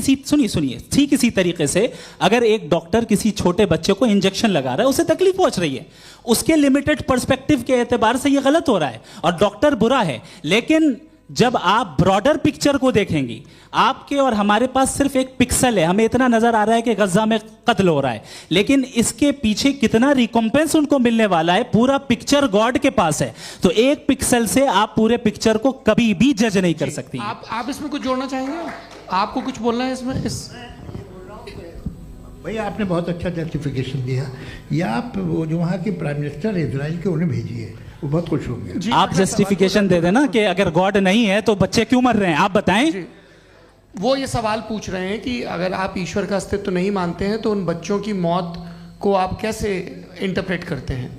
इसी तरीके से अगर एक डॉक्टर किसी छोटे बच्चे को इंजेक्शन लगा रहा है, उसे तकलीफ पहुंच रही है, उसके लिमिटेड पर्सपेक्टिव के एतबार से यह गलत हो रहा है और डॉक्टर बुरा है। लेकिन जब आप ब्रॉडर पिक्चर को देखेंगी, आपके और हमारे पास सिर्फ एक पिक्सल है, हमें इतना नजर आ रहा है कि गजा में कत्ल हो रहा है, लेकिन इसके पीछे कितना रिकॉम्पेंस उनको मिलने वाला है, पूरा पिक्चर गॉड के पास है। तो एक पिक्सल से आप पूरे पिक्चर को कभी भी जज नहीं कर सकती। आप इसमें कुछ जोड़ना चाहेंगे? आपको कुछ बोलना है इसमें? भैया आपने बहुत अच्छा जस्टिफिकेशन दिया, या आप वो जो वहाँ के प्राइम मिनिस्टर इजराइल के उन्हें भेजिए, वो बहुत खुश होंगे। आप जस्टिफिकेशन दे देना कि अगर गॉड नहीं है तो बच्चे क्यों मर रहे हैं, आप बताएं। वो ये सवाल पूछ रहे हैं कि अगर आप ईश्वर का अस्तित्व नहीं मानते हैं तो उन बच्चों की मौत को आप कैसे इंटरप्रेट करते हैं?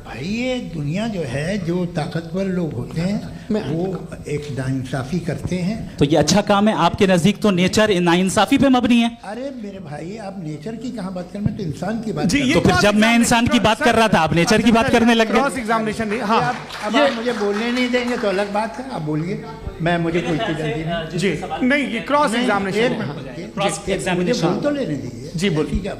भाई ये दुनिया जो है, जो ताकतवर लोग होते हैं वो एक नाइंसाफ़ी करते हैं। तो ये अच्छा काम है, आपके नज़दीक तो नेचर नाइंसाफ़ी पे मबनी है। अरे मेरे भाई, आप नेचर की कहाँ बात कर रहे हैं, तो इंसान की बात। तो फिर जब मैं इंसान की बात कर रहा था, आप नेचर की बात करने लग गए। क्रॉस एग्जामिनेशन नहीं। हाँ, अब आप मुझे बोलने नहीं देंगे तो अलग बात है, आप बोलिए, मुझे कोई जल्दी नहीं। जी नहीं, ये क्रॉस एग्जामिनेशन, मुझे बोल तो लेने दीजिए। जी बोलिए। क्या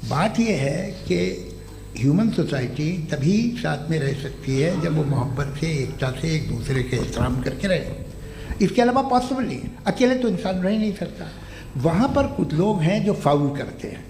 बात ये है कि ह्यूमन सोसाइटी तभी साथ में रह सकती है जब वो मोहब्बत से, एकता से, एक दूसरे के एहतराम करके रहे। इसके अलावा पॉसिबल नहीं, अकेले तो इंसान रह नहीं सकता। वहाँ पर कुछ लोग हैं जो फाउल करते हैं,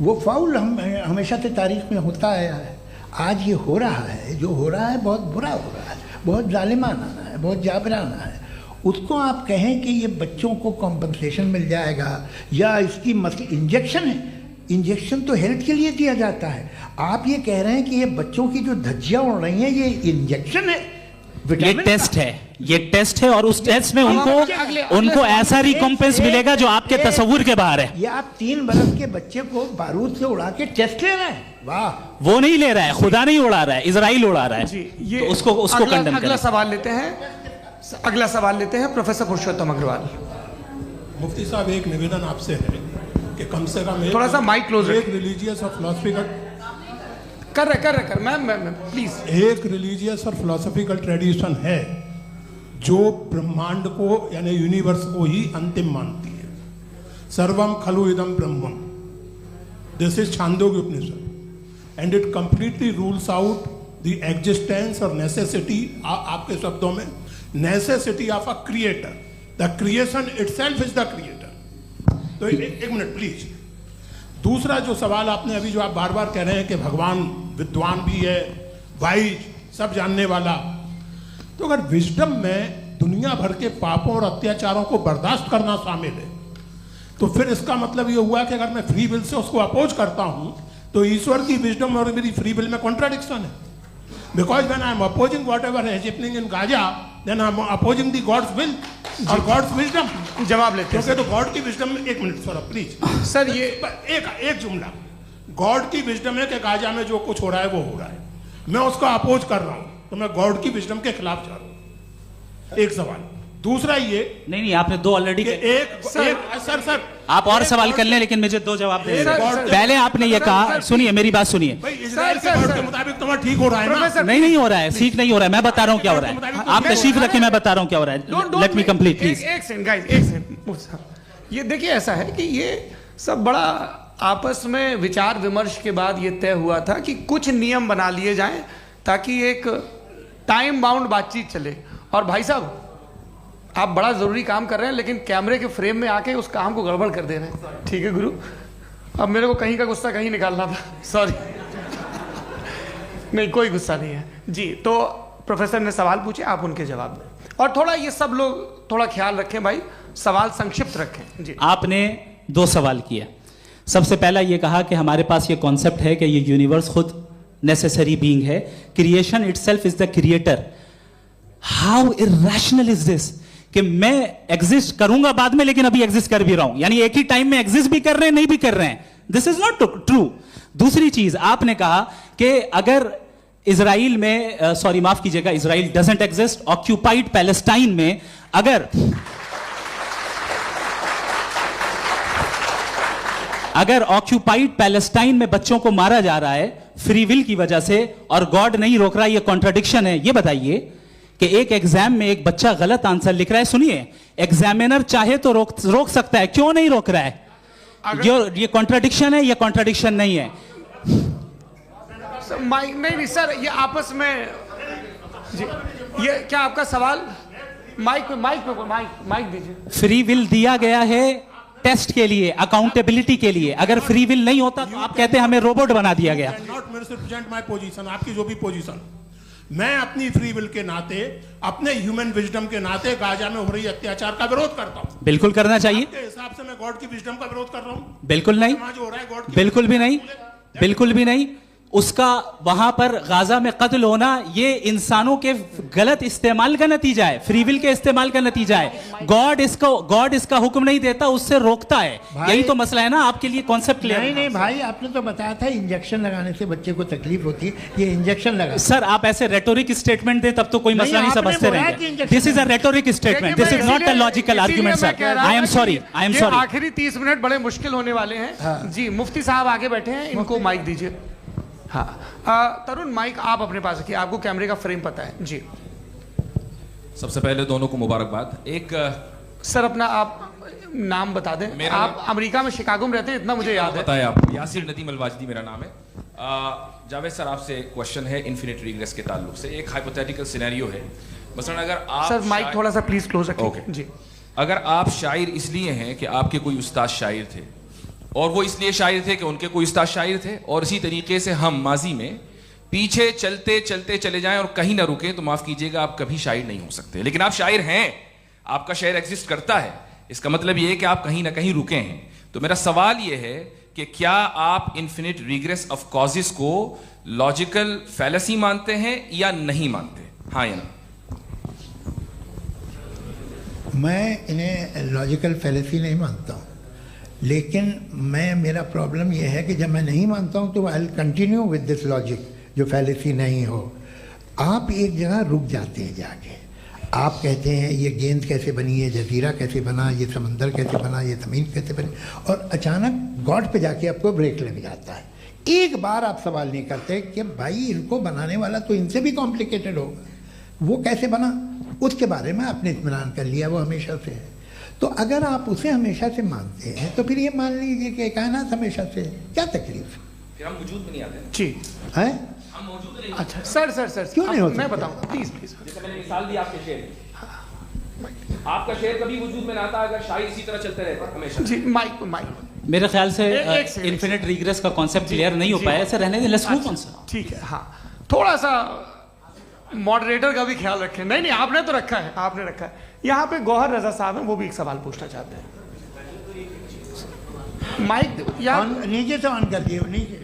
वो फाउल हमेशा से तारीख में होता आया है। आज ये हो रहा है, जो हो रहा है बहुत बुरा हो रहा है, बहुत जालिमाना है, बहुत जाबराना है। उसको आप कहें कि ये बच्चों को कॉम्पनसेशन मिल जाएगा या इसकी इंजेक्शन है, इंजेक्शन तो हेल्थ के लिए दिया जाता है। आप ये कह रहे हैं कि ये बच्चों की जो धज्जियाँ उड़ रही हैं ये इंजेक्शन है, ये टेस्ट है, ये टेस्ट है और उस टेस्ट में उनको ऐसा रिकॉम्पेंस मिलेगा जो आपके तस्वुर के बाहर है। ये आप 3 बरस के बच्चे को बारूद से उड़ा के टेस्ट ले रहे हैं, वाह। वो नहीं ले रहा है, खुदा नहीं उड़ा रहा है, इजराइल उड़ा रहा है जी। ये तो उसको कंडेम अगला सवाल लेते हैं प्रोफेसर पुरुषोत्तम अग्रवाल। मुफ्ती साहब, एक निवेदन आपसे है कि कम से कम थोड़ा सा माइक क्लोज एक रिलीजियस और फिलोसफिकल कर मैं प्लीज। एक रिलीजियस और फिलोसफिकल ट्रेडिशन है जो ब्रह्मांड को यानी यूनिवर्स को ही अंतिम मानती है। सर्वम खलु इदम ब्रह्मम, this is Chandogya Upanishad, and it completely rules out the existence or necessity, आपके शब्दों में necessity of a creator. The creation itself is the creator. तो एक मिनट प्लीज। दूसरा जो सवाल आपने अभी, जो आप बार बार कह रहे हैं कि भगवान विद्वान भी है, वाइज, सब जानने वाला, तो अगर विजडम में दुनिया भर के पापों और अत्याचारों को बर्दाश्त करना शामिल है, तो फिर इसका मतलब ये हुआ कि अगर मैं फ्री विल से उसको अपोज करता हूं तो ईश्वर की विजडम और मेरी फ्री विल में कॉन्ट्राडिक्शन है। Because when I am opposing whatever is happening in Gaza, then I am opposing the God's will और गॉड्स विजडम। जवाब लेते हैं क्योंकि तो गॉड की विजडम में, एक मिनट सर प्लीज सर, ये एक जुमला, गॉड की विजडम है कि गाजा में जो कुछ हो रहा है वो हो रहा है, मैं उसका अपोज कर रहा हूं, तो मैं गॉड की विजडम के खिलाफ जा रहा हूं। एक सवाल। दूसरा ये नहीं, आपने 2 ऑलरेडी। सर आप और सवाल कर लें, लेकिन मुझे 2 जवाब दे। पहले आपने ये कहा, सुनिए मेरी बात सुनिए। इजराइल के गॉड के मुताबिक तुम्हारा ठीक हो रहा है ना? नहीं हो रहा है, ठीक नहीं हो रहा है। मैं बता रहा हूँ क्या हो रहा है, आप तशरीफ रखें, मैं बता रहा हूँ क्या हो रहा है। Let me complete please. एक सेकंड गाइस, एक सेकंड। ये देखिए, ऐसा है कि ये सब बड़ा आपस में विचार विमर्श के बाद ये तय हुआ था कि कुछ नियम बना लिए जाएं ताकि एक टाइम बाउंड बातचीत चले। और भाई साहब, आप बड़ा जरूरी काम कर रहे हैं, लेकिन कैमरे के फ्रेम में आके उस काम को गड़बड़ कर दे रहे हैं। ठीक है गुरु, अब मेरे को कहीं का गुस्सा कहीं निकालना था, सॉरी। नहीं, कोई गुस्सा नहीं है जी। तो प्रोफेसर ने सवाल पूछे, आप उनके जवाब दें, और थोड़ा ये सब लोग थोड़ा ख्याल रखें भाई, सवाल संक्षिप्त रखें जी। आपने 2 सवाल किया। सबसे पहला ये कहा कि हमारे पास ये कॉन्सेप्ट है कि ये यूनिवर्स खुद नेसेसरी बीइंग है, creation itself is the creator. How irrational is this कि मैं एग्जिस्ट करूंगा बाद में, लेकिन अभी एग्जिस्ट कर भी रहा हूं, यानी एक ही टाइम में एग्जिस्ट भी कर रहे हैं, नहीं भी कर रहे हैं। This is not true. दूसरी चीज आपने कहा कि अगर इजराइल में, सॉरी माफ कीजिएगा, Israel doesn't exist, occupied Palestine में अगर ऑक्यूपाइड पैलेस्टाइन में बच्चों को मारा जा रहा है फ्री विल की वजह से और गॉड नहीं रोक रहा, ये कॉन्ट्रडिक्शन है। ये बताइए कि एक एग्जाम में एक बच्चा गलत आंसर लिख रहा है, सुनिए, एग्जामिनर चाहे तो रोक सकता है, क्यों नहीं रोक रहा है? ये कॉन्ट्रडिक्शन है, ये कॉन्ट्रडिक्शन नहीं है। माइक नहीं सर, ये आपस में जी, ये क्या आपका सवाल? माइक दीजिए। फ्री विल दिया गया है टेस्ट के लिए, अकाउंटेबिलिटी के लिए। अगर फ्री विल नहीं होता तो आप कहते हैं हमें रोबोट बना दिया गया। नॉट मिसरिप्रेजेंट माय पोजीशन, आपकी जो भी पोजीशन, मैं अपनी फ्री विल के नाते, अपने ह्यूमन विजडम के नाते गाजा में हो रही अत्याचार का विरोध करता हूं। बिल्कुल करना चाहिए। के हिसाब से मैं गॉड की विजडम का विरोध कर रहा हूं? बिल्कुल नहीं, जो हो रहा है गॉड, बिल्कुल भी नहीं, बिल्कुल भी नहीं। उसका वहां पर गाजा में कत्ल होना ये इंसानों के गलत इस्तेमाल का नतीजा है, फ्री विल के इस्तेमाल का नतीजा है। गॉड इसका हुक्म नहीं देता, उससे रोकता है। यही तो मसला है ना, आपके लिए कॉन्सेप्ट क्लियर नहीं भाई, आपने तो बताया था इंजेक्शन लगाने से बच्चे को तकलीफ होती है, ये इंजेक्शन लगा। सर आप ऐसे रेटोरिक स्टेटमेंट दे तब तो कोई मसला नहीं समझते रहेंगे। This is a rhetoric statement, this is not a logical argument sir. I am sorry. आखिरी 30 मिनट बड़े मुश्किल होने वाले हैं जी। मुफ्ती साहब आगे बैठे हैं, इनको माइक दीजिए। हाँ तरुण, माइक आप अपने पास रखिए, आपको कैमरे का फ्रेम पता है जी। सबसे पहले दोनों को मुबारकबाद। एक सर अपना आप नाम बता दें। आप अमेरिका में शिकागो में रहते हैं, इतना मुझे याद है। बताया आपको, यासिर नदीम अलवाजदी मेरा नाम है। जावेद सर आपसे एक क्वेश्चन है इन्फिनिट रिग्रेस के ताल्लुक से। एक हाइपोथेटिकल सिनेरियो है, मसलन अगर आप सर माइक थोड़ा सा प्लीज क्लोज रखिए जी। अगर आप शायर इसलिए हैं कि आपके कोई उस्ताद शायर थे, और वो इसलिए शायर थे कि उनके कोई उस्ताद शायर थे, और इसी तरीके से हम माजी में पीछे चलते चलते चले जाएं और कहीं ना रुके, तो माफ कीजिएगा आप कभी शायर नहीं हो सकते। लेकिन आप शायर हैं, आपका शायर एग्जिस्ट करता है, इसका मतलब ये है कि आप कहीं ना कहीं रुके हैं। तो मेरा सवाल ये है कि क्या आप इन्फिनिट रिग्रेस ऑफ कॉजेस को लॉजिकल फैलेसी मानते हैं या नहीं मानते? हाँ या ना? मैं इन्हें लॉजिकल फैलेसी नहीं मानता हूँ, लेकिन मेरा प्रॉब्लम यह है कि जब मैं नहीं मानता हूँ तो I will continue with this logic जो फैलेसी नहीं हो। आप एक जगह रुक जाते हैं जाके, आप कहते हैं ये गेंद कैसे बनी, ये जजीरा कैसे बना, ये समंदर कैसे बना, ये ज़मीन कैसे बनी, और अचानक गॉड पे जाके आपको ब्रेक लग जाता है। एक बार आप सवाल नहीं करते कि भाई इनको बनाने वाला तो इनसे भी कॉम्प्लिकेटेड होगा, वो कैसे बना, उसके बारे में आपने इत्मीनान कर लिया, वो हमेशा से है। तो अगर आप उसे हमेशा से मानते हैं तो फिर ये मान लीजिए कि कायनात हमेशा से है, क्या तकलीफ है? फिर हम वजूद में नहीं आते जी है? हम मौजूद नहीं। अच्छा सर क्यों नहीं हो मैं सकता? बताऊं प्लीज प्लीज। जैसे मैंने मिसाल दी आपके शेर, आपका शेर कभी वजूद में ना आता अगर शायर इसी तरह चलते रहते हमेशा। जी माइक मेरे ख्याल से एक सेकंड। इन्फिनिट रिग्रेस का कॉन्सेप्ट क्लियर नहीं हो पाया, ऐसे रहने दें, लेट्स मूव ऑन सर। ठीक है, हाँ थोड़ा सा मॉडरेटर का भी ख्याल रखें। नहीं नहीं आपने तो रखा है, आपने रखा है। यहाँ पे गौहर रजा साहब हैं, वो भी एक सवाल पूछना चाहते हैं। माइक या नीचे से ऑन कर दिए नीचे।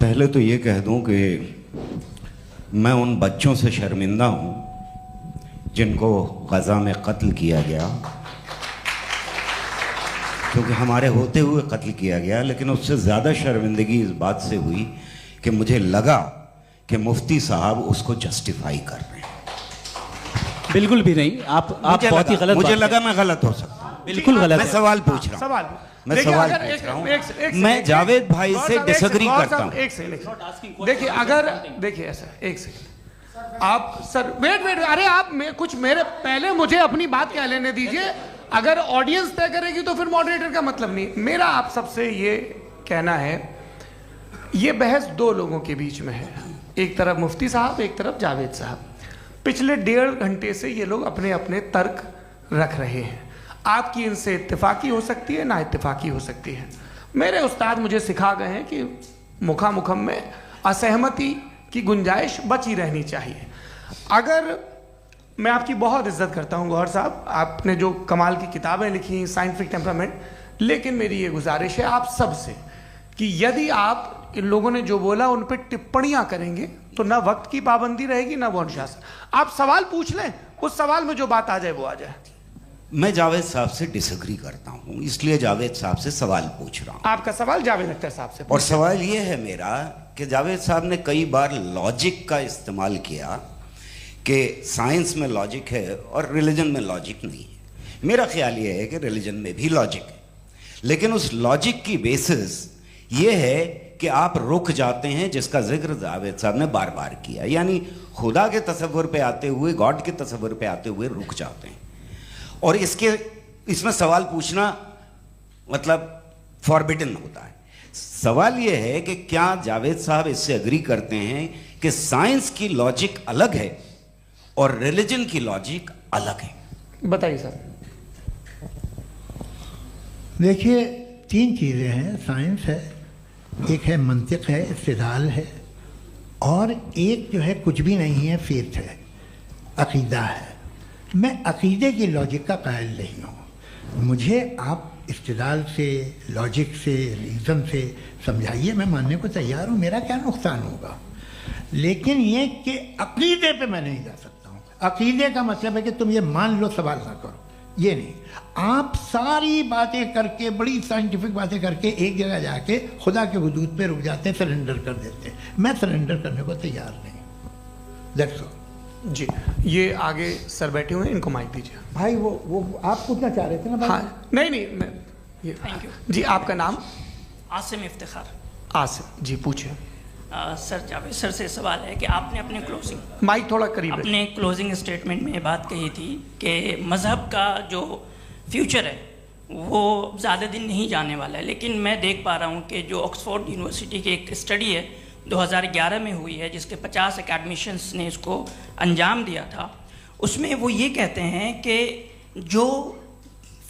पहले तो ये कह दूं कि मैं उन बच्चों से शर्मिंदा हूं जिनको गजा में कत्ल किया गया, क्योंकि हमारे होते हुए कत्ल किया गया। लेकिन उससे ज़्यादा शर्मिंदगी इस बात से हुई कि मुझे लगा कि मुफ्ती साहब उसको जस्टिफाई कर रहे हैं। बिल्कुल भी नहीं, आप बहुत ही गलत। मुझे लगा मैं गलत हो सकता हूं, बिल्कुल गलत। मैं सवाल पूछ रहा हूं, सवाल मैं देखिए, सवाल अगर पूछ रहा हूं। एक मैं सेकंड, जावेद भाई गौर से साहब, डिसएग्री गौर करता साहब, हूं। एक सेकंड देखिए, अगर देखिए ऐसा एक सेकंड आप सर वेट अरे आप कुछ मेरे पहले मुझे अपनी बात क्या लेने दीजिए। अगर ऑडियंस तय करेगी तो फिर मॉडरेटर का मतलब नहीं। मेरा आप सबसे ये कहना है, ये बहस दो लोगों के बीच में है, एक तरफ मुफ्ती साहब, एक तरफ जावेद साहब। पिछले 1.5 घंटे से ये लोग अपने अपने तर्क रख रहे हैं। आपकी इनसे इत्तेफाकी हो सकती है, ना इत्तेफाकी हो सकती है। मेरे उस्ताद मुझे सिखा गए हैं कि मुखामुखम में असहमति की गुंजाइश बची रहनी चाहिए। अगर मैं आपकी बहुत इज्जत करता हूं गौहर साहब, आपने जो कमाल की किताबें लिखी, साइंटिफिक टेम्परामेंट, लेकिन मेरी ये गुजारिश है आप सबसे कि यदि आप इन लोगों ने जो बोला उन पर टिप्पणियां करेंगे तो ना वक्त की पाबंदी रहेगी ना वो अनुशासन। आप सवाल पूछ लें, उस सवाल में जो बात आ जाए वो आ जाए। मैं जावेद साहब से डिसएग्री करता हूं, इसलिए जावेद साहब से सवाल पूछ रहा हूं। आपका सवाल जावेद अख्तर साहब से। और सवाल ये है मेरा कि जावेद साहब ने कई बार लॉजिक का इस्तेमाल किया कि साइंस में लॉजिक है और रिलीजन में लॉजिक नहीं है। मेरा ख्याल ये है कि रिलीजन में भी लॉजिक है, लेकिन उस लॉजिक की बेसिस ये है कि आप रुक जाते हैं, जिसका जिक्र जावेद साहब ने बार बार किया, यानी खुदा के तसव्वुर पे आते हुए, गॉड के तसव्वुर पे आते हुए रुक जाते हैं। और इसमें सवाल पूछना मतलब फॉरबिडन होता है। सवाल यह है कि क्या जावेद साहब इससे एग्री करते हैं कि साइंस की लॉजिक अलग है और रिलीजन की लॉजिक अलग है? बताइए सर। देखिए 3 चीज़ें हैं, साइंस है, एक है मंतिक है, इस्तिदलाल है, और एक जो है कुछ भी नहीं है, फेथ है, अकीदा है। मैं अकीदे की लॉजिक का कायल नहीं हूँ। मुझे आप इस्तिदलाल से, लॉजिक से, रीज़न से समझाइए, मैं मानने को तैयार हूँ, मेरा क्या नुकसान होगा। लेकिन ये कि अकीदे पे मैं नहीं जा सकता हूँ। अकीदे का मतलब है कि तुम ये मान लो, सवाल ना करो, ये नहीं। आप सारी बातें करके, बड़ी साइंटिफिक बातें करके एक जगह जाके खुदा के हुदूद पे रुक जाते हैं, सरेंडर कर देते हैं। मैं सरेंडर करने को तैयार नहीं। That's all. जी, ये आगे सर बैठे हुए हैं, इनको माइक दीजिए। भाई वो आप पूछना चाह रहे थे ना भाई? हाँ नहीं मैं ये थैंक यू जी। आपका नाम? आसिम इफ्तिखार। आसिफ जी, पूछिए। सर जावेद सर से सवाल है कि आपने अपने माइक थोड़ा करीब रखिए। अपने क्लोजिंग स्टेटमेंट में ये बात कही थी कि मज़हब का जो फ्यूचर है वो ज़्यादा दिन नहीं जाने वाला है, लेकिन मैं देख पा रहा हूँ कि जो ऑक्सफोर्ड यूनिवर्सिटी की एक स्टडी है 2011 में हुई है, जिसके 50 एकेडमिशियंस ने इसको अंजाम दिया था, उसमें वो ये कहते हैं कि जो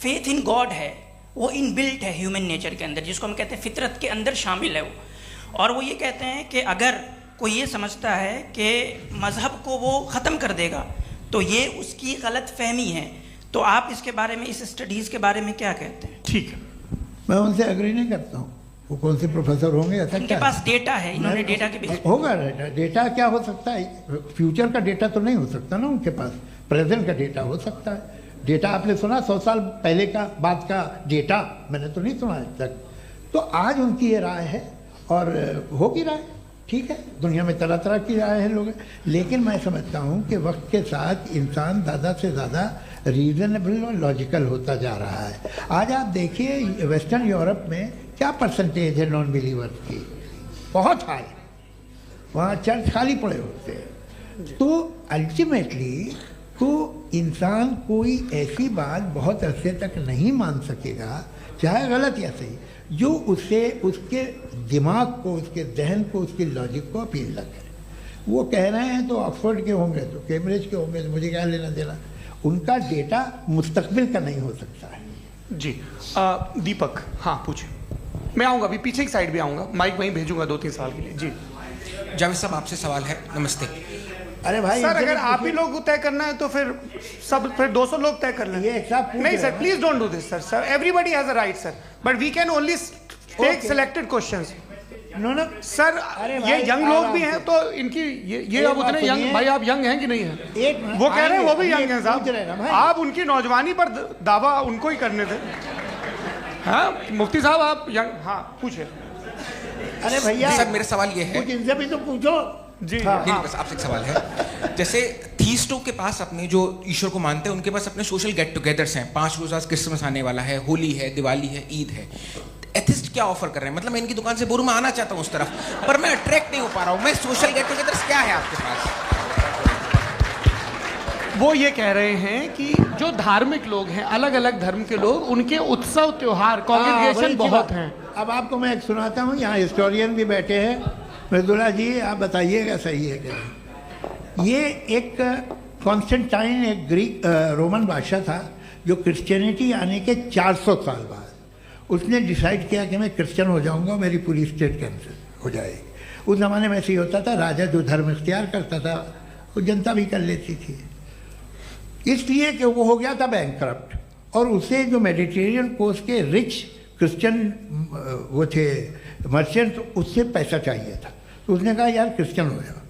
फेथ इन गॉड है वो इनबिल्ट है ह्यूमन नेचर के अंदर, जिसको हम कहते हैं फितरत के अंदर शामिल है वो। और वो ये कहते हैं कि अगर कोई ये समझता है कि मज़हब को वो ख़त्म कर देगा तो ये उसकी गलत फहमी है। तो आप इसके बारे में, इस स्टडीज़ के बारे में क्या कहते हैं? ठीक है, मैं उनसे एग्री नहीं करता हूँ। वो कौन से प्रोफेसर होंगे, ऐसा उनके क्या पास डेटा है, इन्होंने डेटा के बेस होगा? डेटा क्या हो सकता है? फ्यूचर का डेटा तो नहीं हो सकता ना उनके पास, प्रेजेंट का डेटा हो सकता है। डेटा आपने सुना 100 साल पहले का बाद का डेटा, मैंने तो नहीं सुना आज तक। तो आज उनकी ये राय है और हो भी राय, ठीक है, दुनिया में तरह तरह की राय है लोग, लेकिन मैं समझता हूँ कि वक्त के साथ इंसान ज़्यादा से ज़्यादा रीजनेबल और लॉजिकल होता जा रहा है। आज आप देखिए वेस्टर्न यूरोप में क्या परसेंटेज है नॉन बिलीवर्स की, बहुत हाई, वहाँ चर्च खाली पड़े होते हैं। तो अल्टीमेटली तो इंसान कोई ऐसी बात बहुत अरसे तक नहीं मान सकेगा, चाहे गलत या सही, जो उससे उसके दिमाग को, उसके जहन को, उसके लॉजिक को अपील न करे। वो कह रहे हैं तो ऑक्सफोर्ड के होंगे तो कैम्ब्रिज के होंगे, तो मुझे क्या लेना देना, उनका डेटा मुस्तकबिल का नहीं हो सकता है। जी दीपक, हाँ पूछिए। मैं आऊँगा, अभी पीछे की साइड भी आऊँगा, माइक वहीं भेजूंगा 2-3 साल के लिए। जी जावेद साहब, आपसे सवाल है। नमस्ते। अरे भाई सर, अगर आप ही लोग तय करना है तो फिर 200 लोग तय कर लें। नहीं sir, please don't do this sir. Everybody has a right sir, but we can only take selected questions. No sir, ये यंग लोग भी हैं तो इनकी ये अब उतने यंग, भाई आप यंग हैं कि नहीं हैं? वो कह रहे हैं वो भी यंग हैं साहब, आप उनकी नौजवानी पर दावा उनको ही करने थे। हाँ मुफ्ती साहब आप यंग, हाँ पूछे। अरे भैया सर, मेरा सवाल ये है, कुछ इनसे भी तो पूछो। जी नहीं, बस आपसे एक सवाल है। जैसे थीस्टों के पास अपने जो ईश्वर को मानते हैं उनके पास अपने सोशल गेट टुगेदर्स हैं, 5 रोज़ आज क्रिसमस आने वाला है, होली है, दिवाली है, ईद है। एथिस्ट क्या ऑफर कर रहे हैं? मतलब मैं इनकी दुकान से बोलूं, मैं आना चाहता हूं उस तरफ, पर मैं अट्रैक्ट नहीं हो पा रहा हूं। मैं सोशल गेट टुगेदर्स क्या है आपके पास? वो ये कह रहे हैं कि जो धार्मिक लोग हैं, अलग अलग धर्म के लोग, उनके उत्सव त्योहार कॉन्ग्रेगेशन बहुत हैं। अब आपको मैं एक सुनाता हूँ, यहाँ हिस्टोरियन भी बैठे हैं, मृदुला जी आप बताइएगा सही है कि नहीं। ये एक कॉन्स्टेंटाइन, एक ग्रीक रोमन बादशाह था जो क्रिश्चियनिटी आने के 400 साल बाद उसने डिसाइड किया कि मैं क्रिश्चियन हो जाऊंगा, मेरी पूरी स्टेट कैंसिल हो जाएगी। उस ज़माने में ऐसे ही होता था, राजा जो धर्म इख्तियार करता था वो जनता भी कर लेती थी, इसलिए कि वो हो गया था बैंकक्रप्ट, और उसे जो मेडिटेरियन कोस्ट के रिच क्रिश्चियन वो थे मर्चेंट, उससे पैसा चाहिए था। तो उसने कहा यार क्रिश्चियन हो जाओ।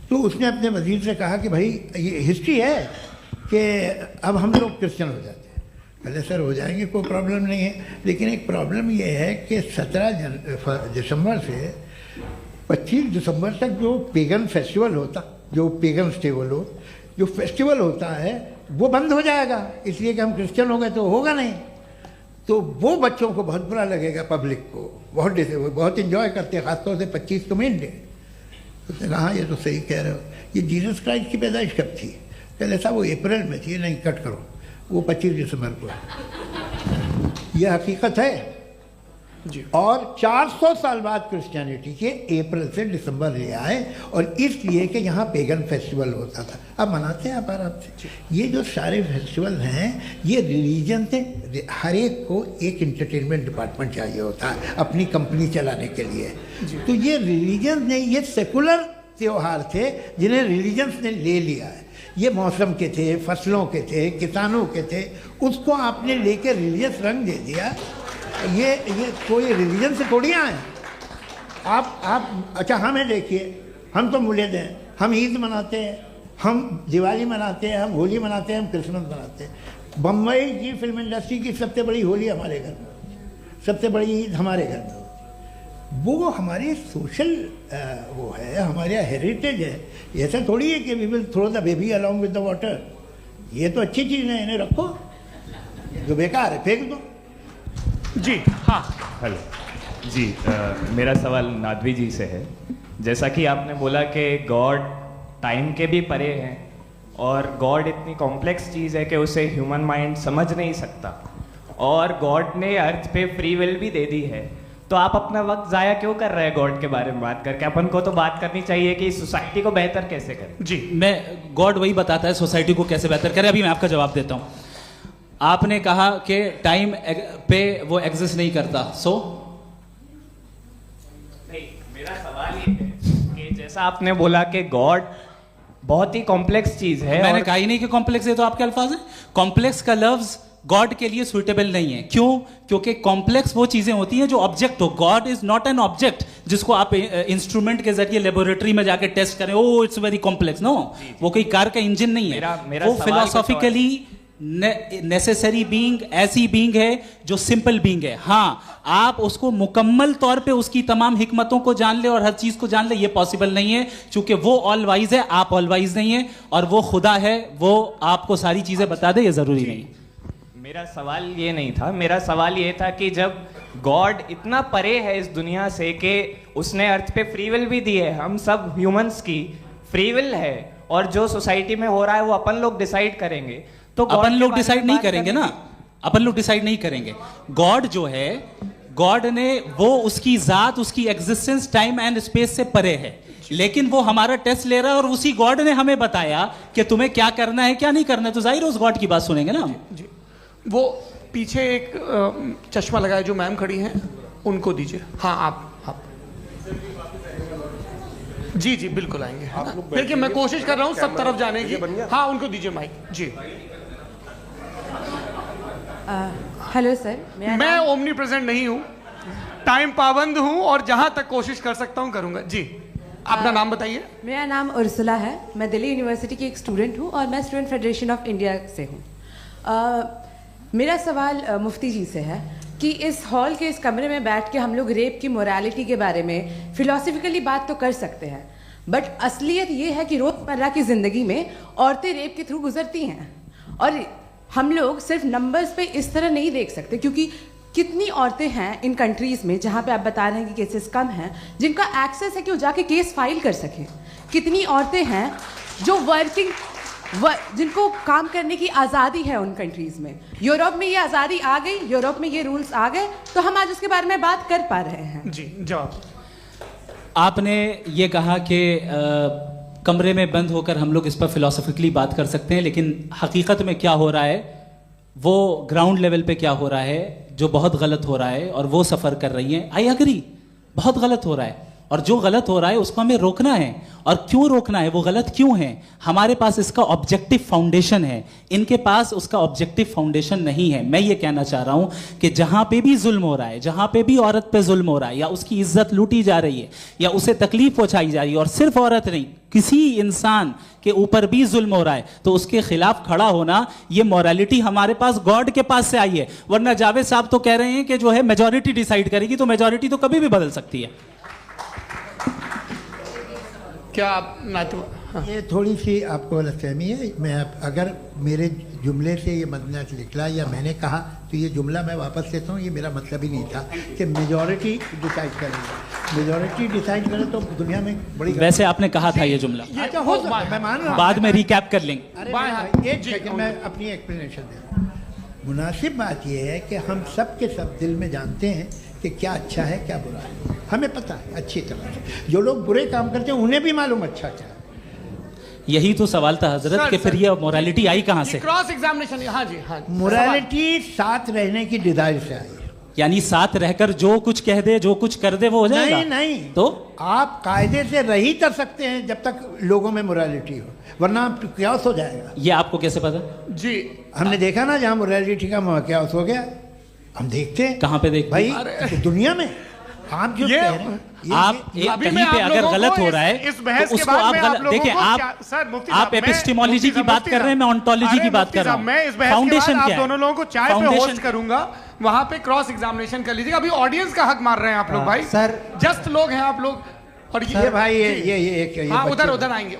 तो उसने अपने वजीर से कहा कि भाई ये हिस्ट्री है कि अब हम लोग क्रिश्चियन हो जाते हैं। पहले सर हो जाएंगे, कोई प्रॉब्लम नहीं है, लेकिन एक प्रॉब्लम ये है कि 17 दिसंबर से 25 दिसंबर तक जो पेगन फेस्टिवल होता, जो पेगन्स थे वो लोग, जो फेस्टिवल होता है वो बंद हो जाएगा, इसलिए कि हम क्रिश्चियन हो गए तो होगा नहीं। तो वो बच्चों को बहुत बुरा लगेगा, पब्लिक को बहुत इन्जॉय करते हैं, खासतौर से 25 को मेन डे। तो उसने कहा हाँ ये तो सही कह रहे हो, ये जीसस क्राइस्ट की पैदाइश कब थी? पहले साहब वो अप्रैल में थी। नहीं, कट करो, वो 25 दिसंबर को है। यह हकीकत है जी। और 400 साल बाद क्रिश्चियनिटी के अप्रैल से दिसंबर ले आए, और इसलिए कि यहाँ पेगन फेस्टिवल होता था। अब मनाते हैं आप आराम से। ये जो सारे फेस्टिवल हैं ये रिलीजन से, हर एक को एक इंटरटेनमेंट डिपार्टमेंट चाहिए होता है अपनी कंपनी चलाने के लिए। तो ये रिलीजन ने, ये सेकुलर त्यौहार थे जिन्हें रिलीजन्स ने ले लिया है। ये मौसम के थे, फसलों के थे, किसानों के थे, उसको आपने लेके रिलीजियस रंग दे दिया। ये कोई रिलीजन से थोड़ी आए आप। अच्छा हमें देखिए, हम तो मुल्द हैं, हम ईद मनाते हैं, हम दिवाली मनाते हैं, हम होली मनाते हैं, हम क्रिसमस मनाते हैं। बम्बई की फिल्म इंडस्ट्री की सबसे बड़ी होली हमारे घर में, सबसे बड़ी ईद हमारे घर में। वो हमारे सोशल वो है, हमारे हेरिटेज है। ऐसा थोड़ी है कि we will throw the baby along with the water. ये तो अच्छी चीज़ है, इन्हें रखो, जो बेकार है फेंक दो। जी हाँ, हेलो जी, मेरा सवाल नादवी जी से है। जैसा कि आपने बोला कि गॉड टाइम के भी परे हैं, और गॉड इतनी कॉम्प्लेक्स चीज़ है कि उसे ह्यूमन माइंड समझ नहीं सकता, और गॉड ने अर्थ पे फ्री विल भी दे दी है। तो आप अपना वक्त ज़ाया क्यों कर रहे हैं गॉड के बारे में बात करके? अपन को तो बात करनी चाहिए कि सोसाइटी को बेहतर कैसे करें। जी, मैं गॉड वही बताता है सोसाइटी को कैसे बेहतर करें। अभी मैं आपका जवाब देता हूँ। आपने कहा कि टाइम पे वो एग्जिस्ट नहीं करता, नहीं, मेरा सवाल ये है कि जैसा आपने बोला कि गॉड बहुत ही कॉम्प्लेक्स चीज है। मैंने कहा ही नहीं कि कॉम्प्लेक्स है, तो आपके अल्फाज हैं। कॉम्प्लेक्स का लफ्ज गॉड के लिए सुइटेबल नहीं है। क्यों? क्योंकि कॉम्प्लेक्स वो चीजें होती हैं जो ऑब्जेक्ट हो। God is not an object जिसको आप इंस्ट्रूमेंट के जरिए लेबोरेटरी में जाके टेस्ट करें, oh it's very complex. No, वो कोई कार का इंजन नहीं है। वो फिलोसॉफिकली नेसेसरी बीइंग ऐसी बीइंग है जो सिंपल बीइंग है। हाँ, आप उसको मुकम्मल तौर पे उसकी तमाम हिकमतों को जान ले और हर चीज को जान ले, ये पॉसिबल नहीं है, क्योंकि वो ऑल वाइज है, आप ऑल वाइज नहीं है, और वो खुदा है, वो आपको सारी चीजें बता दे, ये जरूरी नहीं। मेरा सवाल ये नहीं था, मेरा सवाल ये था कि जब गॉड इतना परे है इस दुनिया से कि उसने अर्थ पे फ्री विल भी दी है, हम सब ह्यूमंस की फ्री विल है, और जो सोसाइटी में हो रहा है वो अपन लोग डिसाइड करेंगे, तो अपन लोग डिसाइड नहीं करेंगे ना, अपन लोग डिसाइड नहीं करेंगे। गॉड जो है, गॉड ने वो उसकी जात, उसकी एग्जिस्टेंस टाइम एंड स्पेस से परे है, लेकिन वो हमारा टेस्ट ले रहा है और उसी गॉड ने हमें बताया कि तुम्हें क्या करना है क्या नहीं करना है, तो जाहिर है उस गॉड की बात सुनेंगे ना हम। जी, वो पीछे एक चश्मा लगाए जो मैम खड़ी हैं, उनको दीजिए। हाँ, आप जी जी बिल्कुल आएंगे। देखिए मैं कोशिश कर रहा हूँ सब तरफ जाने की। हाँ, उनको दीजिए माइक। जी, हेलो सर, मैं ओमनी प्रेजेंट नहीं हूँ, टाइम पाबंद हूँ और जहां तक कोशिश कर सकता हूँ करूंगा। जी, अपना नाम बताइए। मेरा नाम उर्सुला है, मैं दिल्ली यूनिवर्सिटी की एक स्टूडेंट हूँ और मैं स्टूडेंट फेडरेशन ऑफ इंडिया से हूँ। मेरा सवाल मुफ्ती जी से है कि इस हॉल के इस कमरे में बैठ के हम लोग रेप की मोरालिटी के बारे में फिलोसफिकली बात तो कर सकते हैं, बट असलियत ये है कि रोज़मर्रा की ज़िंदगी में औरतें रेप के थ्रू गुजरती हैं, और हम लोग सिर्फ नंबर्स पे इस तरह नहीं देख सकते, क्योंकि कितनी औरतें हैं इन कंट्रीज़ में जहाँ पे आप बता रहे हैं कि केसेस कम हैं, जिनका एक्सेस है कि वो जाके केस फाइल कर सकें। कितनी औरतें हैं जो जिनको काम करने की आज़ादी है उन कंट्रीज़ में। यूरोप में ये आज़ादी आ गई, यूरोप में ये रूल्स आ गए, तो हम आज उसके बारे में बात कर पा रहे हैं। जी, जवाब। आपने ये कहा कि कमरे में बंद होकर हम लोग इस पर फिलोसफिकली बात कर सकते हैं, लेकिन हकीकत में क्या हो रहा है, वो ग्राउंड लेवल पे क्या हो रहा है जो बहुत गलत हो रहा है, और वो सफ़र कर रही हैं। आई एग्री, बहुत गलत हो रहा है, और जो गलत हो रहा है उसको हमें रोकना है। और क्यों रोकना है, वो गलत क्यों है, हमारे पास इसका ऑब्जेक्टिव फाउंडेशन है, इनके पास उसका ऑब्जेक्टिव फाउंडेशन नहीं है। मैं ये कहना चाह रहा हूं कि जहां पे भी जुल्म हो रहा है, जहां पे भी औरत पे जुल्म हो रहा है, या उसकी इज्जत लूटी जा रही है, या उसे तकलीफ पहुंचाई जा रही है, और सिर्फ औरत नहीं, किसी इंसान के ऊपर भी जुल्म हो रहा है, तो उसके खिलाफ खड़ा होना, ये मॉरलिटी हमारे पास गॉड के पास से आई है। वरना जावेद साहब तो कह रहे हैं कि जो है मेजॉरिटी डिसाइड करेगी, तो मेजॉरिटी तो कभी भी बदल सकती है। क्या आप ये थोड़ी सी आपको गलतफहमी है। मैं अगर मेरे जुमले से ये मदनत निकला या मैंने कहा, तो ये जुमला मैं वापस लेता हूँ। ये मेरा मतलब ही नहीं था कि मेजॉरिटी डिसाइड करेंगे। मेजॉरिटी डिसाइड करे तो दुनिया में बड़ी, वैसे आपने कहा था ये जुमला, अच्छा हो सकता है, मैं मान रहा हूँ, बाद में रिकैप कर लेंगे। अरे एक सेकंड, मैं अपनी एक्सप्लेनेशन देता हूँ। मुनासिब बात यह है कि हम सब के सब दिल में जानते हैं कि क्या अच्छा है क्या बुरा है, हमें पता है अच्छी तरह से। जो लोग बुरे काम करते हैं उन्हें भी मालूम अच्छा क्या है। यही तो सवाल था हजरत कि फिर ये मोरालिटी आई कहाँ से? Cross examination. हाँ जी, हाँ। मोरालिटी साथ रहने की डिजायर से आई, यानी साथ रहकर जो कुछ कह दे, जो कुछ कर दे, वो हो जाएगा। नहीं नहीं, तो आप कायदे से रही कर सकते हैं जब तक लोगों में मोरालिटी हो, वरना क्यास हो जाएगा। ये आपको कैसे पता? जी, हमने देखा ना, जहाँ मोरालिटी का क्यास हो गया, हम देखते हैं। कहाँ पे देखते भाई? दुनिया में। आप जो कह रहे हैं, आप कहीं पे अगर गलत हो रहा है तो उसको आप गलत देखिए। आप एपिस्टेमोलॉजी की बात कर रहे हैं, मैं ऑन्टोलॉजी की बात कर रहा हूं। मैं इस बहस के बाद आप दोनों लोगों को चाय पे होस्ट करूंगा, वहां पे क्रॉस एग्जामिनेशन कर लीजिएगा। अभी ऑडियंस का हक मार रहे हैं आप लोग भाई, सर जस्ट लोग हैं आप लोग। और ये भाई ये हाँ, उधर आएंगे,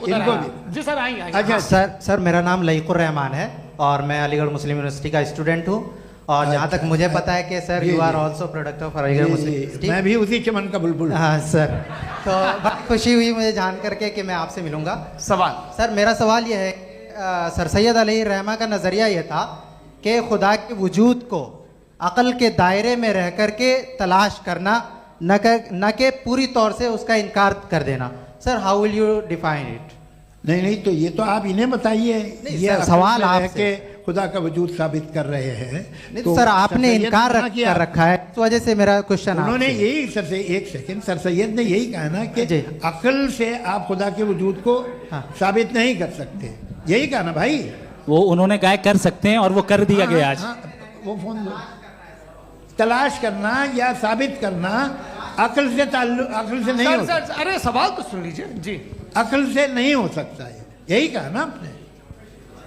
जी सर आएंगे। अच्छा सर, मेरा नाम लईकुर रहमान है और मैं अलीगढ़ मुस्लिम यूनिवर्सिटी का स्टूडेंट हूँ, और जहाँ तक मुझे पता है कि sir you are also product of Aligarh Muslim University. मैं भी उसी चमन का बुलबुल। हाँ सर, तो बहुत खुशी हुई मुझे जान करके कि मैं आपसे मिलूंगा। सवाल सर, मेरा सवाल यह है, सर सैयद अली रहमा का नज़रिया यह था कि खुदा के वजूद को अक़ल के दायरे में रह कर के तलाश करना, न कि पूरी तौर से उसका इनकार कर देना। Sir, how will you define it? नहीं, तो ये तो आप इन्हें बताइए। ये सवाल आपसे खुदा का वजूद साबित कर रहे हैं। नहीं तो सर, आपने इनकार कर रखा है, इस वजह से मेरा क्वेश्चन। उन्होंने यही सर से एक सेकंड, सर सैयद ने यही कहा ना कि अक्ल से आप खुदा के वजूद को साबित नहीं कर सकते, यही कहा ना भाई। वो उन्होंने कहा कर सकते हैं और वो कर दिया गया आज। वो फोन दो। तलाश करना या साबित करना अक्ल से अक्ल से नहीं हो सकता। सर, अरे सवाल तो सुन लीजिए जी। अक्ल से नहीं हो सकता है, यही कहा ना आपने।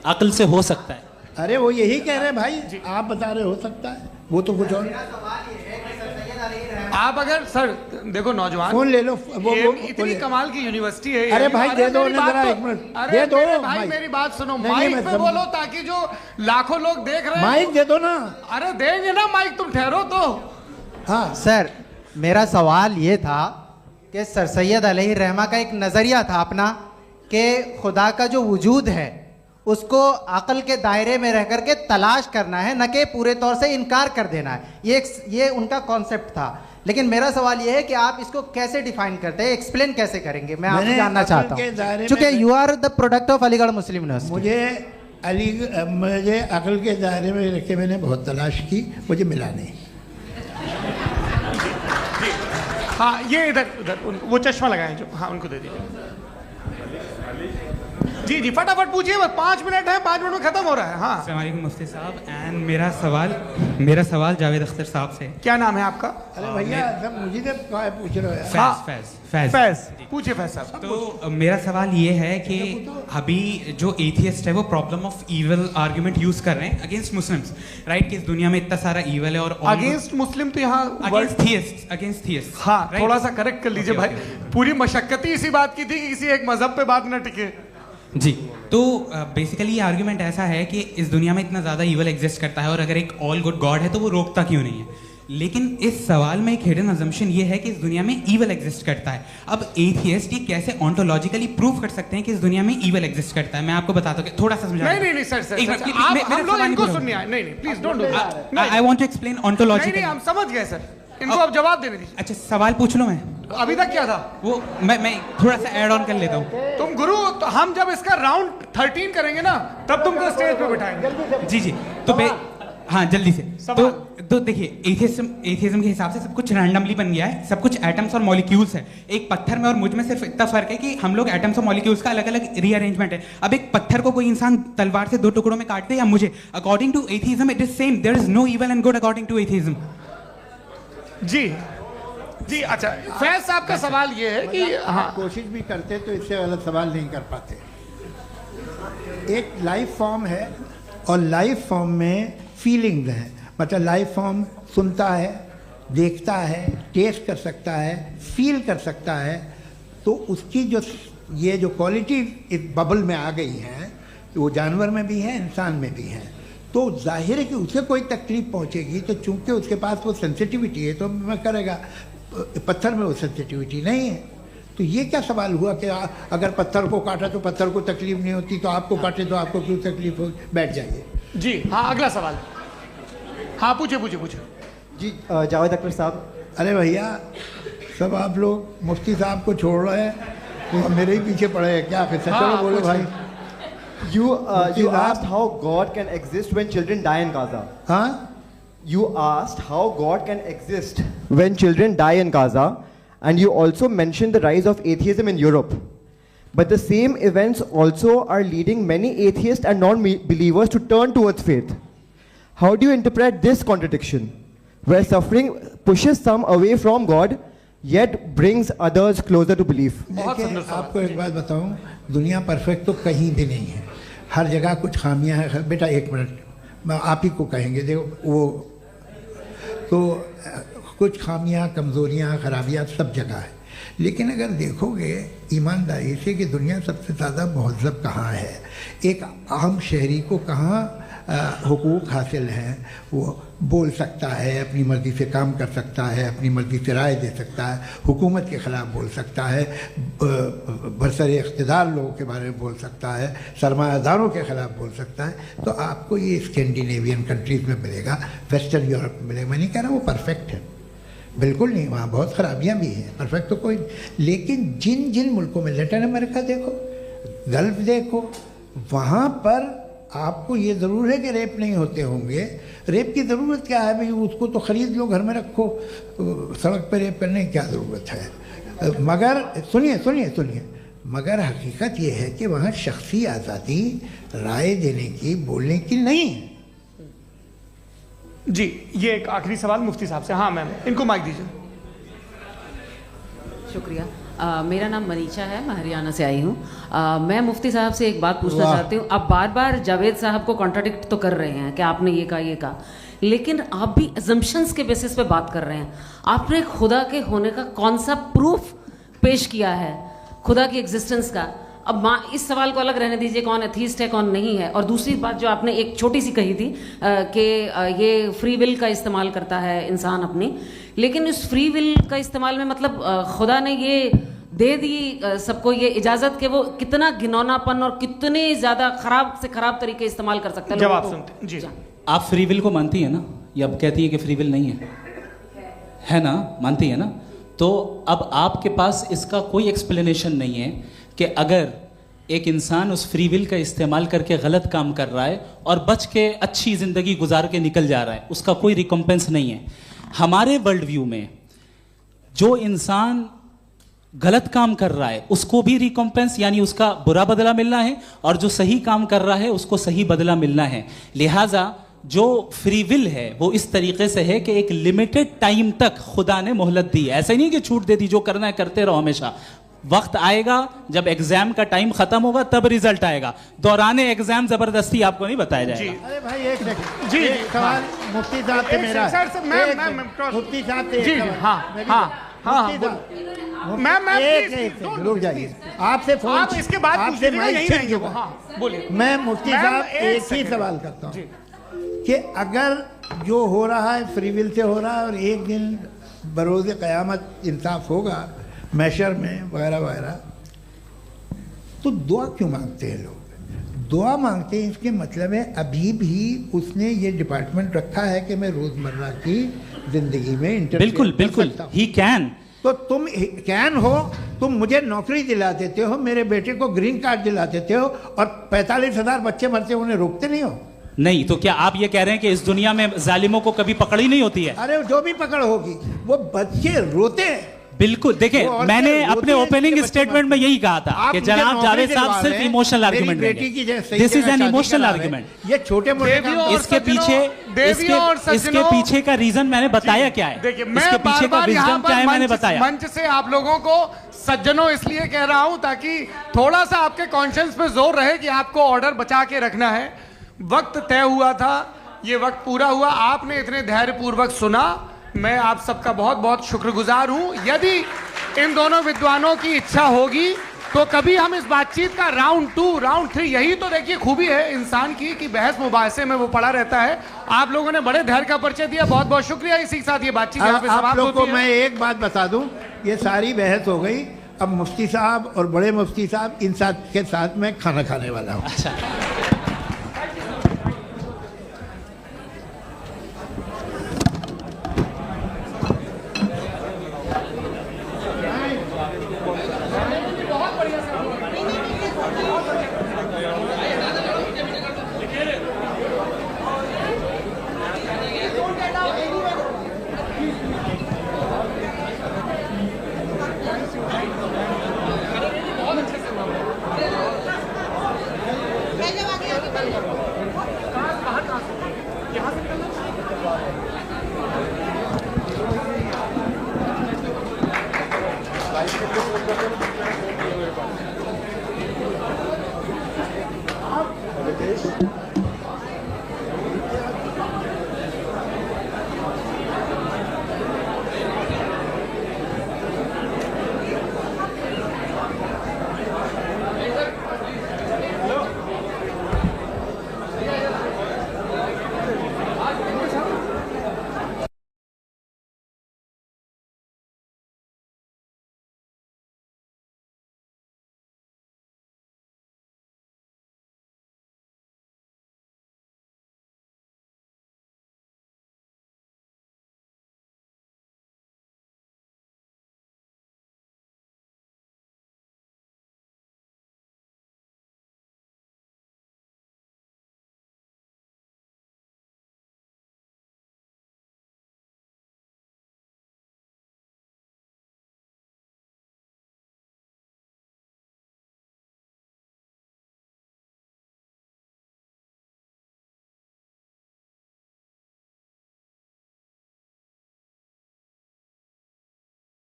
अक्ल से हो सकता है। अरे वो यही कह रहे हैं भाई, आप बता रहे हो सकता है, वो तो कुछ और। आप अगर सर देखो नौजवान फोन ले लो, वो इतनी कमाल की यूनिवर्सिटी है। अरे भाई दे दो उन्हें जरा, एक मिनट दे दो भाई, मेरी बात सुनो, माइक पे बोलो ताकि जो लाखों लोग देख रहे हैं। माइक दे दो ना। अरे देंगे ना माइक, तुम ठहरो तो। हाँ सर, मेरा सवाल ये था कि सर सैयद अलैहि रहमा का एक नज़रिया था अपना कि खुदा का जो वजूद है उसको अक़ल के दायरे में रह करके तलाश करना है, न कि पूरे तौर से इनकार कर देना है। ये उनका कॉन्सेप्ट था। लेकिन मेरा सवाल ये है कि आप इसको कैसे डिफाइन करते हैं, एक्सप्लेन कैसे करेंगे, मैं आपसे जानना चाहता हूँ, क्योंकि you are the product of Aligarh Muslim University. मुझे अक़ल के दायरे में रख के मैंने बहुत तलाश की, मुझे मिला नहीं। हाँ ये इधर वो चश्मा लगाए जो, हाँ उनको दे दीजिए। जी जी फटाफट पूछिए, बस 5 मिनट है, 5 मिनट में खत्म हो रहा है। हाँ अस्सलाम वालेकुम मुफ्ती साहब। एंड मेरा सवाल जावेद अख्तर साहब से। क्या नाम है आपका? अरे भैया सब मुझे पूछ रहे हो। फैज पूछिए फैज साहब। तो मेरा सवाल ये है कि अभी जो एथियस्ट है वो problem of evil argument use कर रहे हैं अगेंस्ट मुस्लिम्स, राइट? कि इस दुनिया में इतना सारा ईविल है और अगेंस्ट मुस्लिम तो यहाँ अगेंस्ट थियस्ट। हाँ थोड़ा सा करेक्ट कर लीजिए भाई, पूरी मशक्कत ही इसी बात की थी कि किसी एक मजहब पे बात ना टिके। जी, तो बेसिकली ये आर्गुमेंट ऐसा है कि इस दुनिया में इतना ज़्यादा ईवल एग्जिस्ट करता है और अगर एक ऑल गुड गॉड है तो वो रोकता क्यों नहीं है? लेकिन इस सवाल में एक हिडन अजम्पशन ये है कि इस दुनिया में ईवल एग्जिस्ट करता है। अब एथियस्ट ये कैसे ऑन्टोलॉजिकली प्रूव कर सकते हैं कि इस दुनिया में ईवल एग्जिस्ट करता है? मैं आपको बताता हूँ, थोड़ा सा समझा। नहीं सर, हम लोग इनको सुनिए। नहीं please don't do that. I want to explain ontologically. नहीं हम समझ गए सर, इनको अब जवाब देने दीजिए। अच्छा सवाल पूछ लो। मैं अभी तक क्या था वो मैं थोड़ा सा ऐड ऑन कर लेता हूँ। तुम गुरु, तो हम जब इसका राउंड 13 करेंगे ना तब तुमको स्टेज पे बिठाएंगे। जी तो हाँ जल्दी से। तो देखिए एथियज्म के हिसाब से सब कुछ रैंडमली बन गया है, सब कुछ एटम्स और मॉलिक्यूल्स है। एक पत्थर में और मुझ में सिर्फ इतना फर्क है कि हम लोग एटम्स और मॉलिक्यूल्स का अलग अलग रीअरेंजमेंट है। अब एक पत्थर को कोई इंसान तलवार से 2 टुकड़ों में काट दे या मुझे, according to atheism it is same. There is no evil and good according to atheism. जी अच्छा, फैज साहब का सवाल ये है कि हाँ कोशिश भी करते तो इससे गलत सवाल नहीं कर पाते। एक लाइफ फॉर्म है और लाइफ फॉर्म में फीलिंग्स हैं, मतलब लाइफ फॉर्म सुनता है, देखता है, टेस्ट कर सकता है, फील कर सकता है। तो उसकी जो ये जो क्वालिटी इस बबल में आ गई हैं तो वो जानवर में भी है, इंसान में भी है। तो जाहिर है कि उसे कोई तकलीफ पहुंचेगी, तो चूंकि उसके पास वो सेंसिटिविटी है तो मैं करेगा। पत्थर में वो सेंसिटिविटी नहीं है। तो ये क्या सवाल हुआ कि अगर पत्थर को काटा तो पत्थर को तकलीफ नहीं होती, तो आपको काटे तो आपको क्यों तकलीफ हो? बैठ जाइए। जी हाँ अगला सवाल। हाँ पूछे जी जावेद अख्तर साहब। अरे भैया सब आप लोग मुफ्ती साहब को छोड़ रहे हैं तो मेरे ही पीछे पड़े हैं क्या? फिर चलो बोलो भाई। You asked how God can exist when children die in Gaza. Huh? You asked how God can exist when children die in Gaza, and you also mentioned the rise of atheism in Europe. But the same events also are leading many atheists and non-believers to turn towards faith. How do you interpret this contradiction, where suffering pushes some away from God, yet brings others closer to belief? आपको एक बात बताऊं, दुनिया perfect तो कहीं भी नहीं है, हर जगह कुछ खामियां हैं। बेटा एक मिनट, मैं आप ही को कहेंगे, देखो वो तो कुछ खामियां, कमज़ोरियां, खराबियां सब जगह है। लेकिन अगर देखोगे ईमानदारी से कि दुनिया सबसे ज़्यादा महज़ब कहाँ है, एक आम शहरी को कहाँ हुकूक हासिल हैं, वो बोल सकता है, अपनी मर्ज़ी से काम कर सकता है, अपनी मर्ज़ी से राय दे सकता है, हुकूमत के ख़िलाफ़ बोल सकता है, बरसरे इक़्तिदार लोगों के बारे में बोल सकता है, सरमायादारों के ख़िलाफ़ बोल सकता है। तो आपको ये स्कैंडिनेवियन कंट्रीज़ में मिलेगा, वेस्टर्न यूरोप में मिलेगा। मैं नहीं कह रहा वो परफेक्ट है, बिल्कुल नहीं, वहाँ बहुत ख़राबियाँ भी हैं, परफेक्ट तो कोई। लेकिन जिन जिन मुल्कों में, लैटिन अमेरिका देखो, गल्फ़ देखो, वहाँ पर आपको ये ज़रूर है कि रेप नहीं होते होंगे। रेप की ज़रूरत क्या है भाई? उसको तो ख़रीद लो, घर में रखो, सड़क पर रेप करने की क्या ज़रूरत है? मगर सुनिए, मगर हकीकत ये है कि वहाँ शख्सी आज़ादी राय देने की, बोलने की नहीं है। जी, ये एक आखिरी सवाल मुफ्ती साहब से। हाँ मैम, इनको माइक दीजिए। शुक्रिया। मेरा नाम मनीषा है, मैं हरियाणा से आई हूँ। मैं मुफ्ती साहब से एक बात पूछना चाहती हूँ। आप बार बार जावेद साहब को कॉन्ट्राडिक्ट तो कर रहे हैं कि आपने ये कहा, लेकिन आप भी अजम्पशंस के बेसिस पे बात कर रहे हैं। आपने खुदा के होने का कौन सा प्रूफ पेश किया है, खुदा की एग्जिस्टेंस का? अब इस सवाल को अलग रहने दीजिए, कौन एथीस्ट है कौन नहीं है। और दूसरी बात जो आपने एक छोटी सी कही थी कि ये फ्री विल का इस्तेमाल करता है इंसान अपनी, लेकिन इस फ्री विल का इस्तेमाल में मतलब खुदा ने ये दे दी सबको ये इजाज़त कि वो कितना घिनौनापन और कितने ज़्यादा ख़राब से ख़राब तरीके इस्तेमाल कर सकता है। जवाब सुनते जी। आप फ्री विल को मानती है ना, या अब कहती है कि फ्री विल नहीं है ना? मानती है ना? तो अब आपके पास इसका कोई एक्सप्लेनेशन नहीं है कि अगर एक इंसान उस फ्री विल का इस्तेमाल करके गलत काम कर रहा है और बच के अच्छी ज़िंदगी गुजार के निकल जा रहा है, उसका कोई रिकम्पेंस नहीं है। हमारे वर्ल्ड व्यू में जो इंसान गलत काम कर रहा है उसको भी रिकम्पेंस यानी उसका बुरा बदला मिलना है, और जो सही काम कर रहा है उसको सही बदला मिलना है। लिहाजा जो फ्री विल है वो इस तरीके से है कि एक लिमिटेड टाइम तक खुदा ने मोहलत दी है। ऐसा नहीं कि छूट दे दी, जो करना है करते रहो हमेशा। वक्त आएगा जब एग्जाम का टाइम खत्म होगा तब रिजल्ट आएगा। दौराने एग्जाम जबरदस्ती आपको नहीं बताया जाएगा। अरे भाई एक सेकंड जी, एक सवाल मुफ्ती साहब से मेरा मुफ्ती साहब से जी, हाँ मैम रुक जाइए। आपसे फोन आप इसके बाद आपसे यही रहेंगे वो। हाँ बोलिए। मैं मुफ्ती साहब एक ही सवाल करता हूँ कि अगर जो हो रहा है फ्री विल से हो रहा है और एक दिन बरोज़ क़यामत इंसाफ होगा मैशर में वगैरह वगैरह, तो दुआ क्यों मांगते हैं लोग? दुआ मांगते हैं इसके मतलब है अभी भी उसने ये डिपार्टमेंट रखा है कि मैं रोज़मर्रा की ज़िंदगी में बिल्कुल बिल्कुल ही कैन। तो तुम कैन हो, तुम मुझे नौकरी दिला देते हो, मेरे बेटे को ग्रीन कार्ड दिला देते हो, और 45,000 बच्चे मरते हो उन्हें रोकते नहीं हो। नहीं तो क्या आप ये कह रहे हैं कि इस दुनिया में जालिमों को कभी पकड़ ही नहीं होती है? अरे जो भी पकड़ होगी वो बच्चे रोते हैं। बिल्कुल, देखिए मैंने अपने ओपनिंग स्टेटमेंट में यही कहा था कि जनाब जावेद साहब सिर्फ इमोशनल आर्गुमेंट देंगे। This is an emotional argument. ये छोटे मोटे इसके पीछे का रीजन मैंने बताया क्या है, इसके पीछे का विजडम क्या है मैंने बताया। मंच से आप लोगों को सज्जनों इसलिए कह रहा हूं ताकि थोड़ा सा आपके कॉन्शियंस पे जोर रहे कि आपको ऑर्डर बचा के रखना है। वक्त तय हुआ था, ये वक्त पूरा हुआ, आपने इतने धैर्यपूर्वक सुना, मैं आप सबका बहुत बहुत शुक्रगुजार हूं। यदि इन दोनों विद्वानों की इच्छा होगी तो कभी हम इस बातचीत का राउंड 2 राउंड 3, यही तो देखिए खूबी है इंसान की कि बहस मुबाहसे में वो पड़ा रहता है। आप लोगों ने बड़े धैर्य का परिचय दिया, बहुत बहुत शुक्रिया। इसी के साथ ये बातचीत यहाँ पे समाप्त होती है। आप लोग को मैं एक बात बता दूं, ये सारी बहस हो गई, अब मुफ्ती साहब और बड़े मुफ्ती साहब इन साथ के साथ मैं खाना खाने वाला हूँ। अच्छा आप